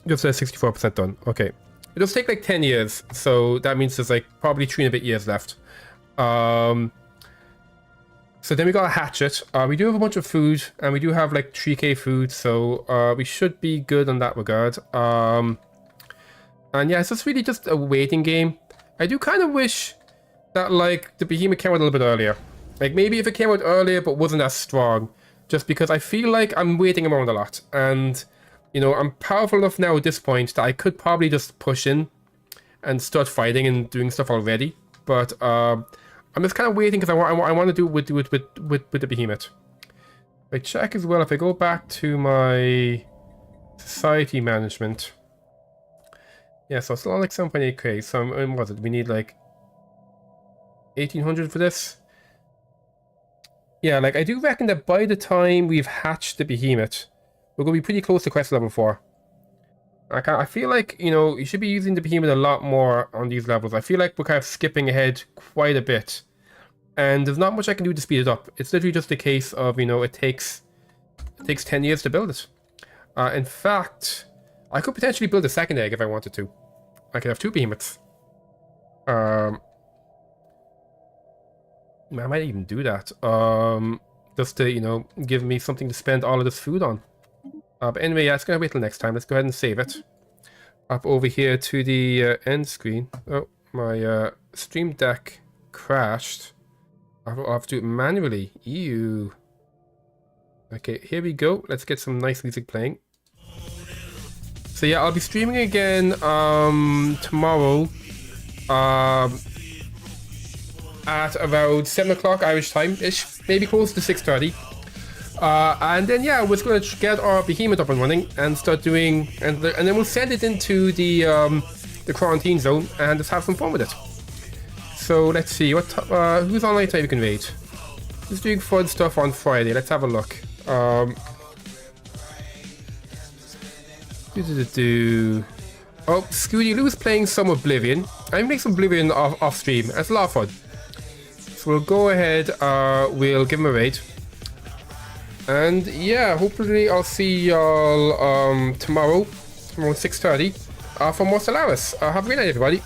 Just says 64% done. Okay. It'll take like 10 years, so that means there's like probably 3 and a bit years left. So then we got a hatchet. We do have a bunch of food, and we do have like 3k food, so we should be good on that regard. And yeah, it's just really just a waiting game. I do kind of wish that like the behemoth came out a little bit earlier. Like maybe if it came out earlier but wasn't as strong, just because I feel like I'm waiting around a lot, and you know, I'm powerful enough now at this point that I could probably just push in and start fighting and doing stuff already. But I'm just kind of waiting because I want to do it with the behemoth. I check as well if I go back to my society management. Yeah, so it's still like 7.8k. So what was it? We need like 1800 for this. Yeah, like I do reckon that by the time we've hatched the behemoth, we're going to be pretty close to quest level 4. I feel like, you know, you should be using the behemoth a lot more on these levels. I feel like we're kind of skipping ahead quite a bit. And there's not much I can do to speed it up. It's literally just a case of, you know, it takes 10 years to build it. In fact, I could potentially build a second egg if I wanted to. I could have 2 behemoths. I might even do that. Just to, you know, give me something to spend all of this food on. But anyway, yeah, it's going to wait till next time. Let's go ahead and save it. Up over here to the end screen. Oh, my stream deck crashed. I'll have to do it manually. Ew. Okay, here we go. Let's get some nice music playing. So yeah, I'll be streaming again tomorrow at around 7 o'clock Irish time-ish. Maybe close to 6:30. And then yeah, we're going to get our behemoth up and running and start doing, and then we'll send it into the quarantine zone and just have some fun with it. So let's see what who's online tonight we can raid. Who's doing fun stuff on Friday? Let's have a look. Oh, Scooty Lou's playing some Oblivion. I make some Oblivion off stream. It's a lot of fun. So we'll go ahead. We'll give him a raid. And yeah, hopefully I'll see y'all tomorrow around 6:30 for more Stellaris. Have a great night, everybody.